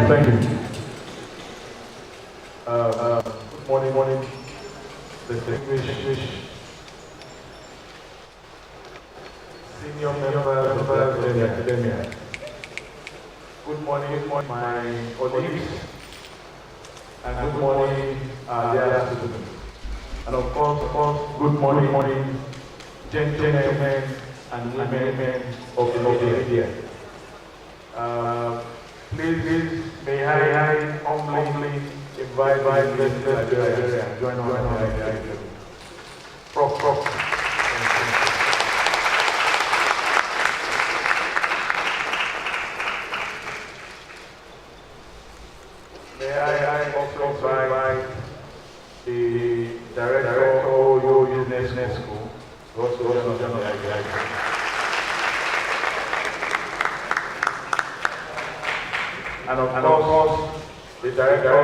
Thank you. Good morning. Distinguished senior members of the academia. Good morning, my colleagues, and good morning, dear students. And of course, good morning, gentlemen and women of the media. Please, may I humbly invite President Nigeria and join us. Prof. May I also invite the director of your business school, also and of course, the director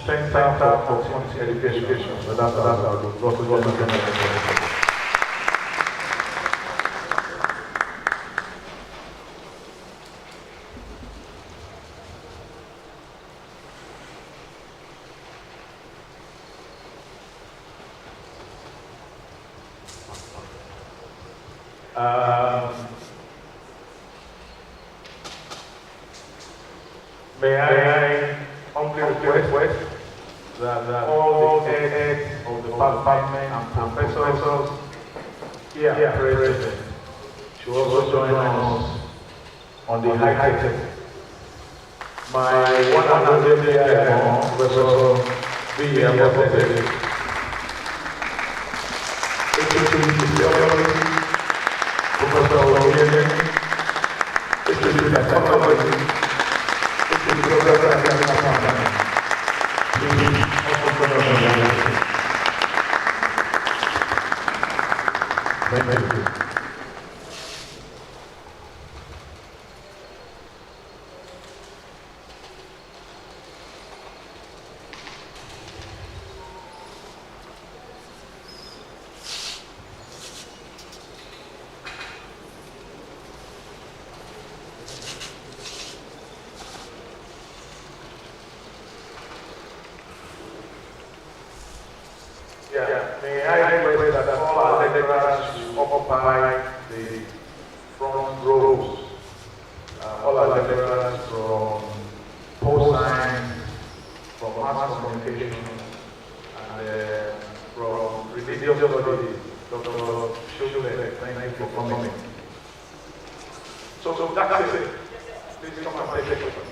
Center for Continuing Education. So that's also may I humbly request that all the heads of the department and professors here present should also join us on the high table. My one and only Professor B. Professor Thank you. May I request that all our lecturers should occupy the front rows. All our lecturers from post science, from mass communication, and from religious studies. Dr. Shule, thank you for coming. So that's it. Please come and take a question.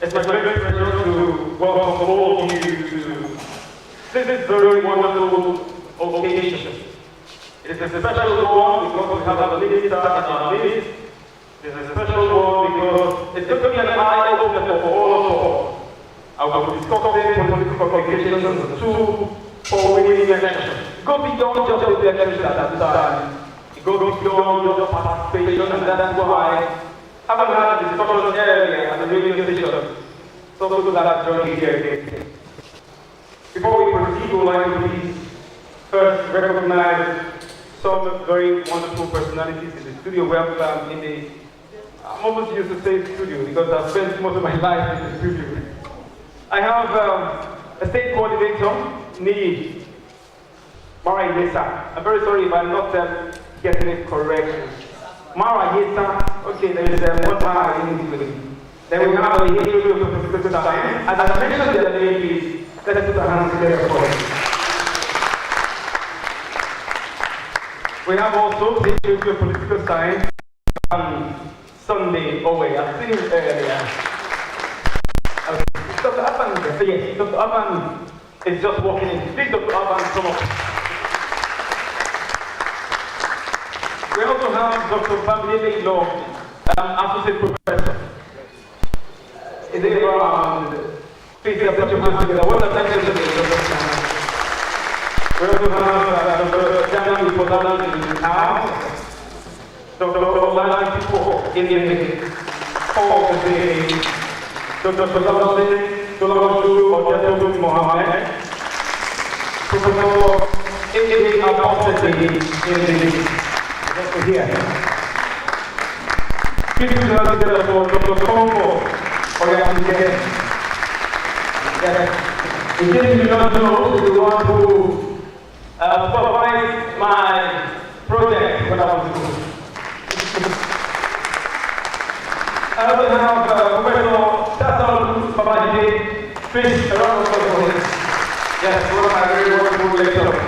It's my great pleasure to welcome all of you to this very wonderful occasion. It is a special one because we have a minister in our midst. It is a special one because it's going to be an eye-opener for all of us. I will be discussing political communications and two following elections. It goes beyond just the elections at that time. It goes beyond just participation, and that's why I haven't had a discussion earlier at the radio station. So those that are joining here again. Before we proceed, we would like to please first recognize some very wonderful personalities in the studio. Welcome in the, I'm almost used to say studio because I've spent most of my life in the studio. I have a state coordinator, Ni Mara Yesa. I'm very sorry if I'm not getting it correct. Mara Yesa, okay, there is one Mara in between. Then we have a history of political science. As I mentioned the name is, let's put our hands together for it. We have also the history of political science Sunday Iwoye. I've seen him earlier. Dr. Aban is there. Yes, Dr. Aban is just walking in. Please, Dr. Aban, come up. We also have Dr. Bamilele Law, Associate Professor. Is it around? Please put your hands together. What the next is we also have Dr. Daniel Podan in the house. Dr. Olabisi Onabanjo University, Mohammed, Professor here. Please do not together for Dr. Combo Organization. In case you do not know, if you want to supervise my project, what I want to do. I also have Professor Babaji, please, around the table. Yes, one of my very wonderful lecturers.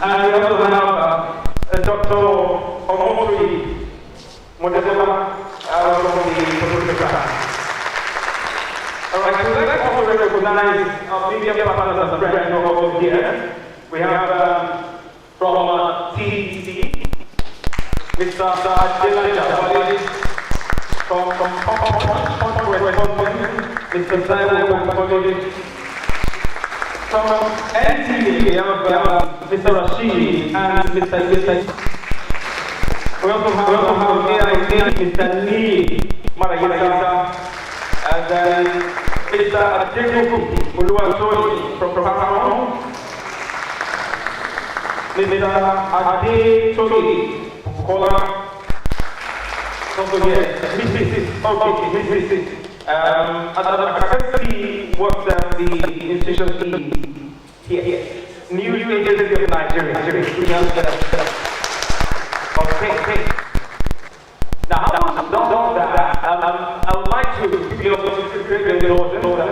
And we also have Dr. Honourable Modestola from the Communiucation. Alright, I would like to also recognize our media partners and friends over here. We have from TDC, Mr. Alhaji Lai Mohammed, from Mr. Iwoye, from NTA, we have Mr. Rashid and Mr. Iwoye. We also have Mr. Lee Marayata, and then Mr. Jacob Oluwasoyi from Pakistan, Mr. Ade Togi Bukola, also here, Mrs. I can see what the institution is here. New Agency of Nigeria. Okay. Now, I would like to give you a know that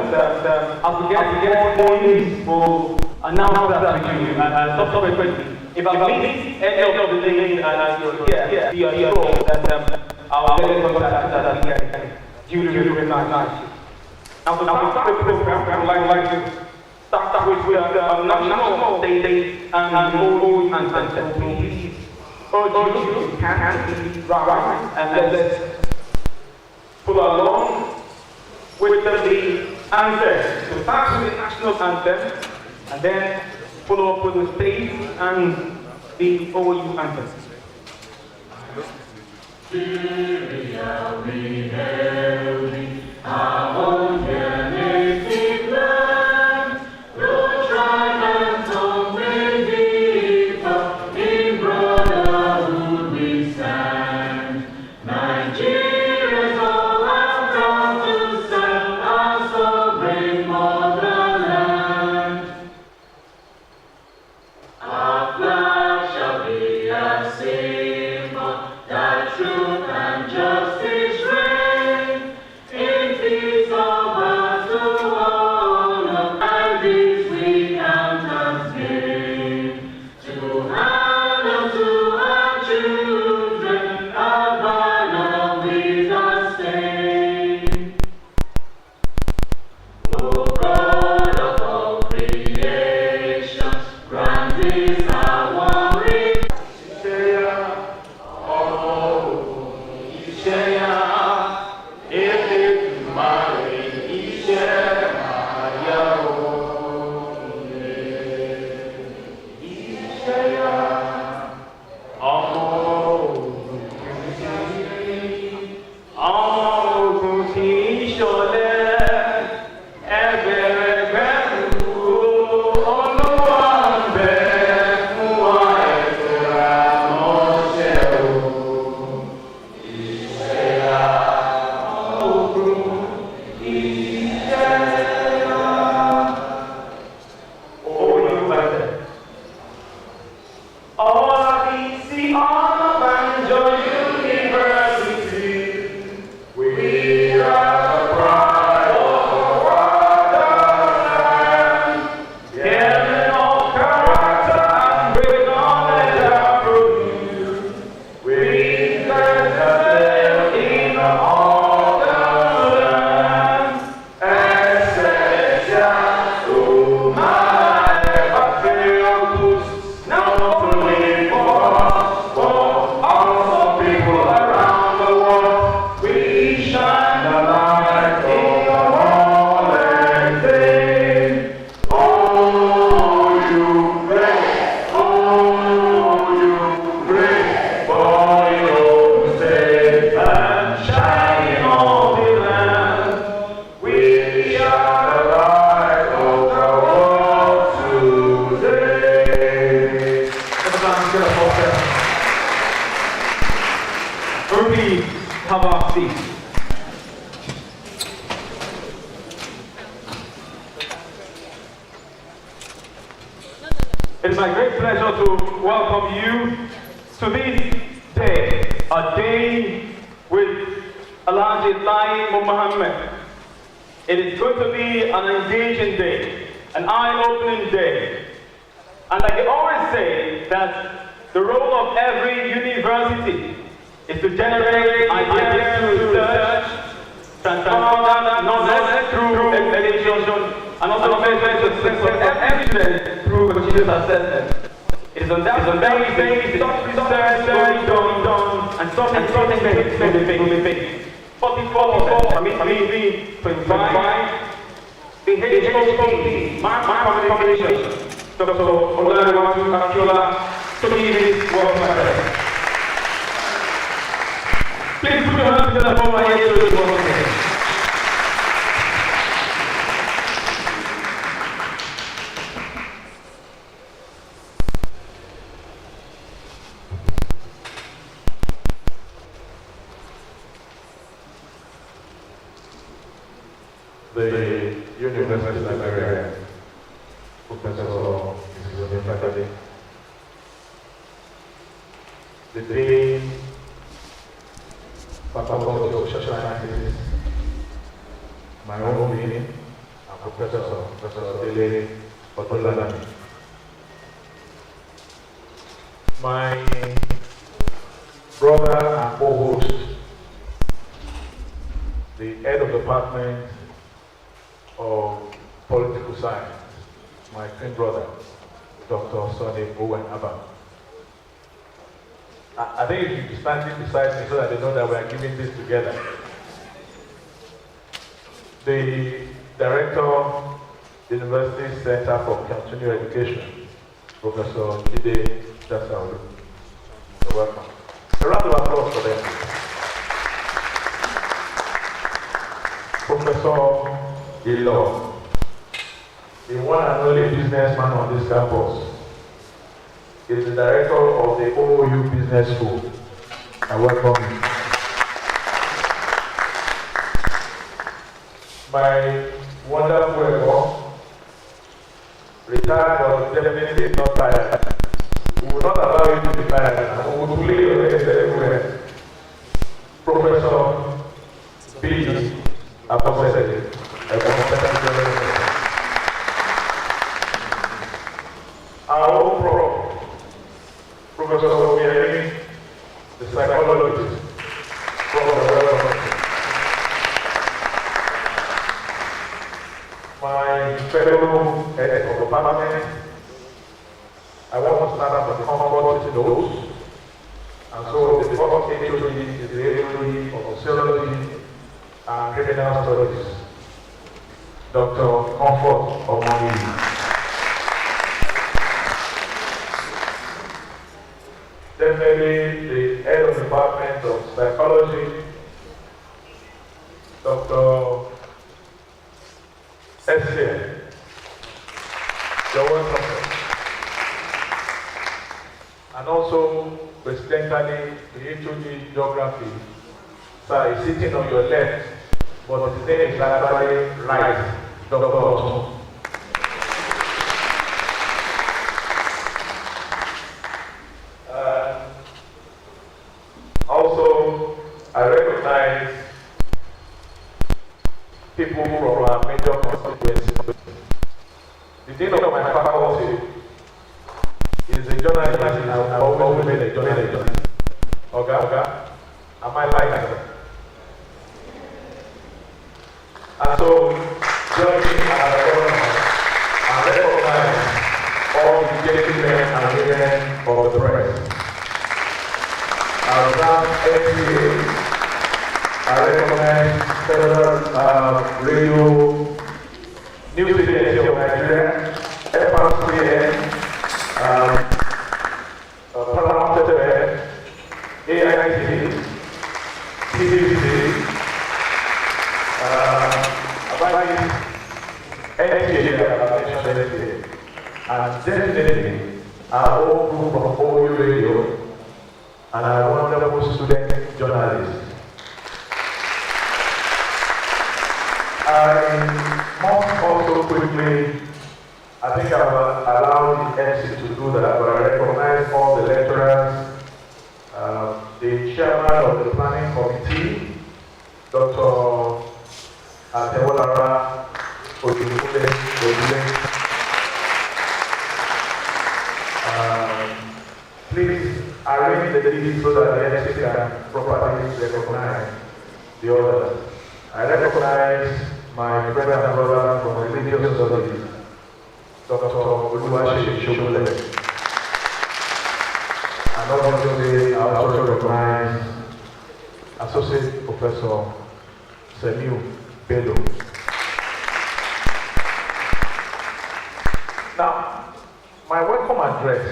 as we get more news, we'll announce that to you subsequently. If I miss any of the things and you're here, be assured that our delegate that we get duly recognized. Now, to start the program, I would like to start with the national state and old anthem. Please urge you to rise and let's follow along with the anthem. So start with the national anthem and then follow up with the state and the OU anthem. Syria, we hail thee, our own dear native land. Your tribe and tongue may differ, in brotherhood we stand. Nigerians all have come to serve our sovereign motherland. Our flag shall be a symbol that truth and justice reign, in peace of us to honor, and this we count as gain. To hand unto our children a banner with a stain. O God of all creation, grant this our wish. Olabisi Onabanjo University, we are the pride of our land. Having all character and great knowledge are produced, we stand in all the land. Essential to my patriots, now to live for Please have our seat. It is my great pleasure to welcome you to this day, a day with Alhaji Lai Mohammed. It is going to be an engaging day, an eye-opening day. And like I always say, that the role of every university is to generate ideas through research, transform that knowledge through education, and also measure success of every student through continuous assessment. It is on that basis, such research going done, and such investment will be made. 44%, I mean 25, the HOP, my communication, Dr. Olabisi to lead this work. Please put your hands together for my head to the work. The University of Nigeria, Professor Mrs. Faculty, the Dean, Faculty of Social Sciences, my own meeting, and Professor Dele Otolani. My brother and co-host, the head of department of political science, my twin brother, Dr. Sonny Owen Abba. I think you should be standing beside me so that they know that we are giving this together. The director, University Center for Continuing Education, Professor Jide Jasaolu. You're welcome. A round of applause for them. Professor Ilo, the one and only businessman on this campus, is the director of the OOU Business School. I welcome you. My wonderful ego, retired but definitely not tired. We will not allow you to be tired. We will play your head everywhere. Professor B. Apostle. Our own Professor Obiani, the psychologist, my fellow head of the department, I want to start up with the comfort notes, and so the first HOD is the HOD of sociology and criminal studies. Dr. Comfort Omoni. Definitely the head of the department of psychology, Dr. S.A. You're welcome. And also, coincidentally, the HOD geography, sir, is sitting on your left, but his name is actually right, Dr. Otto. Also, I recognize people from our major constituencies. The dean of my faculty is a journalist, and I've always been a journalist. Okay? Am I like that? And so, join me and recognize all the gentlemen and women of the press. I recognize Federal Radio, News Agency of Nigeria, FRCN, Paramount FM, AIT, TVC, NIPR, and definitely our own from OU Radio, and a wonderful student journalist. I must also quickly, I think I've allowed the MC to do that, but I recognize all the lecturers, the chairman of the planning committee, Dr. Atewolara Odile. Please arrange the list so that the MC can properly recognize the others. I recognize my friend and brother from religious studies, Dr. Olabisi Onabanjo. And obviously, I also recognize Associate Professor Semiu Bello. Now, my welcome address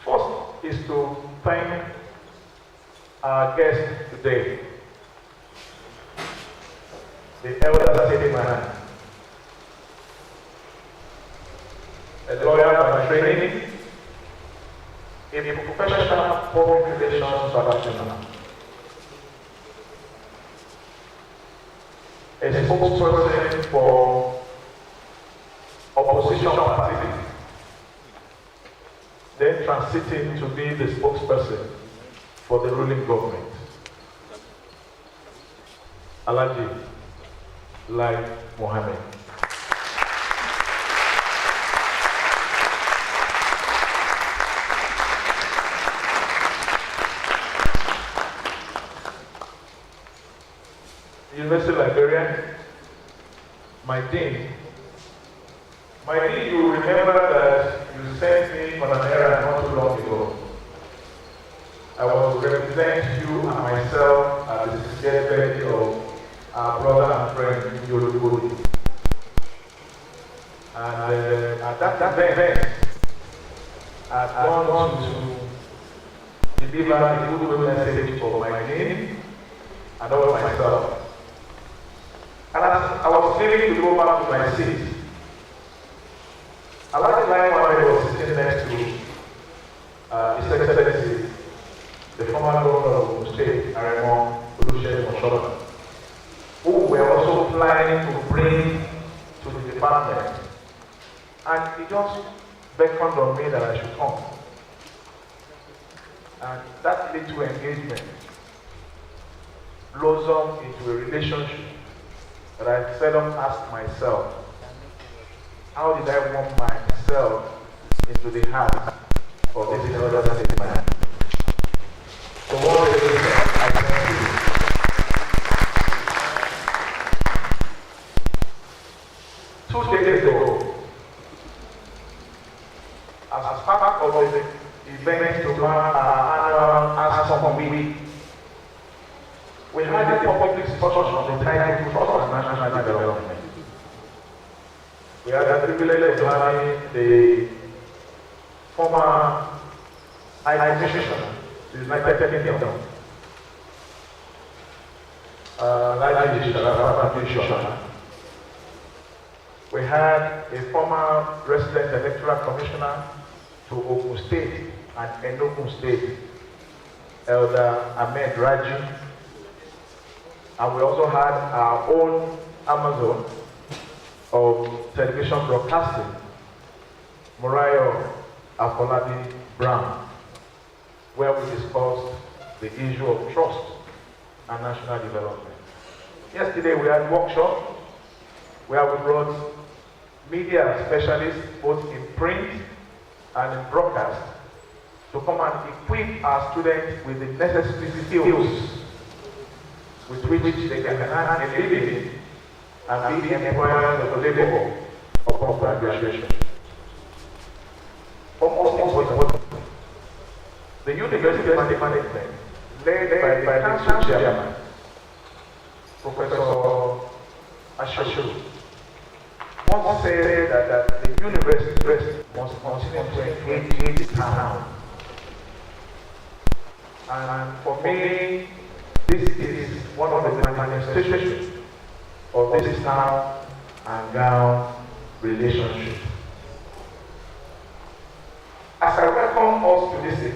first is to thank our guest today, the elder statesman, a lawyer by training, a professional public relations practitioner, a spokesperson for opposition party, then transiting to be the spokesperson for the ruling government. Alhaji Lai Mohammed. University librarian, my dean, you remember that you sent me on an errand not too long ago. I was to represent you and myself at the 60th birthday of our brother and friend, Iwoye. And at that event, I had gone to deliver a good message for my dean and all myself. And as I was leaving to go back to my seat, Alhaji Lai Mohammed was sitting next to His Excellency, the former governor of Ogun State, Honourable, who were also planning to bring to the department. And he just beckoned on me that I should come. And that little engagement blossomed into a relationship that I seldom ask myself, how did I want myself into the heart of this elder statesman? So what is it I thank you. 2 days ago, as part of the event to run our annual Ask Someone Week, we had a public discussion on the title Trust and National Development. We had the privilege of having the former High Commissioner to the United Kingdom, Alhaji Lai Mohammed. We had a former resident electoral commissioner to Ogun State and Enugu State, Elder Ahmed Raji. And we also had our own Amazon of television broadcasting, Murayo Afolabi Brown, where we discussed the issue of trust and national development. Yesterday we had a workshop where we brought media specialists, both in print and in broadcast, to come and equip our students with the necessary skills with which they can earn a living and be employers of the labor upon graduation. But most important, the university management, led by the council chairman, Professor Ashu, once said that the university must continue to engage the town. And for me, this is one of the manifestations of this town and gown relationship.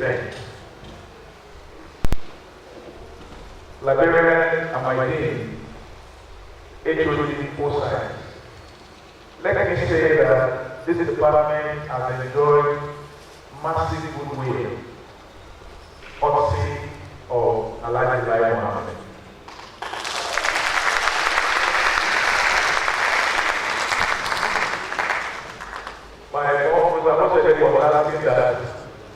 event. Librarian and my dean, HOD Foresight. Let me say that this department has enjoyed massive goodwill, courtesy of Alhaji Lai Mohammed. My boss was asking that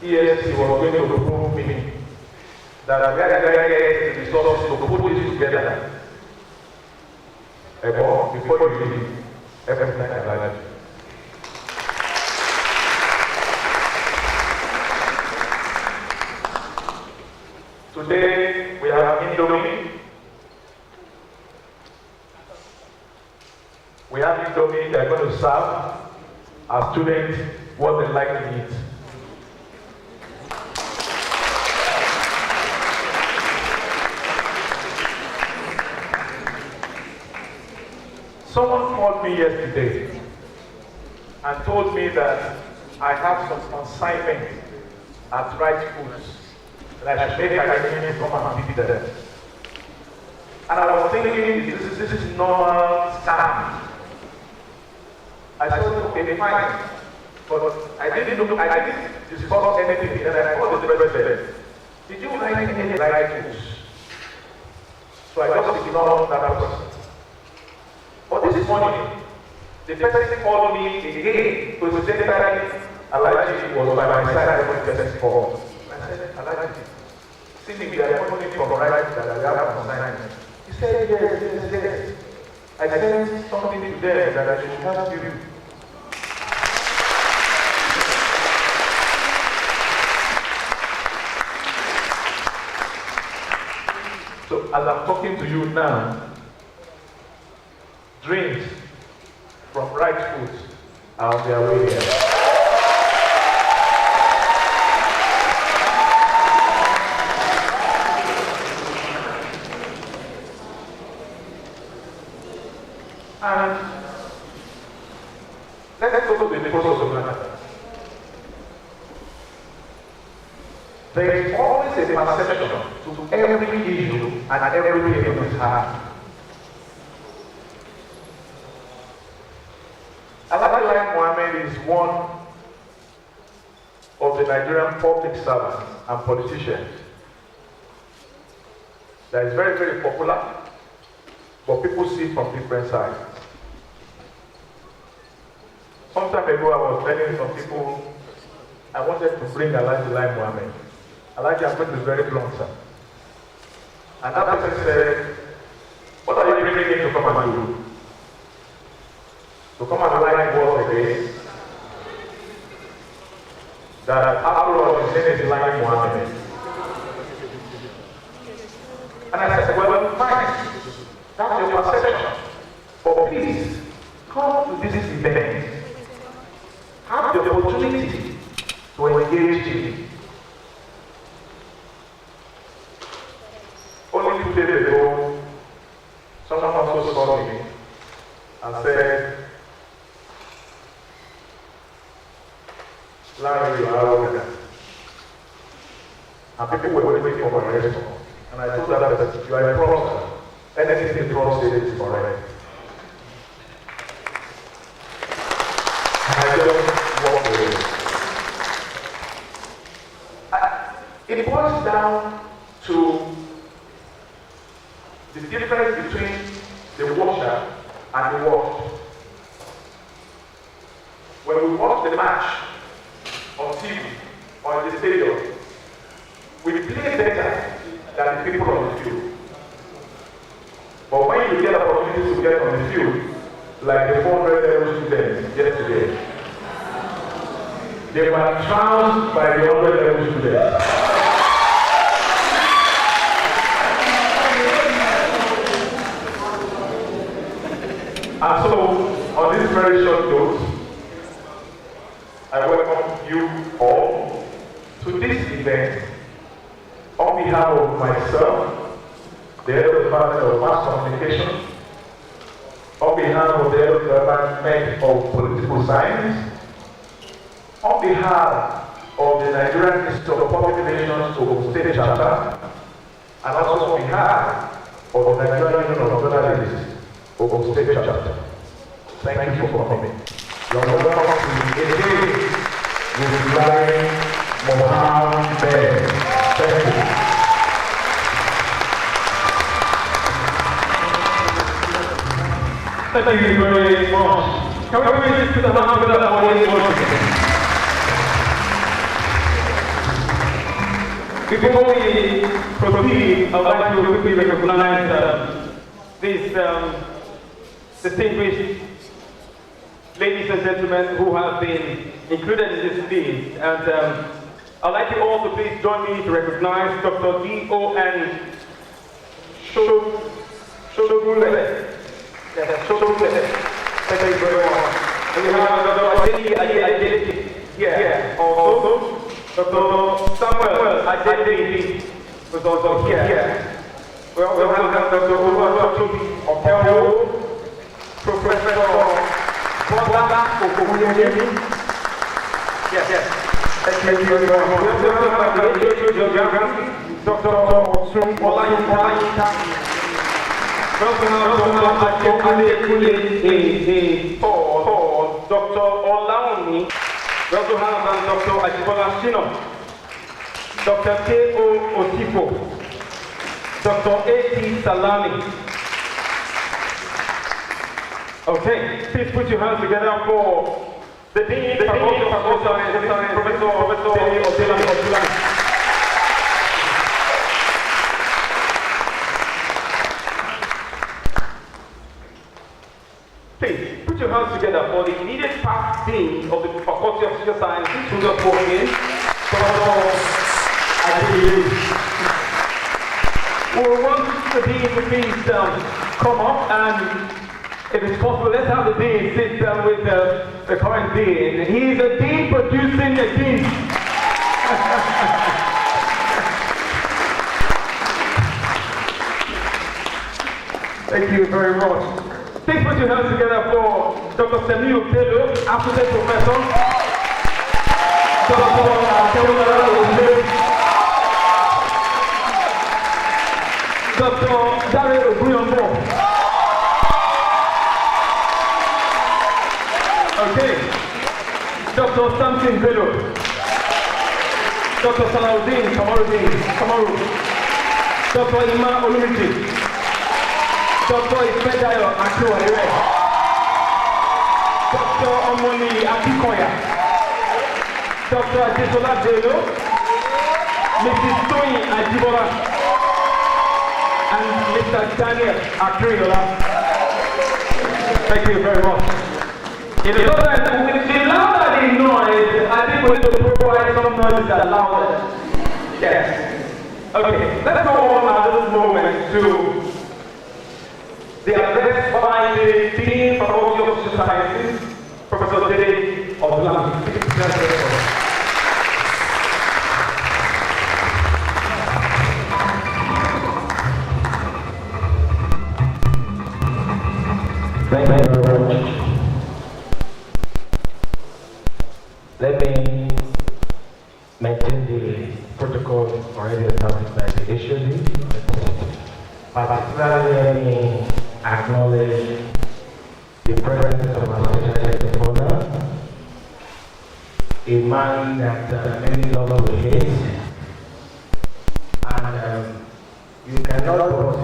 ESC was going to prove me that we are going to get the resources to put this together. Before you leave, everything I like. Today we have Indomie. We have Indomie that are going to serve our students what they like to eat. Someone called me yesterday and told me that I have some consignment at Right Foods that I should make academics come and feed them. And I was thinking, this is normal scam. I said, okay, fine. But I didn't discuss anything. And I called the president. Did you like any Right Foods? So I just ignored that person. But this morning, the person called me again to say that Alhaji was by my side when the person called. I said, Alhaji, see me, they are calling me from right that I have consignment. He said, yes. I said something to them that I should help you. So as I'm talking to you now, drinks from Right Foods are on their way here. And let's go to the process of matter. There is always a perception to every issue and everything in his heart. Alhaji Lai Mohammed is one of the Nigerian public servants and politicians that is very, very popular, but people see from different sides. Some time ago, I was telling some people I wanted to bring Alhaji Lai Mohammed. Alhaji, I'm going to be very blunt, sir. And that person said, what are you bringing him to come and do? To come and lie once again, that after all, his name is Lai Mohammed. And I said, well, fine, that's your perception. But please, come to this event. Have the opportunity to engage in. Only 2 days ago, someone also saw me and said, Larry, you are over. And people were waiting for my response. And I told them that you are a fraudster. Anything the fraud says is correct. And I just walked away. It boils down to the difference between the watcher and the watched. When we watch the match on TV or in the stadium, we play better than the people on the field. But when you get opportunities to get on the field, like the 400 level students yesterday, they were trounced by the 100 level students. And so, on this very short note, I welcome you all to this event on behalf of myself, the head of the Department of Mass Communication, on behalf of the head of the Department of Political Science, on behalf of the Nigerian Institute of Public Relations Ogun State Chapter, and also on behalf of the Nigerian Union of Journalists Ogun State Chapter. Thank you for coming. You're welcome to Alhaji Lai Mohammed. Thank you. Thank you very much. Can we please put the hands together for Iwoye? Before we proceed, I would like to quickly recognize these distinguished ladies and gentlemen who have been included in this list. And I'd like you all to please join me to recognize Dr. D.O.N. Shodogule. Yes, thank you very much. And we have Dr. Adeli here also. Dr. Samuel Adeli was also here. We also have Dr. Olabisi, Professor Communiucation. Yes. Thank you very much. We also have Dr. Olayinka. Dr. Olaoni. We also have Dr. Ajibola Shino, Dr. K.O. Osipo, Dr. A.T. Salami. Okay, please put your hands together for the Dean, Professor Osilani. Please, put your hands together for the immediate past dean of the Faculty of Social Sciences, who just walked in, Professor Adeli. We want the dean to please come up, and if it's possible, let's have the dean sit down with the current dean. He's a dean producing a dean. Thank you very much. Please put your hands together for Dr. Semiu Telo, Associate Professor. Dr. Olabisi, Dr. Dare Ogunyanbo. Okay. Dr. Samson Bello. Dr. Salahuddin Kamaru. Dr. Ima Olumide. Dr. Ifedayo Akiwale, Dr. Omoni Akikoya, Dr. Adesola Delo, Mrs. Toyin Ajibola, and Mr. Daniel Akriola. Thank you very much. The louder the noise, I think we need to provide some noise that louder. Yes. Okay, let's go on at this moment to the address by the Dean Faculty of Social Sciences, Professor Dede Oblami. Thank you very much. Let me mention the protocol already established by the HOD. Particularly, let me acknowledge the presence of our special owner, a man that many lovers will hate, and you cannot but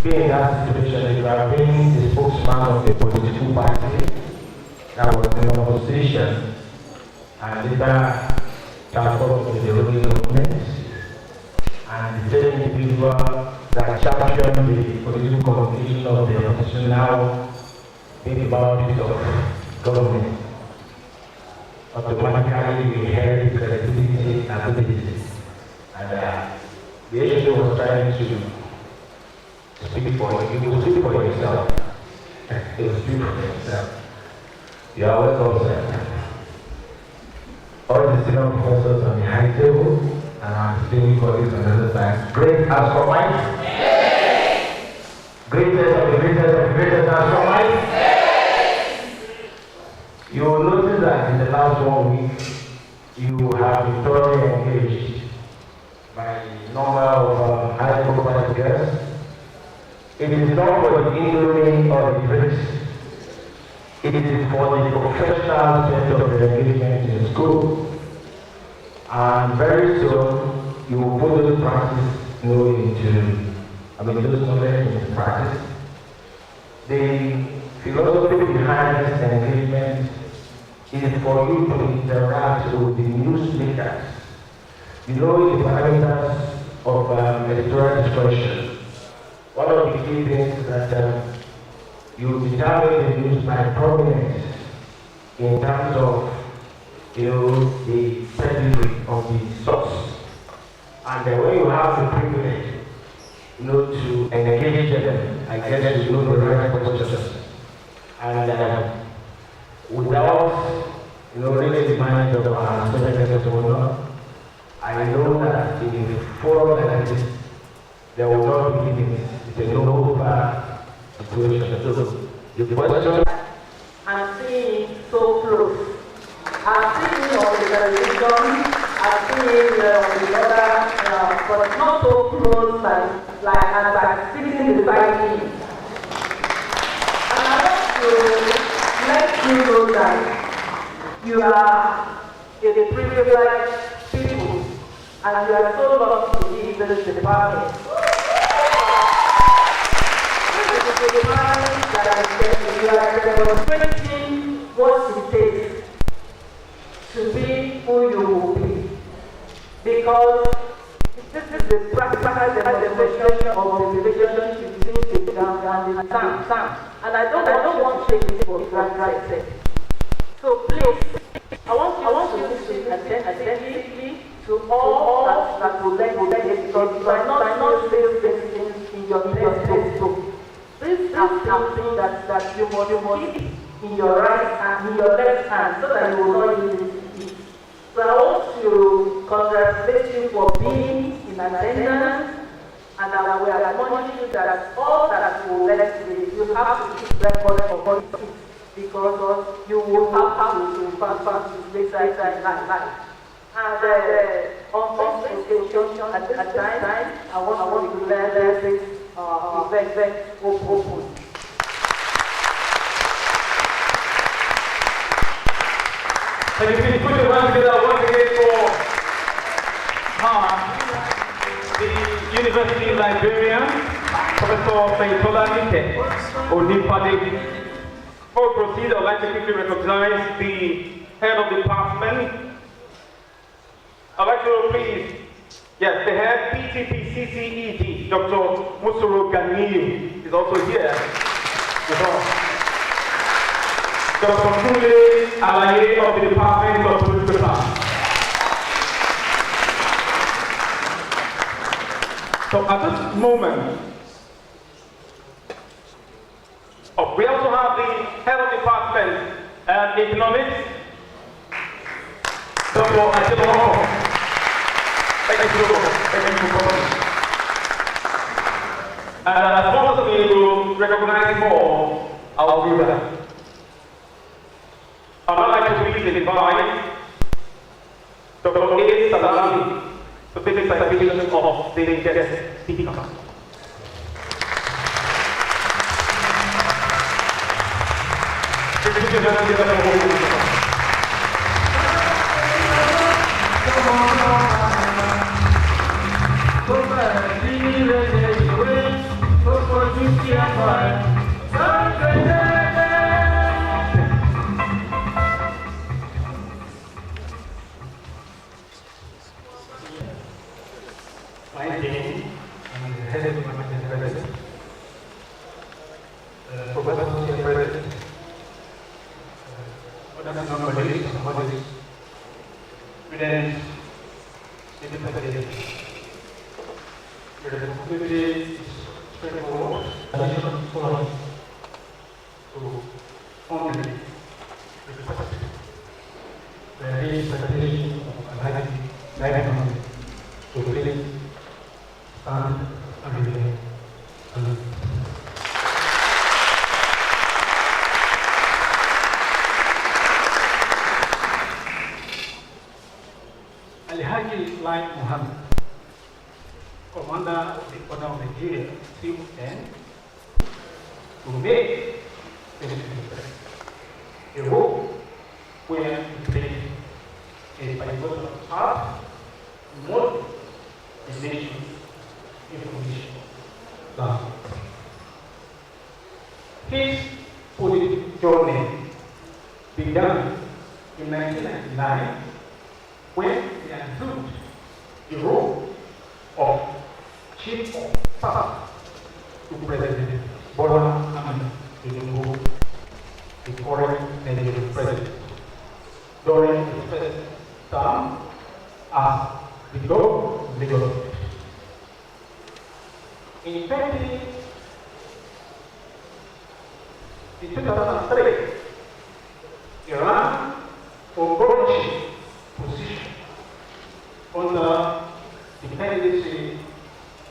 be in that situation if you are being the spokesman of a political party that was in opposition and later transformed into the ruling government, and the same individual that championed the political communication of the opposition now being about this of government. Automatically we had credibility and abilities. And the agency was trying to speak for you. You will speak for yourself. You will speak for yourself. You are welcome, sir. All the senior professors on the high table and our distinguished colleagues on the other side. Great as for mine. Greatest of the greatest of the greatest as for mine. You will notice that in the last 1 week, you have been thoroughly engaged by a number of highly qualified guests. It is not for the indomie or the drinks. It is for the professional aspect of the engagement in school. And very soon, you will put those practice those knowledge into practice. The philosophy behind this engagement is for you to interact with the newsmakers. You know the parameters of editorial expression. One of the key things is that you determine the news by prominence in terms of the pedigree of the source. And when you have the privilege to engage them, I guess you know the right questions. And without really the mind of our special guest owner, I know that in a forum like this, there will not be limits. It's a no situation. So the question I'm seeing so close. I've seen it on the television, I've seen it on the other, but not so close like as I'm sitting beside me. And I want to let you know that you are a privileged people, and you are so lucky to be in this department. This is the department that you are demonstrating what it takes to be who you will be. Because this is the practical demonstration of the relationship between the ground and the sound. And I don't want to take it for granted. So please, I want you to listen attentively to all that will let it, because you are not saying these things in your textbook. These are something that you must keep in your right hand, in your left hand, so that you will not use it. So I want to congratulate you for being in attendance, and I will admonish you that all that will let you have to keep record of it, because you will have to pass this life. And on this occasion, at this time, I want to declare this event open. Can you please put your hands together once again for the University Librarian, Professor Olabisi Onabanjo. Before we proceed, I would like to quickly recognize the head of the department. I'd like to please, yes, the head PTP-CCED, Dr. Musoro Ganiyu, is also here with us. Dr. Alhaji Lai of the Department of Political Science. So at this moment, we also have the head of department economics, Dr. Alhaji Lai Mohammed. Thank you for coming. And as long as we will recognize more, I'll do that. I'd like to please invite Dr. A. Salami to take the citation of the guest speaker. Alhaji Lai Mohammed, Commander of the Order of Nigeria, CON, to make a role where he played a pivotal part in what the nation information does. His political journey began in 1999 when he assumed the role of Chief of Staff to President Bola Ahmed Tinubu, the current Nigerian president, during his first term as the governor of Lagos. In 2003, he ran for governorship position under the candidacy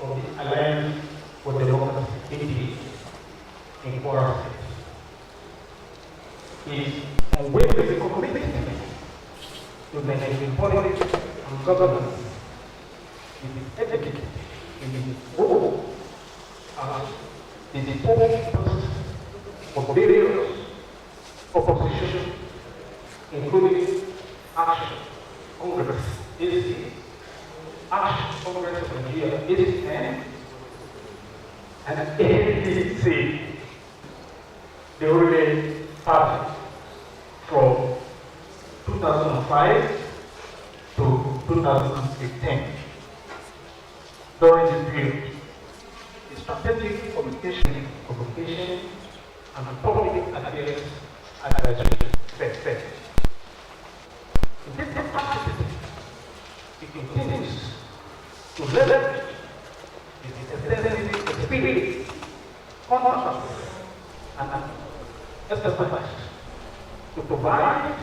of the Alliance for Democracy (ADA) in Kwara State. His unwavering commitment to Nigerian politics and governance is evident in his role as the spokesperson of various opposition, including Action Congress (AC), Action Congress of Nigeria (ACN), and NDC, the ruling party, from 2005 to 2015. During this period, the strategic communication and public affairs advisory sector. In this capacity, it continues to leverage its extensive experience, contacts, and expertise to provide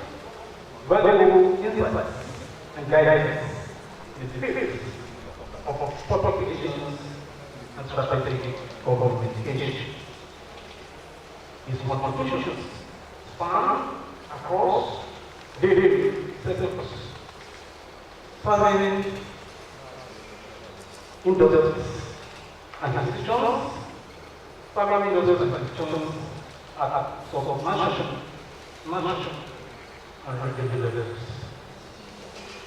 valuable insights and guidance in the field of public relations and strategic communication. His contributions span across various sectors, spanning industries and institutions, spanning industries and institutions at sort of national and regional levels.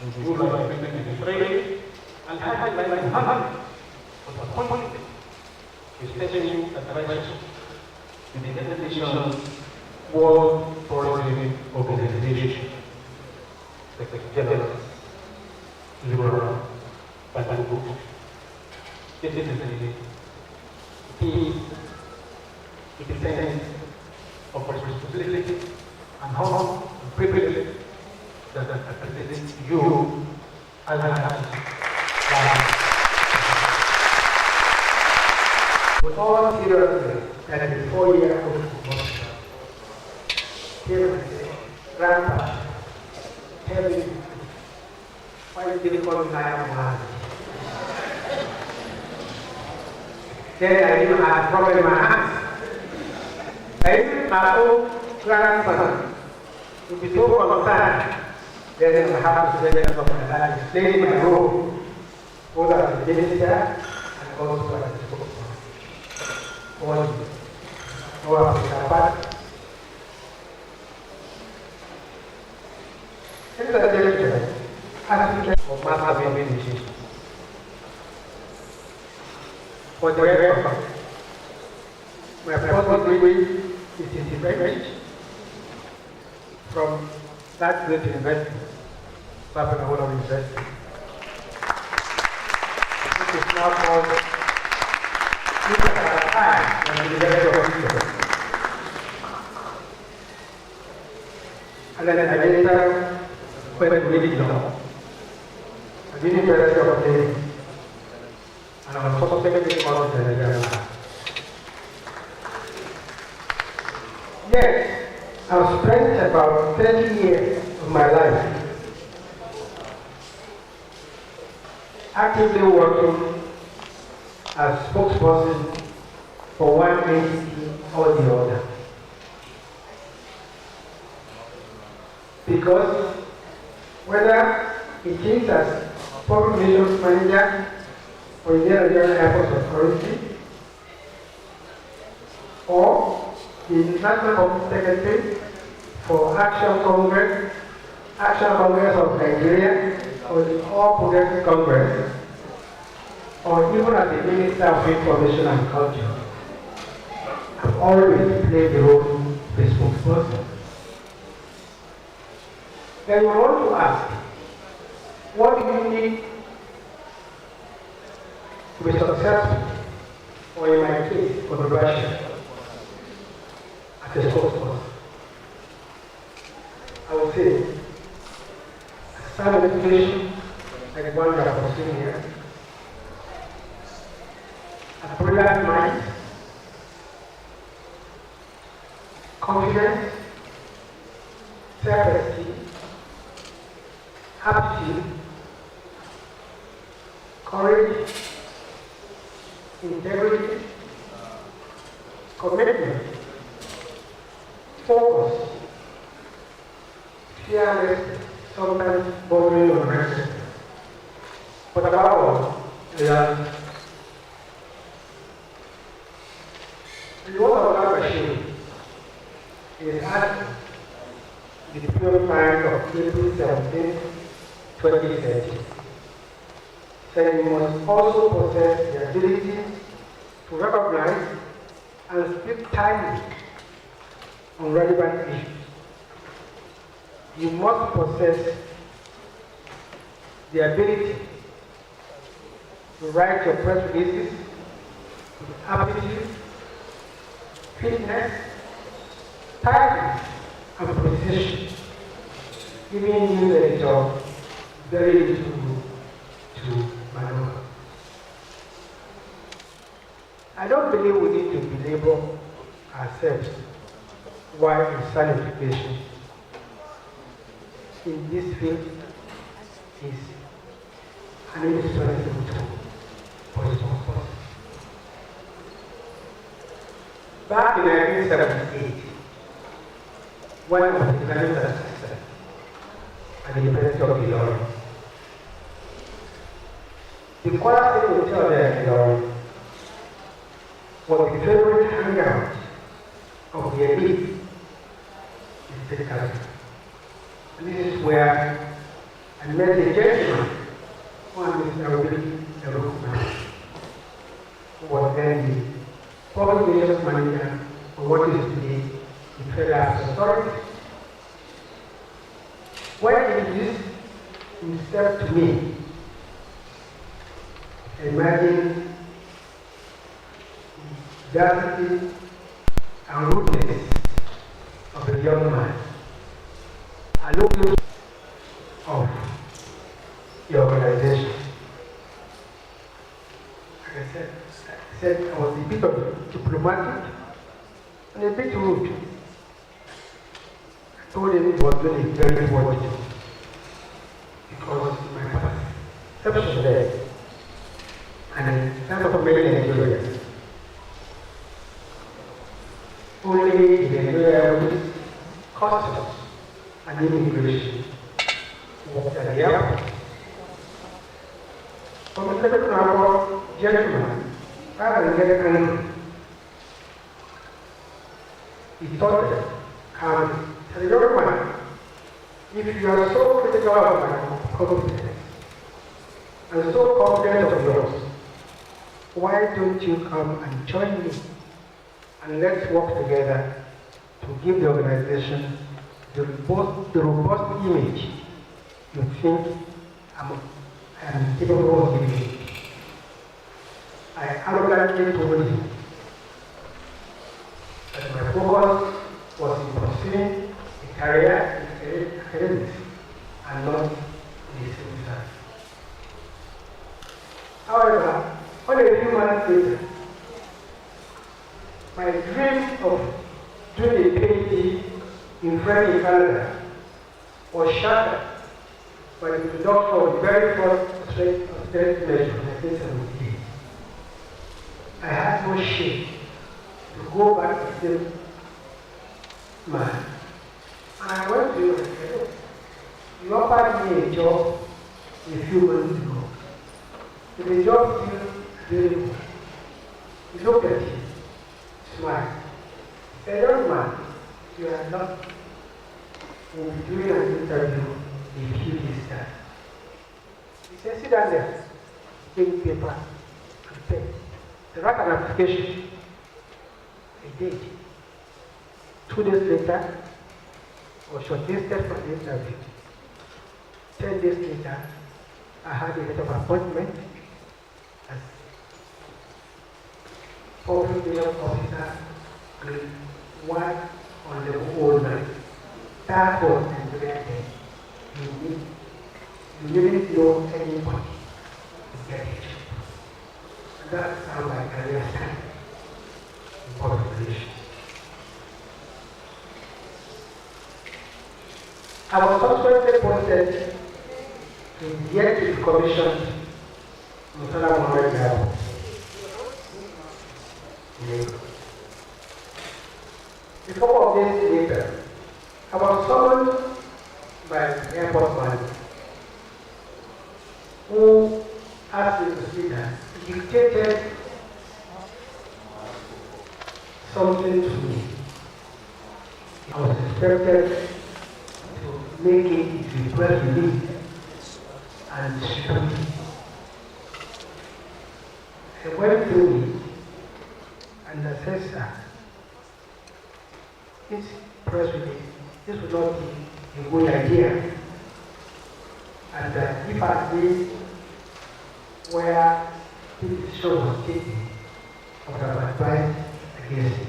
In July 2023, Alhaji Lai Mohammed was appointed a special advisor to the United Nations World Tourism Organization, Secretary General, Liberal Bantu. This is the key sense of responsibility and honor and privilege that represents you, Alhaji Lai. With all seriousness, that the 4-year-old came and said, "Grandpa, tell me, why did you call me Lai Mohammed?" Then I knew I had a problem in my hands. I knew my own grandson would be so concerned. Then I have to say that I explain my role, both as a minister and also as a spokesman. For the record, my first degree is in French from that great university, Honourable University. It is now called and then I later went to read law. I did University of Nigeria, and I was also taking all of the Nigerian. Yes, I've spent about 30 years of my life actively working as spokesperson for one entity or the other. Because whether It is as public relations manager for the Nigerian Airport Authority, or the National Public Secretary for Action Congress of Nigeria, or the All Progressive Congress, or even as the Minister of Information and Culture. I've always played the role of a spokesperson. Then you want to ask, what do you need to be successful, or in my case, for the Russian, as a spokesperson? I would say, sound education, like the one that I was doing here, a brilliant mind, confidence, self-esteem, aptitude, courage, integrity, commitment, focus, fearless, sometimes bordering on reckless. But above all, reality. The work of that machine is at the pure time of April 17, 2030. So you must also possess the ability to recognize and speak timely on relevant issues. You must possess the ability to write your press releases with aptitude, fitness, timing, and precision, giving you the job very little room to maneuver. I don't believe we need to belabor ourselves while in sanification in this field is an indispensable tool for its purpose. Back in 1978, when I was examining the assistant at the University of Iwoye, the Kwara State Hotel there in Iwoye was the favorite hangout of the elite in the state council. And this is where I met a gentleman, one Mr. Olabisi, who was then the public relations manager for what is today the Federal Affairs Authority. When he introduced himself to me, imagine the audacity and rudeness of a young man. I looked of the organization. Like I said I was a bit of diplomatic and a bit rude. I told him it was doing a very poor job because my perception there, and in terms of many Nigerians, only the Nigerian customs and immigration worked at the airport. From the second hour, gentleman, rather than get angry, he thought that, said, young man, if you are so critical of my competence and so confident of yours, why don't you come and join me and let's work together to give the organization the robust image you think I'm capable of giving. I arrogantly told him that my focus was in pursuing a career in academics and not in the civil service. However, only a few months later, my dream of doing a PhD in French in Canada was shattered by the introduction of the very first austerity measure in 1978. I had no shame to go back to the same man. And I went to him and said, you offered me a job a few months ago. The job still available. He looked at him, smiled. He said, young man, you are not. We'll be doing an interview in a few days' time. He said, sit down there, take paper and pen. They write an application. He did. 2 days later, I was shortlisted for the interview. 10 days later, I had a letter of appointment as public relations officer, grade 1 on the old line. That was the great thing. You didn't know anybody to get it. And that's how my career started in public relations. I was subsequently posted to the Executive Commission on Honourable Mohammed. A couple of days later, I was summoned by the airport manager who asked me to see that he dictated something to me. I was expected to make it into a press release and distribute it. I went through it and I said, sir, this press release, this would not be a good idea. And if I see where this decision was taken, I would have advised against it.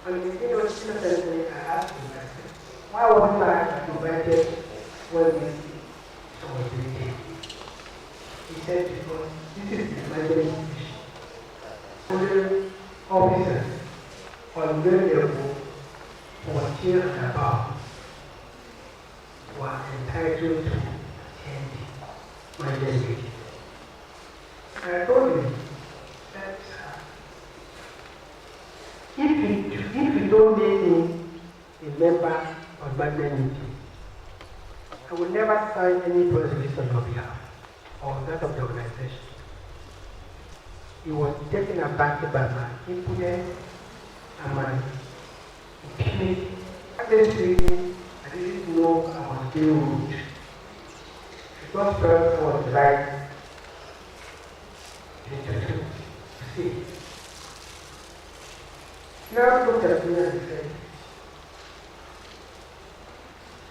And innocently, I asked him, I said, why wasn't I invited when this was being taken? He said, because this is the emergency issue. Only officers on the level 14 and above were entitled to attend my delegation. And I told him that if you don't make me a member of my meeting, I will never sign any resolution on your behalf or that of the organization. He was taken aback by my impudence and my impunity. At this meeting, I didn't know I was being rude. I just felt I was right to see. Now look at me and say,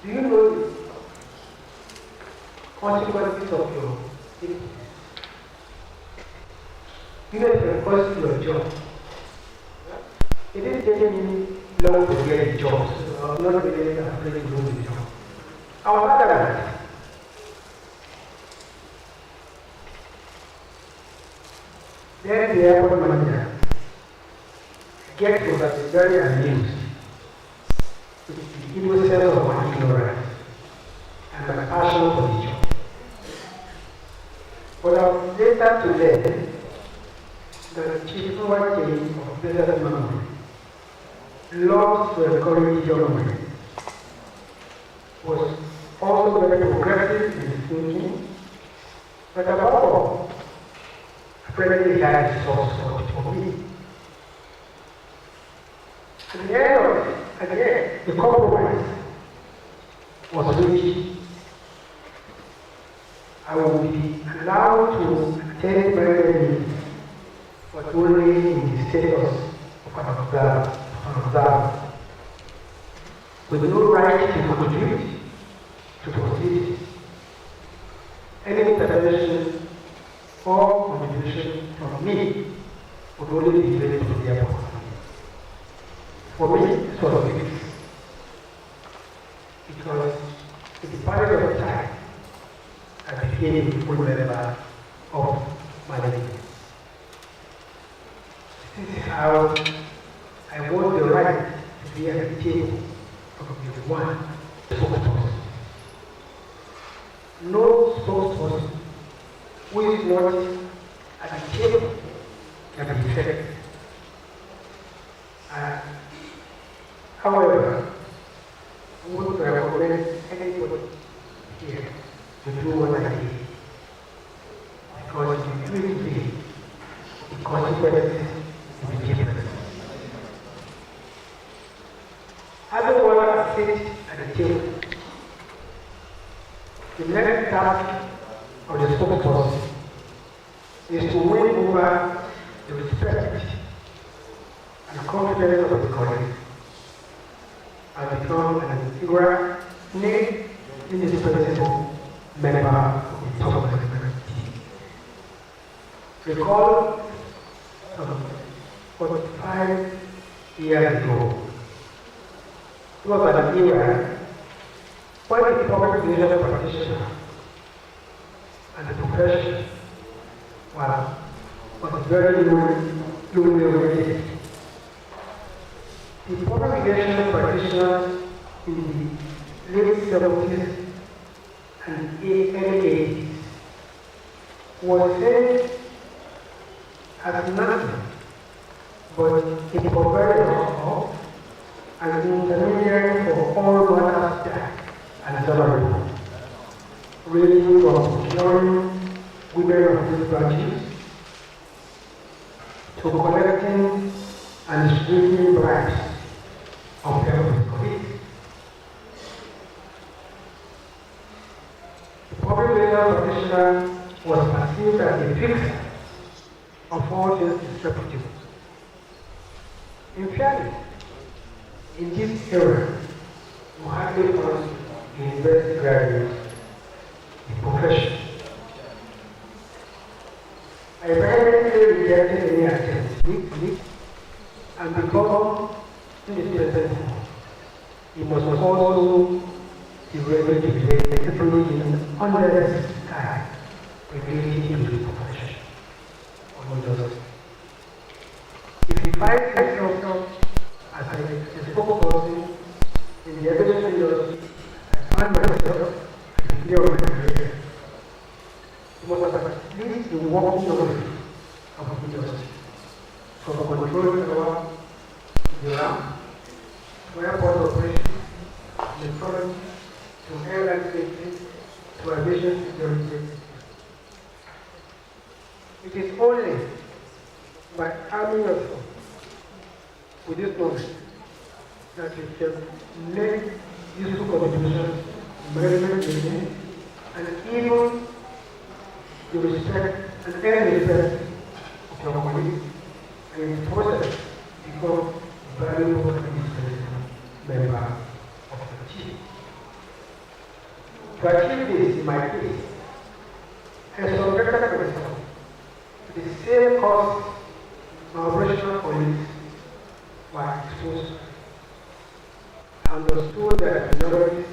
do you know the consequences of your activities? You know it can cost you your job. It didn't take me long to get a job, so I was not really afraid to lose the job. I was adamant. Then the airport manager gets was at the very amused with the innocence of my ignorance and my passion for the job. But I was later to learn that the chief of business memory loves to encourage young men, was also very progressive in his thinking, but above all, apparently he had a source for me. At the end of it, again, the compromise was reached. I will be allowed to attend my meeting, but only in the status of an observer, with no right to contribute to proceedings. Any intervention or contribution from me would only be related to the airport. For me, this was a big deal. Because in the period of time, I became a full member of my meeting. This is how I want the right to be at the table of the one spokesperson. No spokesperson who is not at the table can be effective. However, I would recommend anybody here to do what I did. Because if you do it today, the consequences will be different. Having one seat at the table, the next task of the spokesperson is to win over the respect and confidence of the colleague and become an integral, indispensable member of the top management team. Recall some 45 years ago, it was an era when the public relations practitioner and the profession was very newly related. The public relations practitioners in the late 70s and early 80s was seen as nothing but a provider and intermediary for all matters that and celebrate, ranging from procuring women of these branches to collecting and distributing bribes of government colleagues. The public relations practitioner was perceived as a fixer of all things disreputable. In fairness, in this era, you hardly find university graduates in profession. I violently rejected any attempt to meet and become indispensable. You must also be ready to be disciplined in under sky related to the profession. If you find yourself as a spokesperson in the evidence industry, I find myself at the end of my career. It was at least the walking knowledge of the industry, from controlling our the RAM, to airport operations, electronics, to airline safety, to aviation security. It is only by arming yourself with this knowledge that you can make useful contributions to management meeting and even the respect and earn the respect of your colleagues, and in the process become valuable and indispensable member of the team. To achieve this, in my case, I subjected myself to the same cost my operational colleagues were exposed to. I understood their minorities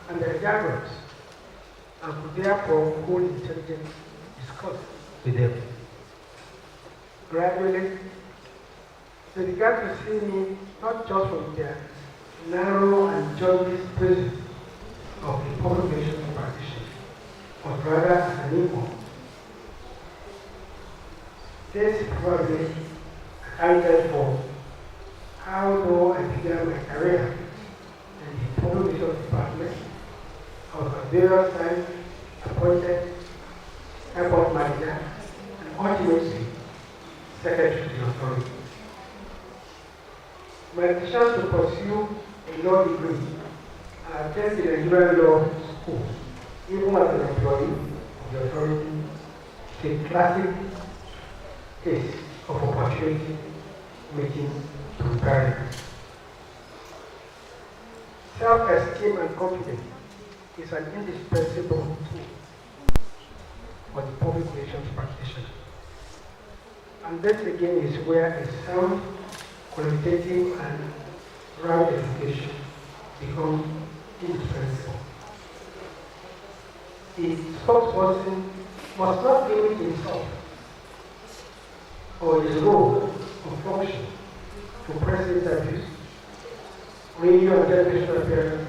and their jargons, and could therefore hold intelligent discourse with them. Gradually, they began to see me not just from their narrow and jaundiced prism of the public relations practitioner, but rather as an equal. This probably accounted for how though I began my career in the public relations department. I was at various times appointed airport manager and ultimately secretary to the authority. My decision to pursue a law degree and attend the Nigerian law school, even as an employee of the authority, is a classic case of opportunity making preparedness. Self-esteem and confidence is an indispensable tool for the public relations practitioner. And this again is where a sound, qualitative, and round education becomes indispensable. The spokesperson must not limit himself or his role or function to press interviews, radio and television appearances,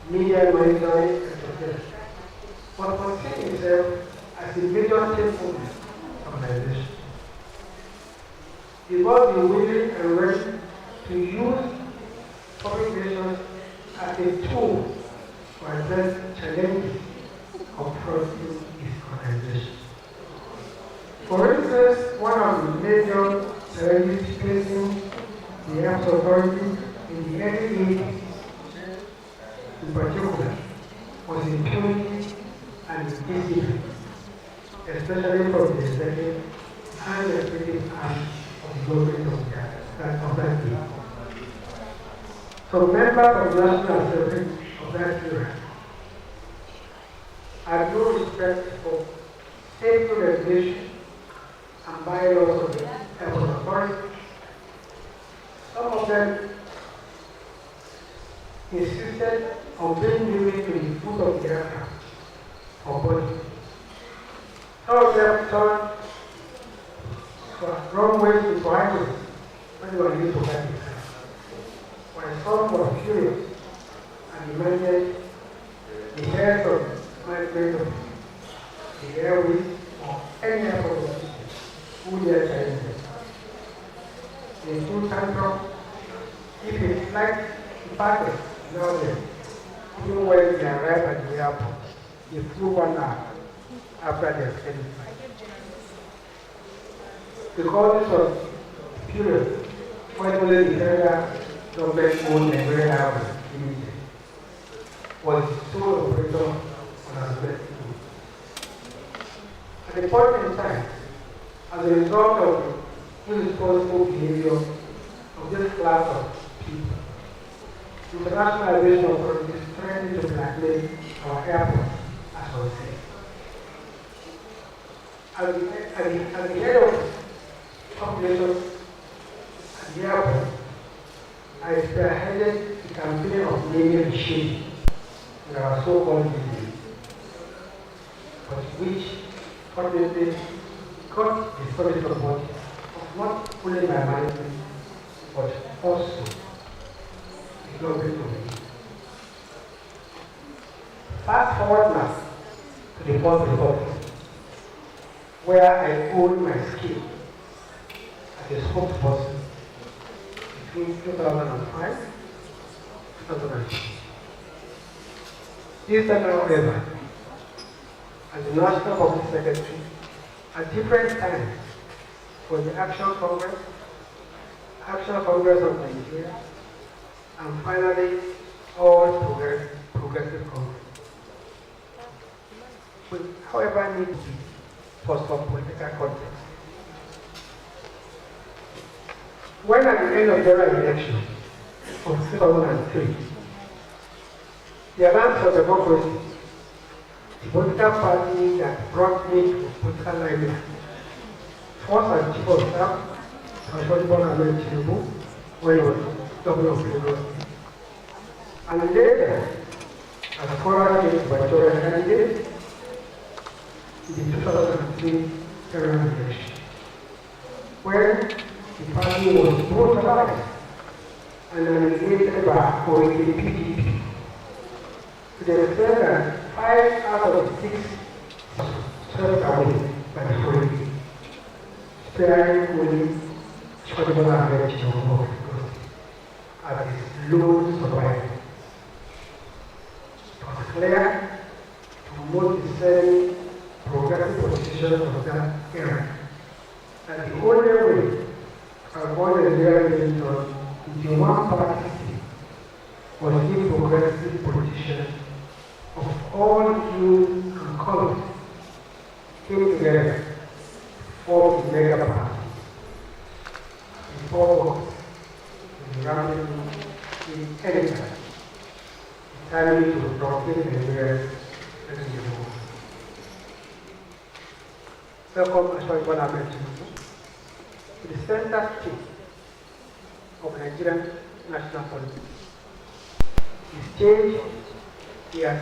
media monitoring, etc. But consider himself as a major stakeholder organization. He must be willing and ready to use public relations as a tool to address challenges across his organization. For instance, one of the major challenges facing the arms authority in the early 80s, in particular, was impunity and indiscipline, especially from the executive and executive arm of the government of that day. So members of the National Assembly of that era had no respect for safety regulation and bylaws of the airport authority. Some of them insisted on being given to the foot of the aircraft or body. Some of them turned wrong ways into highways when they were used to fly the car. While some were furious and demanded the heads of management of the airways or any airport official who dare challenge them. They threw tantrum if a flight departed now then, even when they arrived at the airport, they flew 1 hour after their scheduled flight. Because this was period when only the federal government owned Nigerian Airways Limited was the sole operator on our domestic route. At a point in time, as a result of the irresponsible behavior of this class of people, the international aviation authorities threatened to blackmail our airport as was said. At the head of population at the airport, I spearheaded the campaign of naming and shaming in our so-called media, but which fortunately got the solid support of not only my management, but also the government of the. Fast forward now to the Fourth Republic, where I own my skill as a spokesperson between 2005 and 2006. This time, however, as the National Public Secretary, at different times for the Action Congress of Nigeria, and finally, All Progressive Congress. We, however, need to be for some political context. When at the end of the general election of 2003, the Alliance for Democracy, the political party that brought me to political life, first as Chief of Staff, Honourable Mohammed, when he was Governor of Lagos, and later as a former gubernatorial candidate in the 2003 general election, when the party was brutalized and annihilated by the PDP, to the extent that 5 out of 6 swept away by the foreign, sparing only Honourable Mohammed as his lone survivor. It was clear to most discerning progressive politicians of that era that the only way to avoid a real religion into one party system was if progressive politicians of all hues and colors came together to form a mega party. The purpose is rounding the editor, determined to profit Nigeria as a whole. Welcome, Honourable Mohammed, to the center stage of Nigerian national politics. The stage he has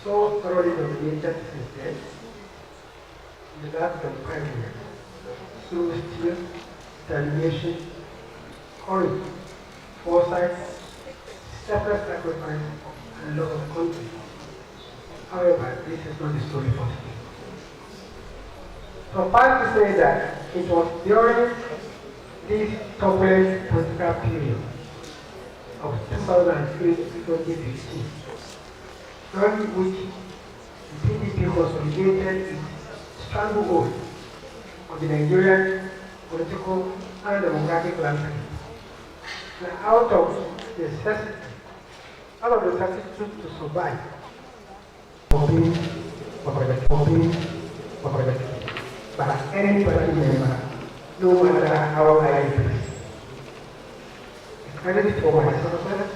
so thoroughly dominated since then, in the last 25 years, through steel, determination, courage, foresight, selfless sacrifice, and love of country. However, this is not the story for today. Suffice to say that it was during this turbulent political period of 2003 to 2015, during which consolidated its stranglehold on the Nigerian political and democratic landscape. Now, out of the necessity to survive, by any party member, no matter how high it is. The credit for my success,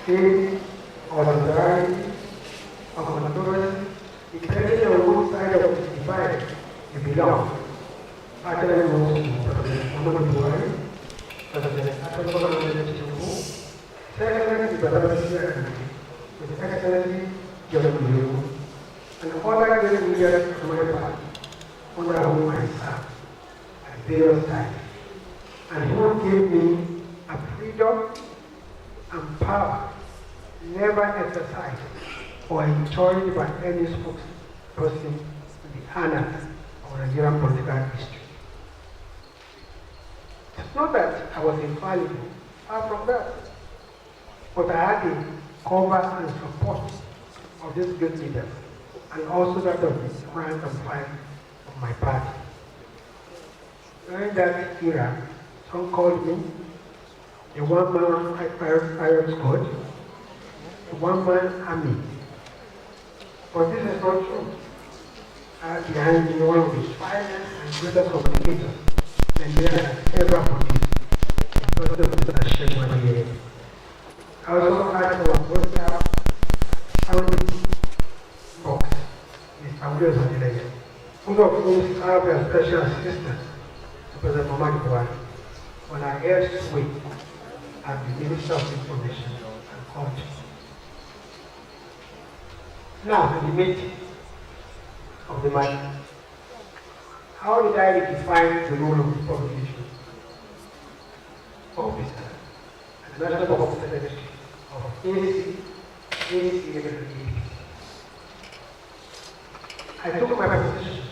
faith, or solidarity, or controversy, depending on which side of the divide you belong. Actually, most Muhammad Buhari, President Tinubu, Secretary Ibrahim with His Excellency John Muyu, and other great leaders of my party, under whom I serve at various times, and who gave me a freedom and power never exercised or enjoyed by any spokesperson in the annals of Nigerian political history. It's not that I was infallible, far from that, but I had the cover and support of these great leaders, and also that of the rank and file of my party. During that era, some called me the one-man pirate squad, the one-man army. But this is not true. Behind me, one of the finest and greatest communicators Nigeria has ever produced. I also had our Western County box, Mr. Olabisi, who of whom served as special assistant to President Muhammad Buhari when I held sway as the Minister of Information and Culture. Now, the meat of the matter. How did I define the role of the publication officer and the National Public Secretary of ANC, I took my position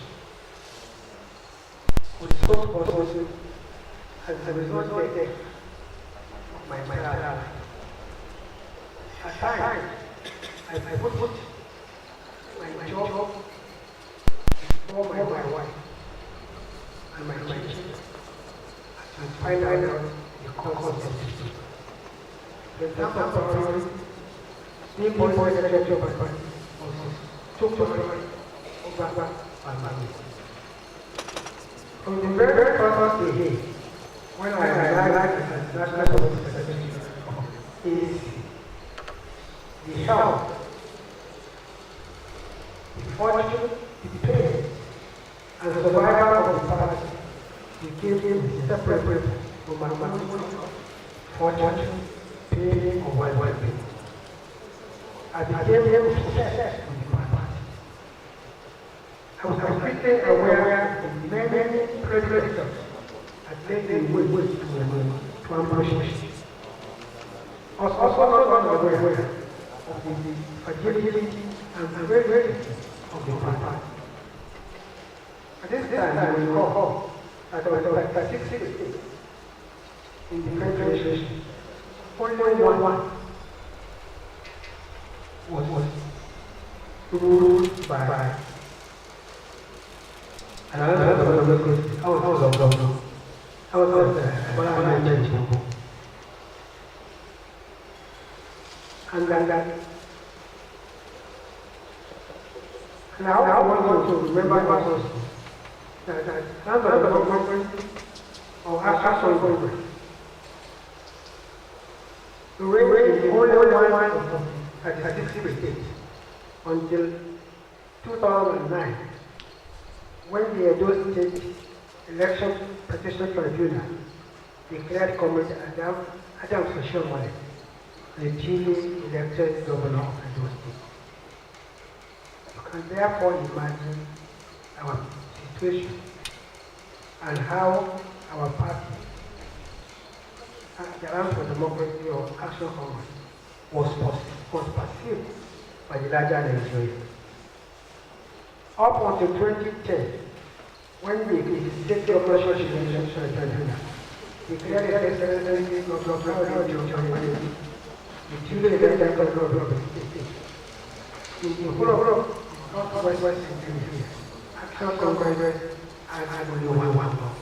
with spokesperson as a result of my life. At times, I put my job before my wife and my children and find out the cause of this. The time of priority, being boy secretary of my party was took over my family. From the very first day when I arrived as National Secretary of ANC, the health, the fortune, the pain, and the survival of the party became inseparable from my fortune, pain, or well-being. I became obsessed with my party. I was completely aware of the many prejudices that led the way to ambush. I was also not unaware of the fragility and severity of the party. At this time, we recall that there were 36 states in the Federation. Only one was ruled by another government. I was and now I want to remember also that some of the government or actual government to raise only one of 36 states until 2009, when the Edo State Election Petition Tribunal declared Comrade Adam Soshomole the duly elected governor of Edo State. You can therefore imagine our situation and how our party, the Alliance for Democracy or Action Congress, was perceived by the larger Nigeria. Up until 2010, when the State Operation Election Tribunal declared the presidency of the duly elected governor of the state, in the whole of Northwest Nigeria. Actual Congress had only one law.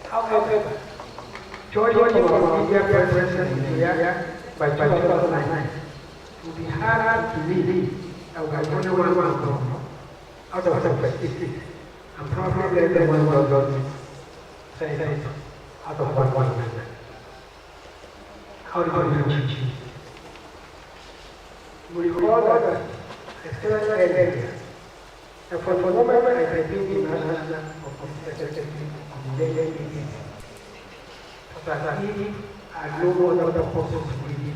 However, judging from media presence in Nigeria by 2009, it would be hard to believe that we have only one governor out of 56, and probably less than one senator out of one amendment. How do you change? We recall that I still area, and for the moment I have been in national executive of the NIPR. But if I had no other persons with me,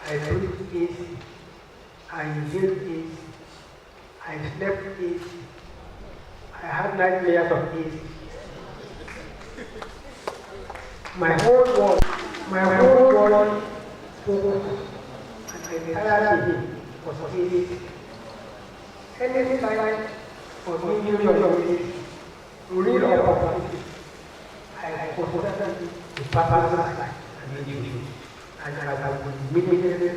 I breathed easy, I inhaled easy, I slept easy, I had nightmares of easy. My whole world focused and the entire day was easy. Any time for me to read about it, I possessed the purpose and the duty, and I would immediately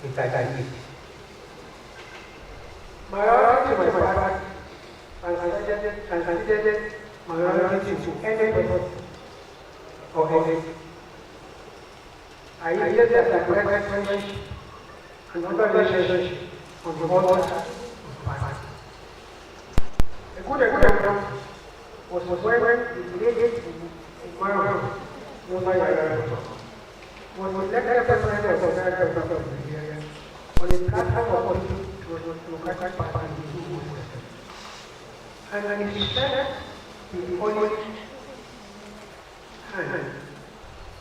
interject. Majority to my party translated majority to any purpose or any. I needed that correct friendship and other relationship on the border of the party. A good example was when the lady was elected president of Nigeria on the platform of the Democratic Party. And he said the only hand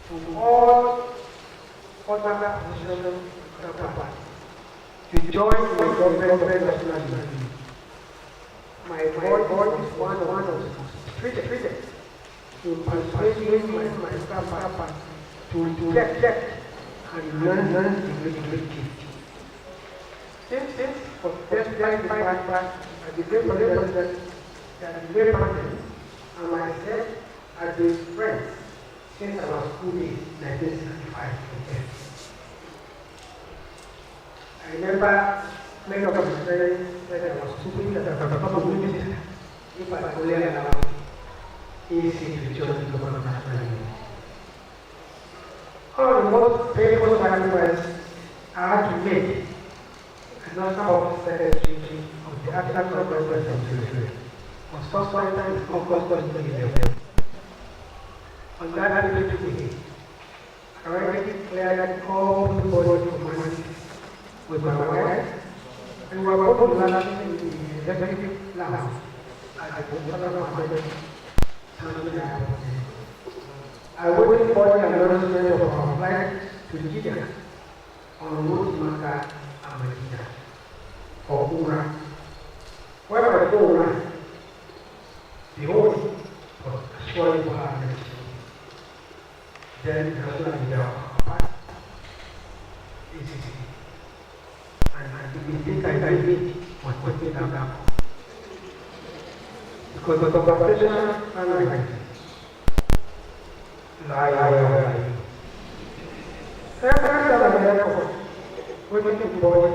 to all other opposition parties to join the government nationally. My voice is one of the treated in persuading my party to reject and learn the great gift. Since for the first time at the great president, that the great president and myself are the friends since I was school days, 1965. I remember many of my friends said I was stupid, that I was not a minister if I only allowed easy to join the government nationally. One of the most painful sacrifices I had to make as national secretary of the African Congress of Nigeria was sometimes August 2011. On that beautiful day, I already declared all the body of humanity with my wife, and we were both landing in the executive lounge at the Honourable Mohammed. I waited for the announcement of our flight to Nigeria on route Mecca and Medina for Umrah. When I go Umrah, the whole was surely for our nation. Then the national leader of our party, and the mistake I made was putting them down. Because the conversation and lie. Every time I'm in the airport, waiting to board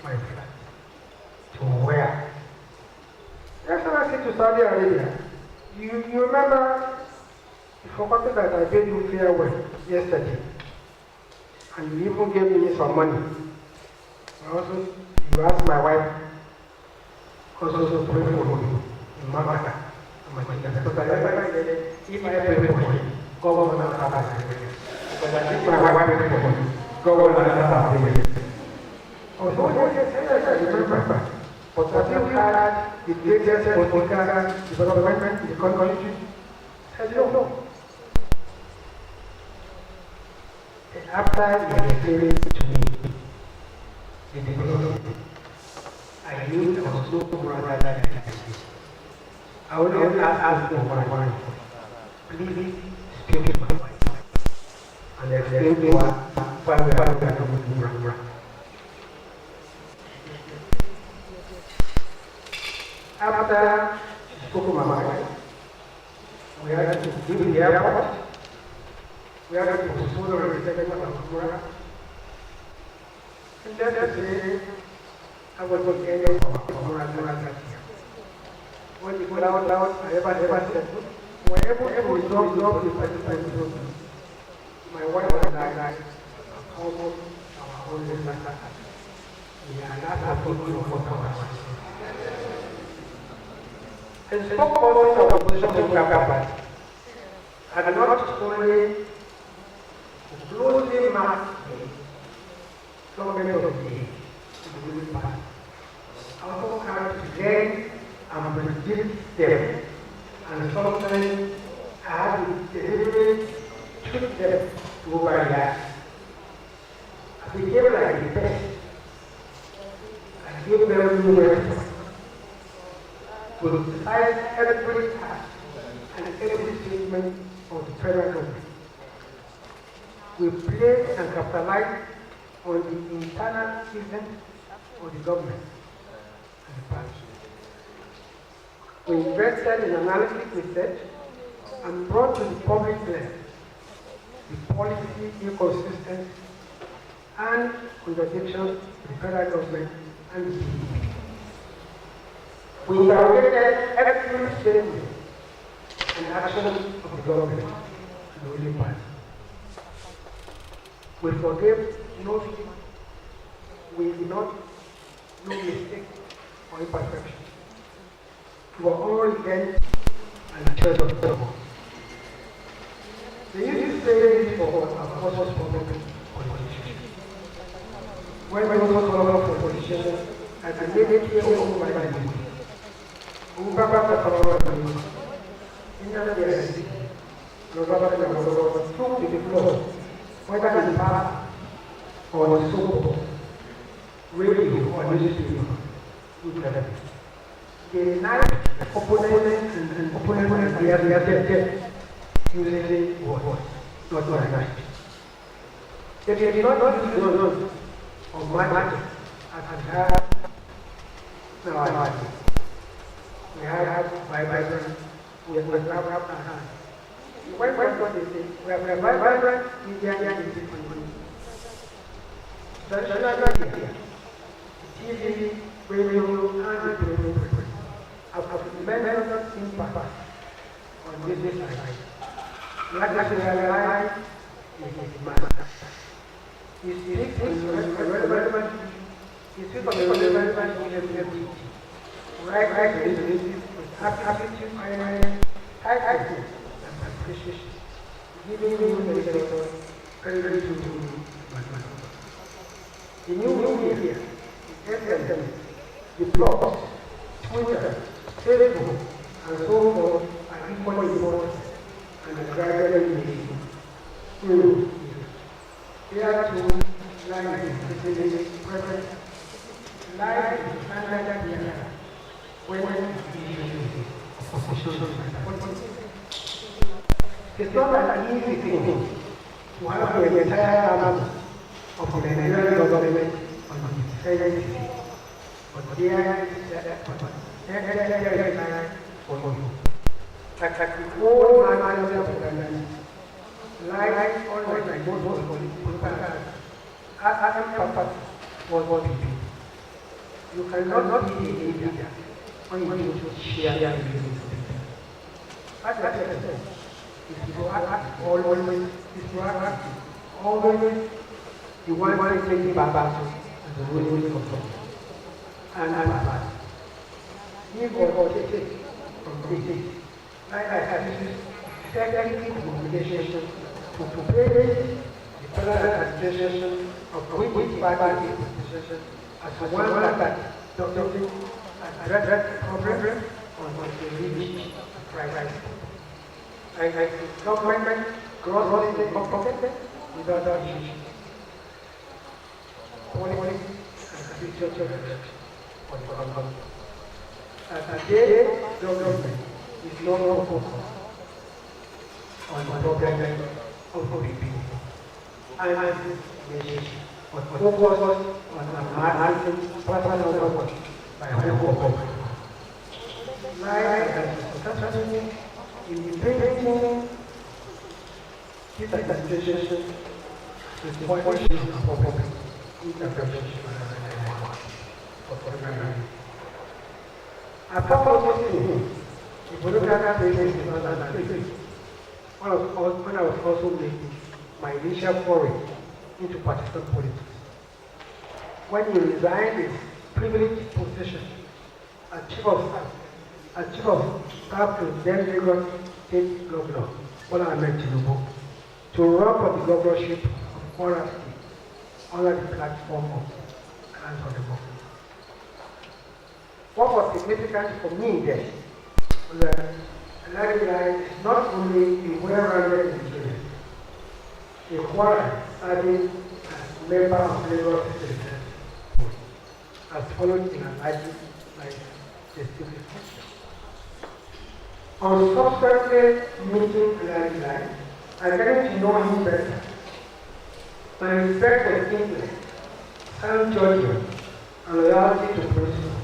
my flight. To where? Next time I get to Saudi Arabia, you remember, you forgot that I paid you farewell yesterday. And you even gave me some money. Also, you asked my wife also to pray for me. Mama, because I remember if I pray for him, God will not have it. Because I think my wife prayed for him, God will not have it. Also, I remember, but I still had the greatest political development in the country. I said, no. And after he explained to me the development, I knew there was no brother than this. I would only ask for one. Please speak to my wife and explain to her why we are not going. After she spoke to my wife, we had to leave the airport. We had to postpone the reception of Umrah. And then they say, the end of our moral here. When you go out, I ever said, we're able to resolve the participants. My wife and I almost our own matter. We are not able for our and spoke also of opposition to government, and not only closely marked government of the ruling party. Also had to learn and predict them, and sometimes I had to deliberately treat them to overreact. I became like the best. I gave them new words. We decide every task and every statement of the federal government. We play and capitalize on the internal events of the government and the party. We invested in analytic research and brought to the public lens the policy inconsistencies and contradictions of the federal government and the PDP. We interrogated every statement and action of the government and the ruling party. We forgave no sin. We did not no mistake or imperfection. We were all against and church of the world. They used to say this for our forces for politicians. When we were called for politicians, at the immediately over by the people. We were back to the in the reality. We took to the floor, whether in park or the soap, radio or newspaper, they denied opponents and opponents their using words, not right. They did not use those of magic as that. No, we have vibrant, we have vibrant hands. What they say? We have vibrant media in different ways. Social media, TV, radio, and radio have tremendous impact on business life. National life is matter. It speaks on the relevant. It speaks on the relevant ability. Right with aptitude, high and appreciation. Giving you the sector very to the new media, the SMS, the blogs, Twitter, Facebook, and so forth are equally important and gradually making. Here too lies the present, lies the standard here when it's not an easy thing to have the entire army of the Nigerian government on the presidency, but there is time for you. Like the whole matter of the government lies always like most political parties. As purpose was what we do. You cannot be a leader when you don't share your views. As I said, if you act always, you want to take back to the ruling control. And give or take from this. Like I had used technical communication to praise the federal administration of which party is position as one that doesn't address the problem on the reach crisis. I think government grossly competent without that issue. Quality and future for the government. Today, government is no more focused on the problem of the people. And but focus on enhancing personal growth by whole like successfully in debating this administration with the question of public intervention organization. Upon hosting him, the photographer president in 2003, when I was also making my initial foray into partisan politics. When he resigned his privileged position as chief of staff to then Lagos State Governor Olabisi Onabanjo to run for the governorship of Kwara State under the platform of Hands on the Book. What was significant for me then was that Alhaji Lai is not only a well-rounded Nigerian, a Kwara serving as member of Lagos State, as followed in Alhaji Lai's testimony. On subsequently meeting Alhaji Lai, I getting to know him better. My respect for his intellect, sound judgment, and loyalty to principle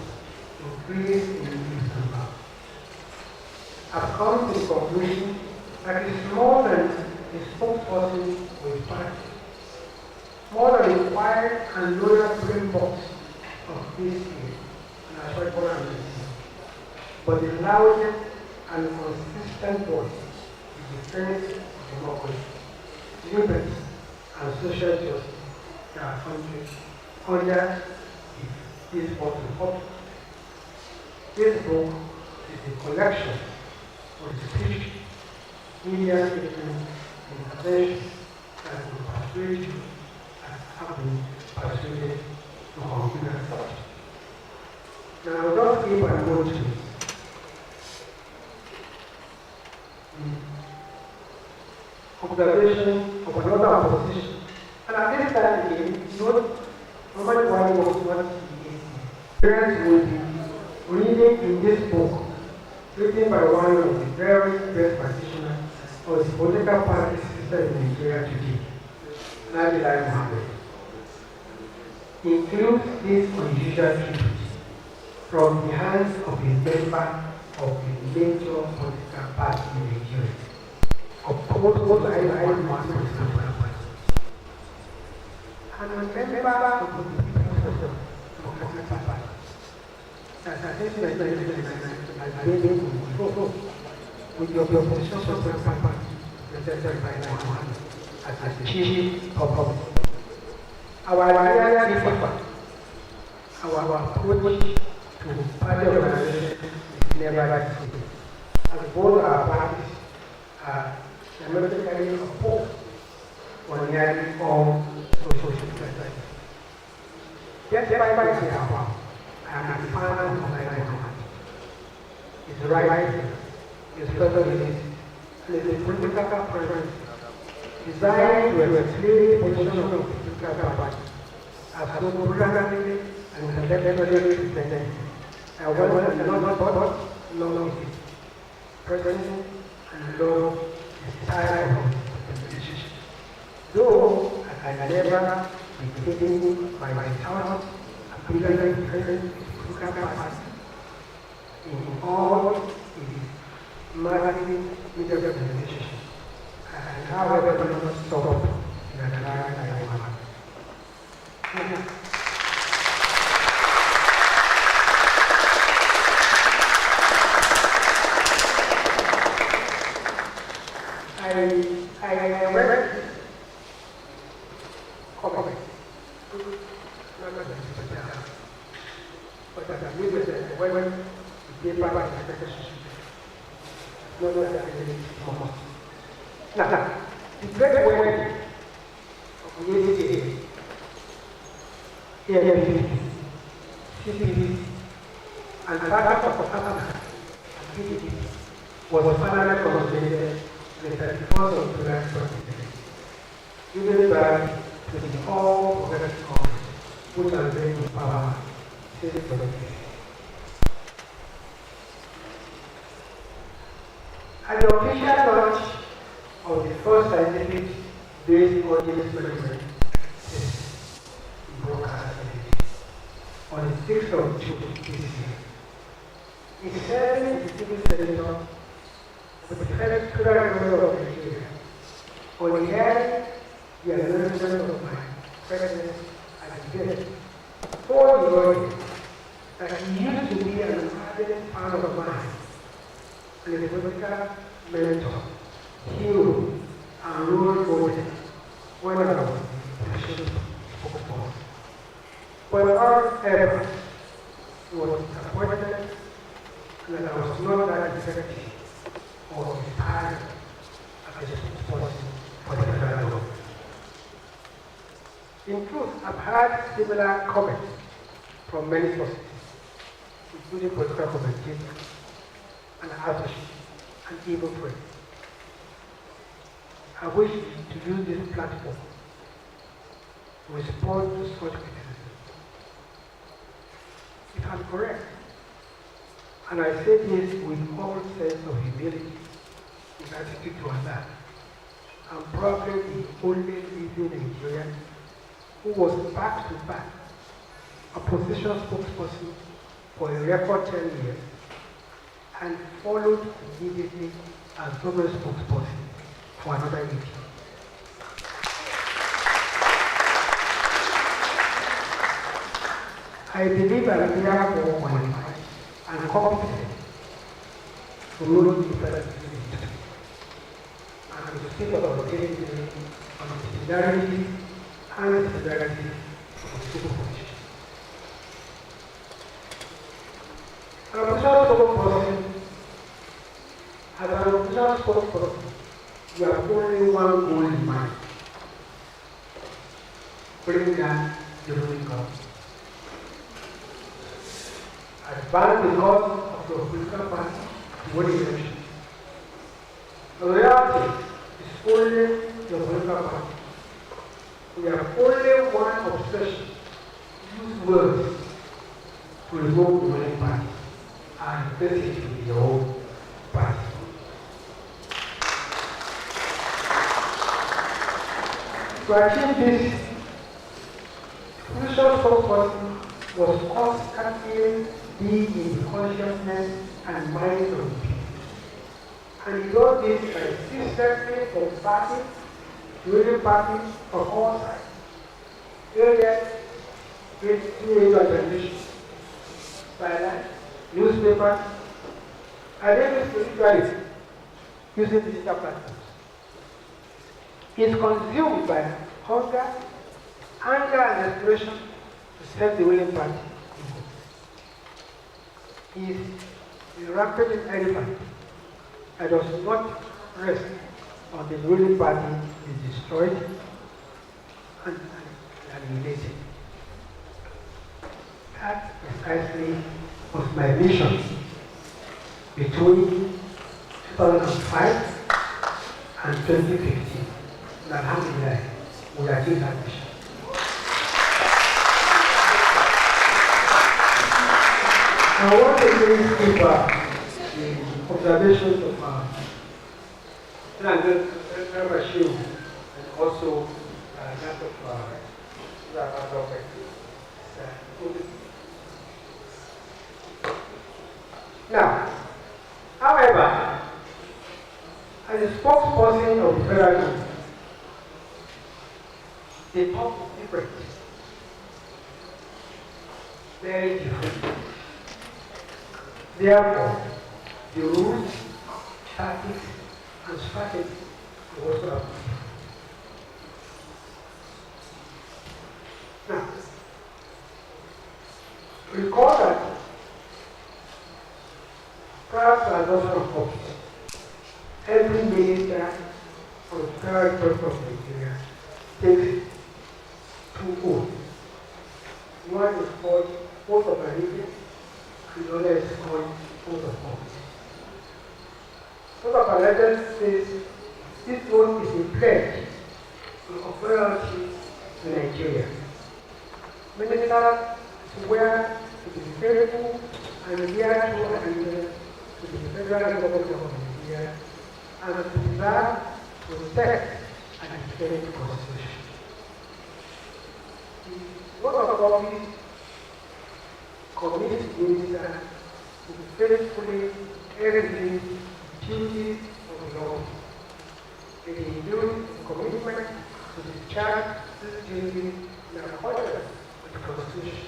increased in his number. I've come to the conclusion that it is more than a spokesperson for his party, more than a quiet and loyal brain box of this year, and I try but the loudest and consistent voice in defense of democracy, liberty, and social justice in our country under this book. This book is a collection of speech, media intervention, that will persuade you and have been persuaded to consider such. Now, I will not give an note to observation of another position. And at this time again, normally one was not parents will be reading in this book, written by one of the very best practitioners of the political party system in Nigeria today, Alhaji Lai Mohammed. Includes this unusual tribute from the hands of a member of the major political party in Nigeria. Of course, I want to example. And a member of the People's Party. With your position for the party, presented by Lai Mohammed as the chief of our approach to party organization is never the same. As both our parties are democratically opposed on nearly all social structures. Just by the hour, I am a fan of Lai Mohammed. His right, his federalism, and his political presence designed to explain the position of the political party as so programmatically and intellectually presented. I want to know his presence and know his style of presentation. Though I can never be taken by my thoughts and privilege present in the political party in all its massive media representation. And however, not stop in a Lai Mohammed. I read comment. But I believe that when the paper now, the great wedding of the CPD, and part of Africa was finally consolidated the 31st of July 2010, given back to the all progressive Congress, which has been in power since 2010. At the official launch of the first scientific-based audience experiment broadcast on the 6th of June this year, it said the civil senator with the federal government of Nigeria on the hearing the announcement of my president as a guest for the audience that he used to be an ardent fan of mine and a political mentor, hero, and role model when I was in the position of spokesperson. But however, he was disappointed and I was not that effective or inspired as a spokesperson for the federal government. In truth, I've had similar comments from many sources, including political commentators and associates and even friends. I wish to use this platform to respond to such criticism. If I'm correct, and I say this with all sense of humility and gratitude to Allah, I'm probably the only living Nigerian who was back-to-back opposition spokesperson for a record 10 years and followed immediately as government spokesperson for another 8 years. I believe I am therefore qualified and competent to rule the federal ministry and to speak about authority on the solidarity and solidarity of the people position. An official spokesperson, as an official spokesperson, you have only one goal in mind: bring down the ruling government. Advance the cause of your political party to win election. The reality is only your political party. We have only one obsession: use words to revoke the winning party and replace it with your own party. To achieve this, the crucial spokesperson was constantly be in the consciousness and mind of the people. And he wrote this consistently from party to ruling party of all sides. Earlier, through organizations, silence, newspapers, and even spirituality using digital platforms. He is consumed by hunger, anger, and desperation to set the ruling party. He is a rampant elephant that does not rest on the ruling party is destroyed and eliminated. That precisely was my mission between 2005 and 2015. And Alhamdulillah, we achieved that mission. I want to give the observations of Bashir and also that of Now, however, as a spokesperson of the federal government, the talk is different. Very different. Therefore, the rules, tactics, and strategy are also applicable. Now, recall that prior to adoption of office, every minister of the federal government of Nigeria takes 2 oaths. One is called oath of allegiance, and the other is called oath of office. Oath of allegiance says this oath is a pledge of loyalty to Nigeria. Ministers swear to be faithful and adhere to allegiance to the federal government of Nigeria and to preserve, protect, and defend the Constitution. The oath of office commits the minister to faithfully execute the duties of the law. It includes a commitment to discharge these duties in accordance with the Constitution.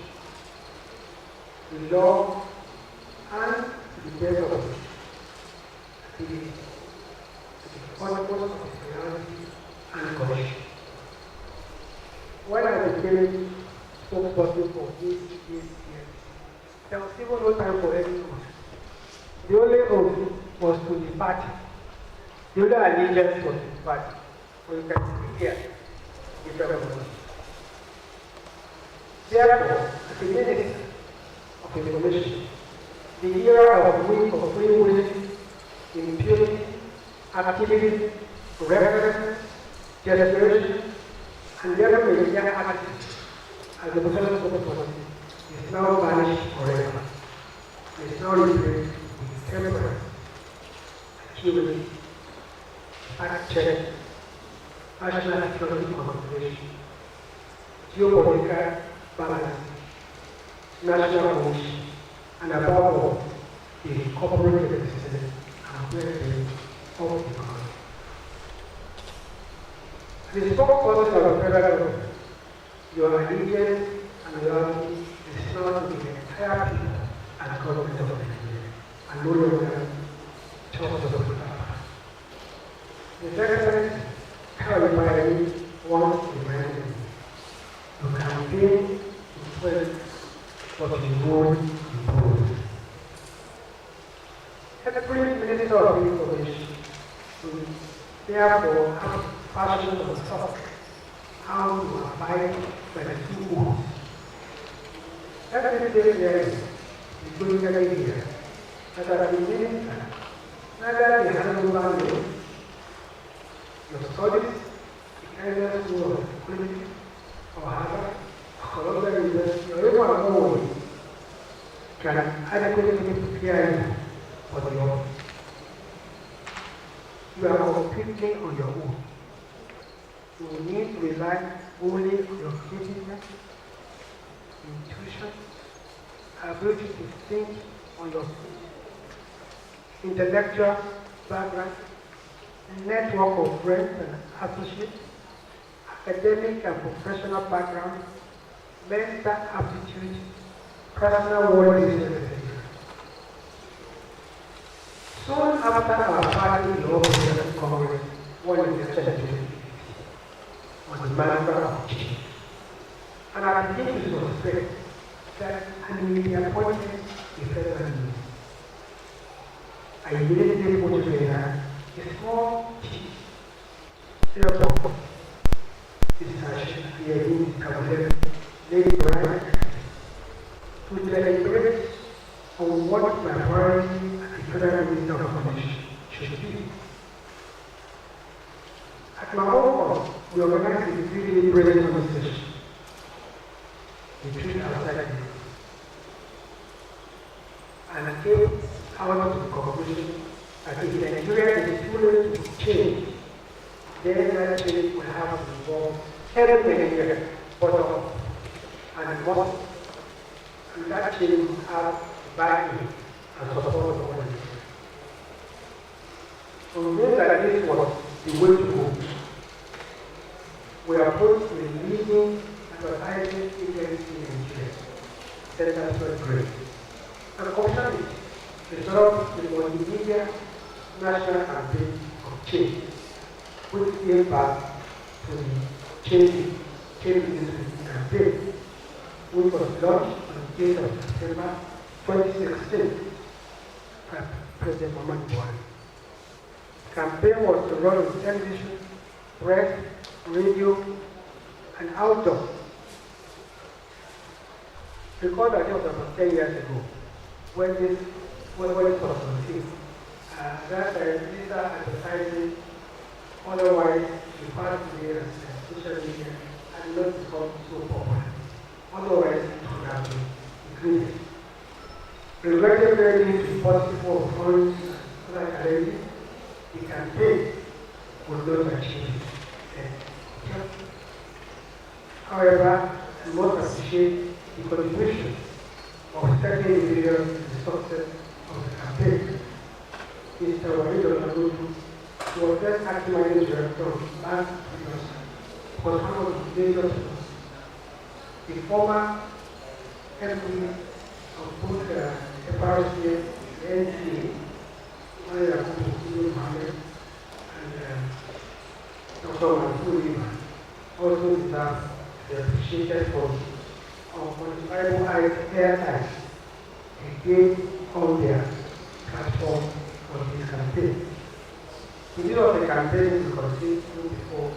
the law, and to the best of the purpose of reality and correction. When I became spokesperson for this year, there was even no time for any oath. The only oath was to the party. The only allegiance was to the party. So you can see here the federal. Therefore, as a minister of information, the era of free will, impunity, activity, reverence, desperation, and never media attitude as the professional spokesperson is now vanished forever. It is now replaced with temperance, humility, fact-check, national security consideration, geopolitical balance, national ownership, and above all, the corporate existence and welfare of the country. The spokesperson of the federal government, your allegiance and loyalty is not to the entire people and government of Nigeria, and no longer just of the people. The second clarifying once reminded me, you campaign to well, but you won't improve. Every minister of information will therefore have passion for stuff, how to abide by the two rules. Every day there is going to be here, that as a minister, neither the handle value, your studies, the areas of politics, or Harvard, Columbia University, or anyone more can adequately prepare you for the office. You are completely on your own. You need to rely only on your creativeness, intuition, ability to think on your feet, intellectual background, network of friends and associates, academic and professional background, mental aptitude, personal worthiness, etc. Soon after our party in Congress, one election on the matter of change. And I begin to suspect that I will be appointed a federal minister. I immediately put together a small team. Therefore, this is actually hearing the Lady Brian to deliberate on what my priority as the federal minister of information should be. At my home, we organized a 3-day prayer conversation. We treat outside the and I came out to the conclusion that if Nigeria is too late to change, then that change will have to involve every Nigerian bottom up and most, and that change will have backing and support of the government. So we know that this was the way to go. We approached the leading advertising agency in Nigeria, Center for Great. And the commission is resolved the multimedia national campaign of change, which came back to the change campaign, which was launched on the 8th of September 2016 by President Muhammad Buhari. The campaign was to run on television, press, radio, and outdoor. Recall that it was about 10 years ago when it was conceived. That these are advertising, otherwise referred to as social media, and not become so popular. Otherwise, it would have been included. Regrettably, due to possible funds and other challenges, the campaign was not achieved. However, we must appreciate the contribution of certain individuals to the success of the campaign. Mr. Iwoye was then acting managing director of Bank was one of the major, the former MP of appreciated for quantifiable airtime they gave on their platform for this campaign. The middle of the campaign we conceived before,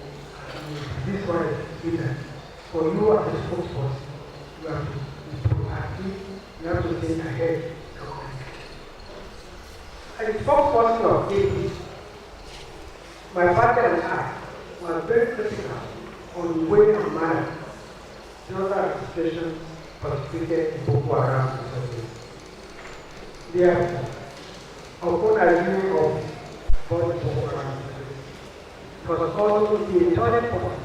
this one is either for you as a spokesperson, you have to be proactive, you have to think ahead to communicate. As a spokesperson of AP, my father and I were very critical on the way and manner the other administrations participated in Boko Haram resources. Therefore, upon a review of both Boko Haram resources, it was also the turning point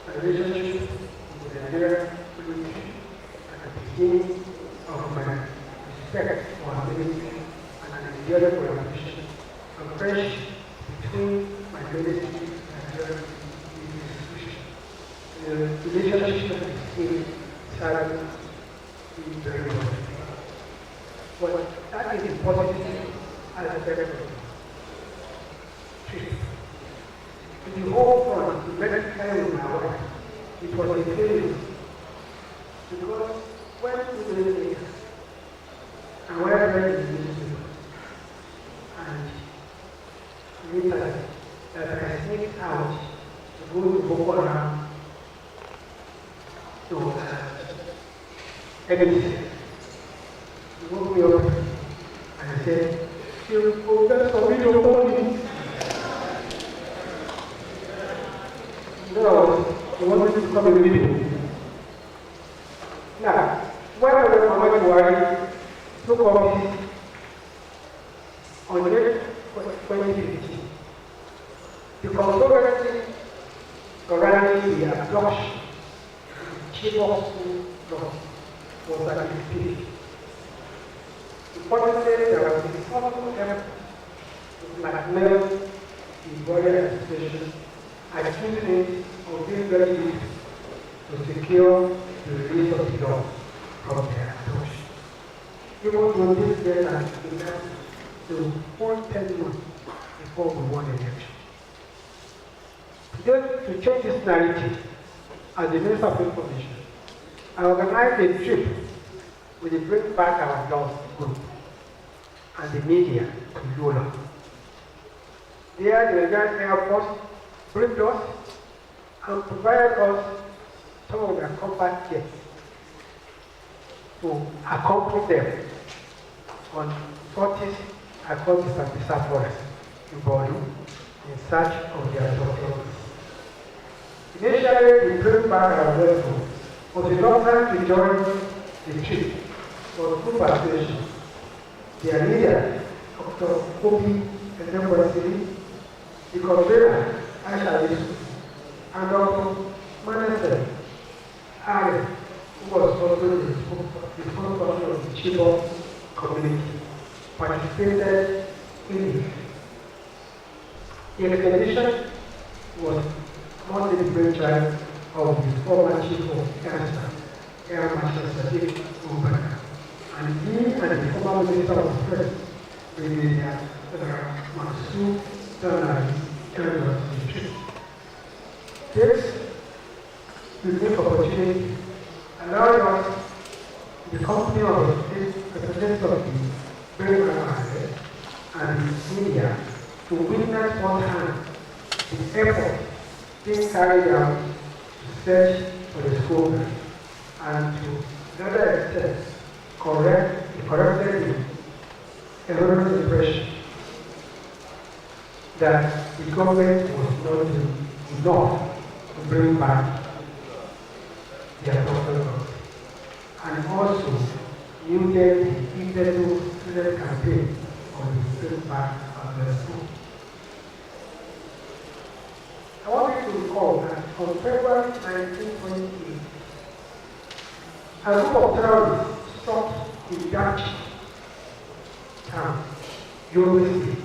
in the relationship with the Nigerian military at the beginning of my respect for our military and an enduring collaboration and friendship between my military and Nigerian institutions. The relationship is started very well. But that is the positive aspect of the trip. In the whole front, the very time with my wife, it was a failure. Because when we did it, and when I read the newspaper, and later that I sneaked out to go to Boko Haram to enemies. He woke me up and I said, you forgot for me to call you. No, he wanted to come with me. Now, when Honourable Muhammad Buhari took office on May 2015, the controversy surrounding the abduction of the chief of school law was at its peak. Importantly, there was a powerful effort to blackmail the Iwoye administration, accusing it of being very weak to secure the release of the law from their abduction. Even though this data began to 10 months before we won the election. Today, to change this narrative, as the Minister of Information, I organized a trip with the Bring Back Our Laws group and the media to Yola. There, the Nigerian Air Force briefed us and provided us some of their combat jets to accompany them on sorties across the Sambisa forest in Borno in search of their doctors. Initially, we Bring Back Our vessel was a doctor to join the trip for two participation. Their leader, Dr. Kobi Endebwasiri, the convener, Alhaji Lai, and Dr. Manasseh Ali, who was also the spokesperson of the Chibok community, participated in it. The expedition was mostly the brainchild of the former chief of Air Staff, Air Marshal Sadiq Obaka. And he and the former Minister of Defense, Brigadier Masoud Tanari, carried out the trip. This unique opportunity allowed us, the company of the representatives of the Bring Back Our and the media, to witness firsthand the effort being carried out to search for the schoolmen and to another extent corrected the erroneous impression that the government was not doing enough to bring back their doctors, and also muted the internal student campaign on the Bring Back of the school. I want you to recall that on February 1928, a group of terrorists stopped in Dutch town, University,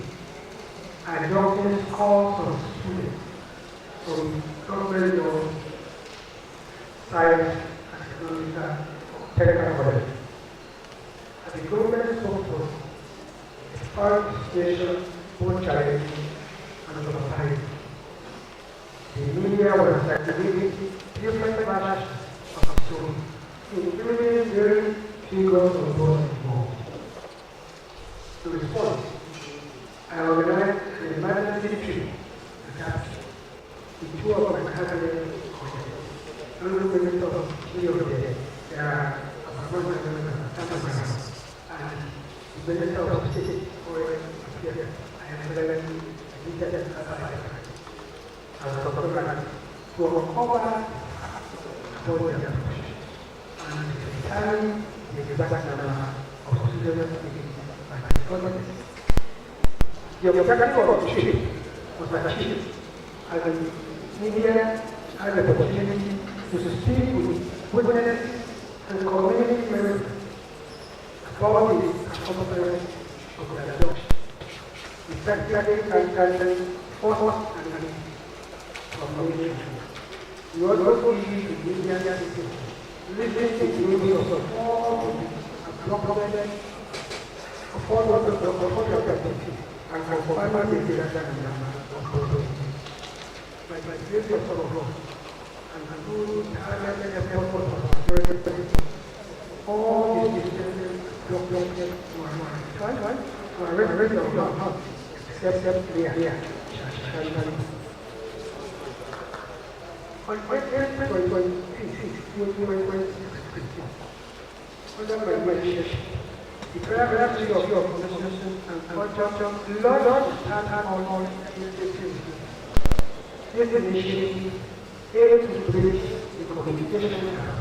and doctors called some students from government of science and technical college. As the government spokesperson, it found the situation both challenging and traumatizing. The media was circulating different versions So, including very figures of those involved. To respond, I organized an emergency trip to Ghana with two of my cabinet colleagues. Under the minister of three of them, there are Abaman and the minister of state for here. I am very detailed as a program to uncover about their approach and determine the exact number of students taken by the government. The objective of the trip was achieved as the media had the opportunity to speak with witnesses and community members about the accomplishments of the adoption. Effectively and force and communication. We also use the media to listen to the news of all the documented of all the objectives and confirm the data of those. By the grace of God and through the targeted efforts of our authorities, all these decisions documented were read of God, except clear. On April 26, 2016, under my mediation, the Ministry of Communication and Culture launched an all initiative. This initiative aims to bridge the communication gap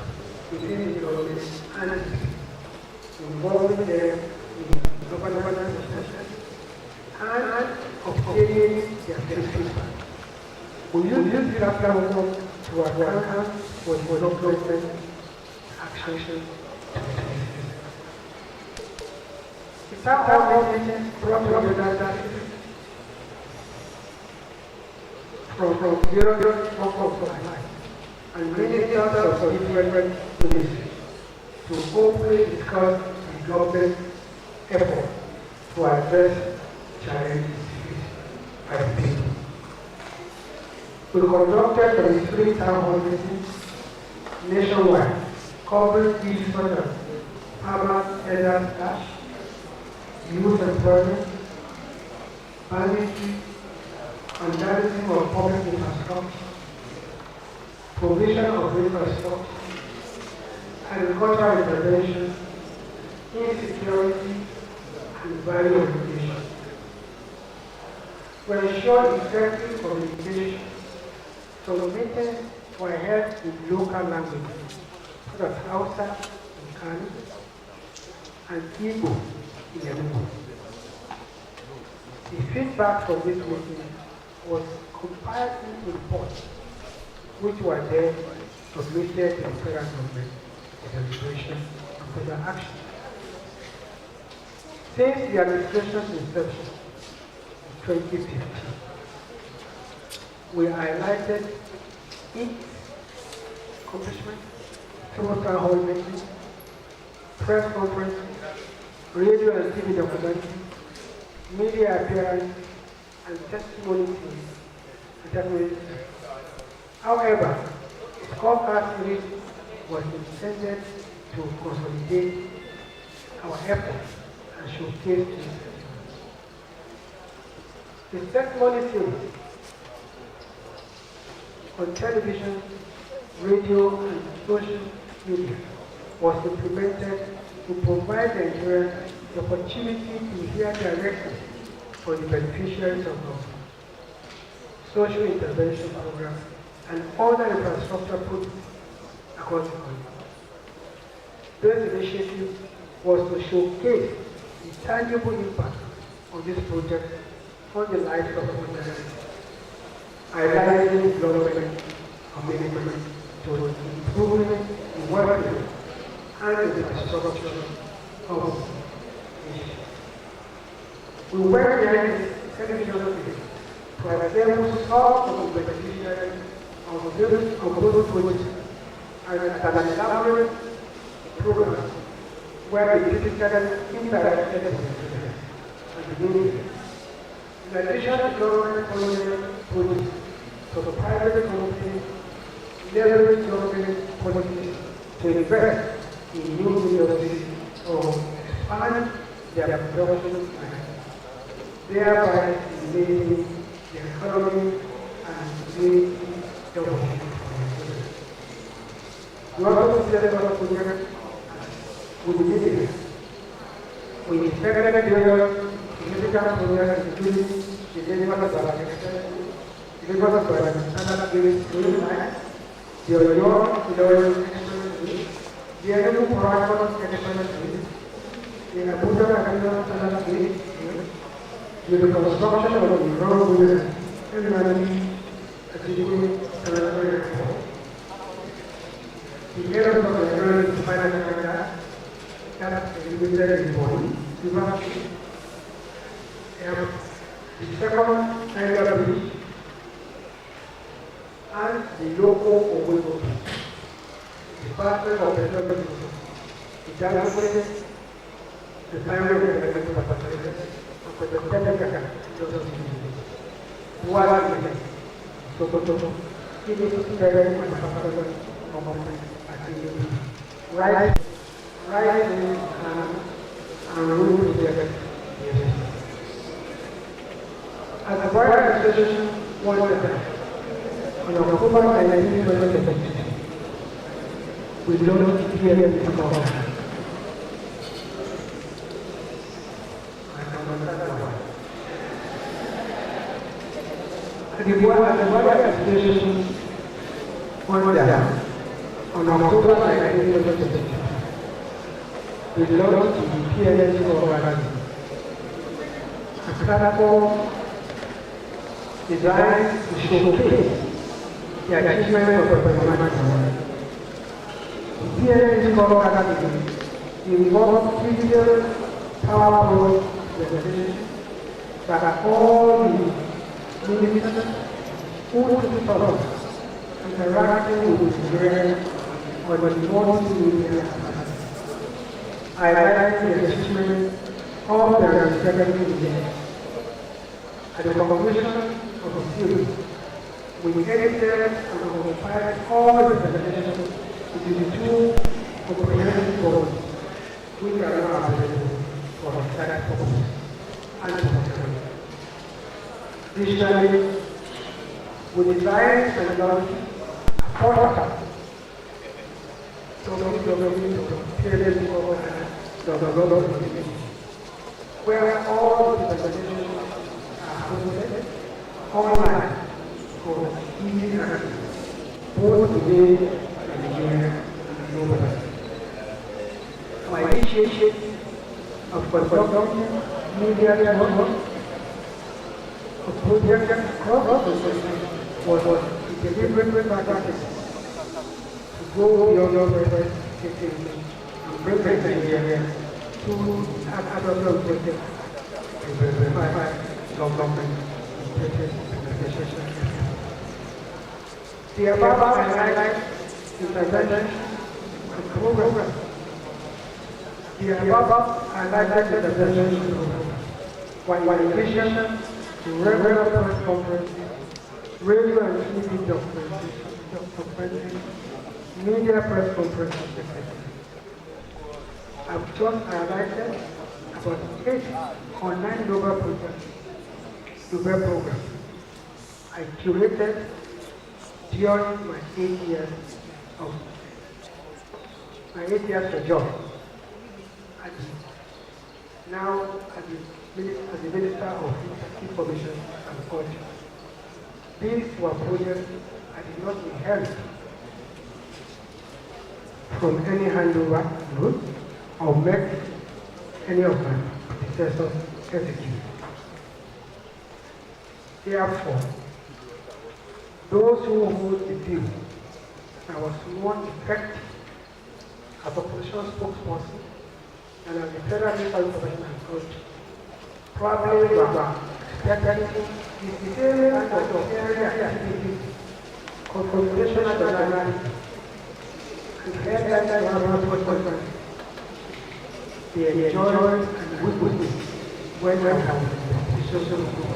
between the government and the people, involving them in governance process and obtaining their feedback. We use this platform to advance with government action. It's our government from various walks of life and ministers of different ministries to openly discuss the government effort to address challenges by the people. We conducted 23 town hall meetings nationwide, covering issues such as urban elder staff, youth employment, banditry, vandalism of public infrastructure, provision of infrastructure, agricultural intervention, insecurity, and value education. To ensure effective communication, some meetings were held in local languages, such as Hausa in Kano and Igbo in Enugu. The feedback from this meeting was compiled into reports, which were then submitted to the federal government for deliberation and further action. Since the administration's inception in 2015, we highlighted each accomplishment through town hall meetings, press conferences, radio and TV documentaries, media appearances, and testimony to However, the scorecard series was intended to consolidate our efforts and showcase the testimony series on television, radio, and social media was implemented to provide the Nigerians the opportunity to hear directly from the beneficiaries of the social intervention programs and other infrastructure projects across the country. This initiative was to showcase the tangible impact of this project on the lives of Nigerians, highlighting development commitment to improving the welfare and the infrastructure of the nation. We work against television to assemble some of the beneficiaries of those projects and an elaborate program where the physically interacted with the media. In addition to government projects, so the private companies leverage government policies to invest in new universities or expand their production and thereby stimulating the economy and creating job opportunities. We also set up a project with the media. We expected significant progress including the delivery of the and the local Owogo, Department of Petroleum, the Dangote, the primary government of the Republic Sokoto, right, and rule together. As a board association, one of them, on October 19, 2020, we launched here in the government. The board association one down on October 19, 2020. We launched the PLC organization. A platform designed to showcase the achievement of the performance. The PLC organization involves physical, powerful representation that all the ministers who interacting with the Nigerian or the multi-media highlighting the achievement of the respective leaders. At the conclusion of the series, we edited and compiled all the presentations into the two comprehensive books which are now available for that purpose and for additionally, we designed and launched a portal where all the presentations are hosted online for easy access, both today and Nigeria and globally. My initiative of conducting media work of project across the country was a deliberate practice to go beyond your expectations and bring Nigeria to adoption project and verify government implementation. The above highlights intervention and program. The above highlighted intervention program. While in addition to regular press conferences, radio and TV documentaries, media press conferences, etc. I've just highlighted about 8 or 9 global projects, programs I curated during my 8 years of job. Now as the Minister of Information and Culture. These were projects I did not inherit from any handover route or make any of my predecessors execute. Therefore, those who hold the view I was more effective as opposition spokesperson and as the Federal Minister of Information and Culture probably were expecting the same kind of area activity, confrontational journalism, and headline conference. They enjoyed and witnessed when I was social group.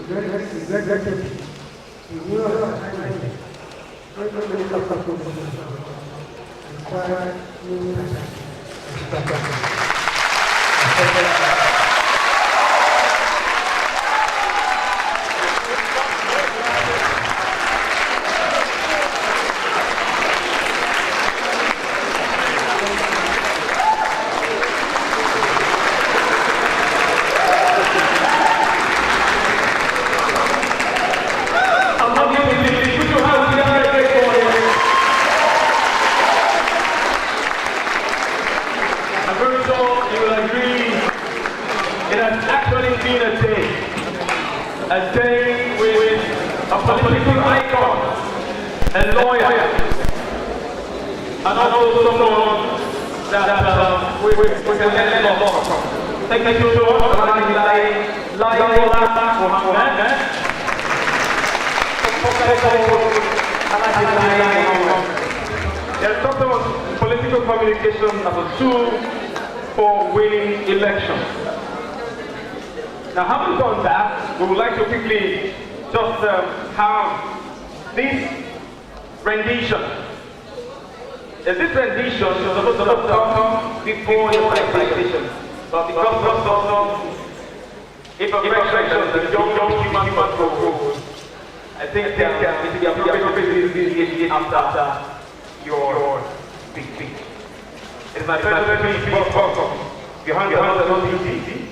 Regrettably, the New York Times, require new and lawyer, and also someone that we can learn a lot from. Thank you so much, Alhaji Lai Mohammed. There's something on political communication as a tool for winning elections. Now, having done that, we would like to quickly just have this rendition. This rendition is supposed to come before your presentation, but because of some imperfections that young human proposed, I think it will be appropriate after your big speech. It's my pleasure to be behind the house of OTC,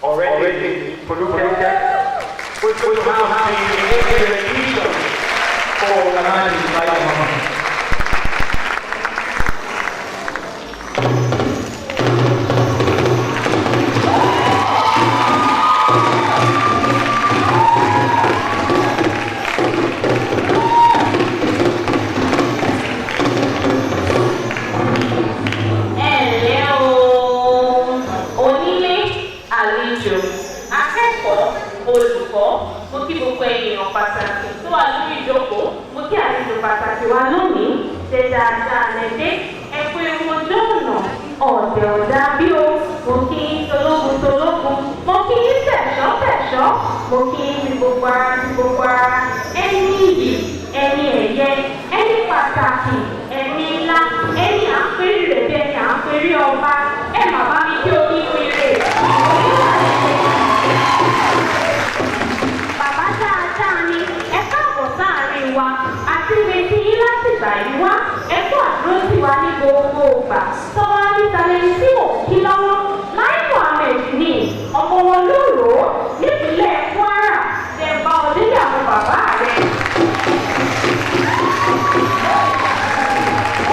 already Communiucation, which will have the rendition for Alhaji Lai Mohammed. Pàtàkì wa lónìí ṣe dáadáa lẹ́dẹ́ ẹ̀pẹ́ ojú ọ̀nà ọ̀dẹ̀ ọ̀dà bí o mo kí n tológun tológun mo kí n tẹ̀ṣọ́ tẹ̀ṣọ́ mo kí n ti gbogbo ara ẹni iyì ẹni ẹ̀yẹ ẹni pàtàkì ẹni ńlá ẹni àpérí rẹ̀ bí ẹni àpérí ọba ẹ̀ má bá mi kí o kí wíire. Bàbá dáadáa ni ẹ káàbọ̀ sáàárín wa. Ìrètí yín láti gbà yín wá ẹ̀kọ́ àdúró sí wa ní gbogbo ìgbà tọ́wọ́ nítalẹ̀ sí òkí lọ́wọ́ Lai Mohammed ní ọmọ wọn lóòrò nípínlẹ̀ Kwara ẹ̀bá òdílé àwọn bàbá rẹ̀.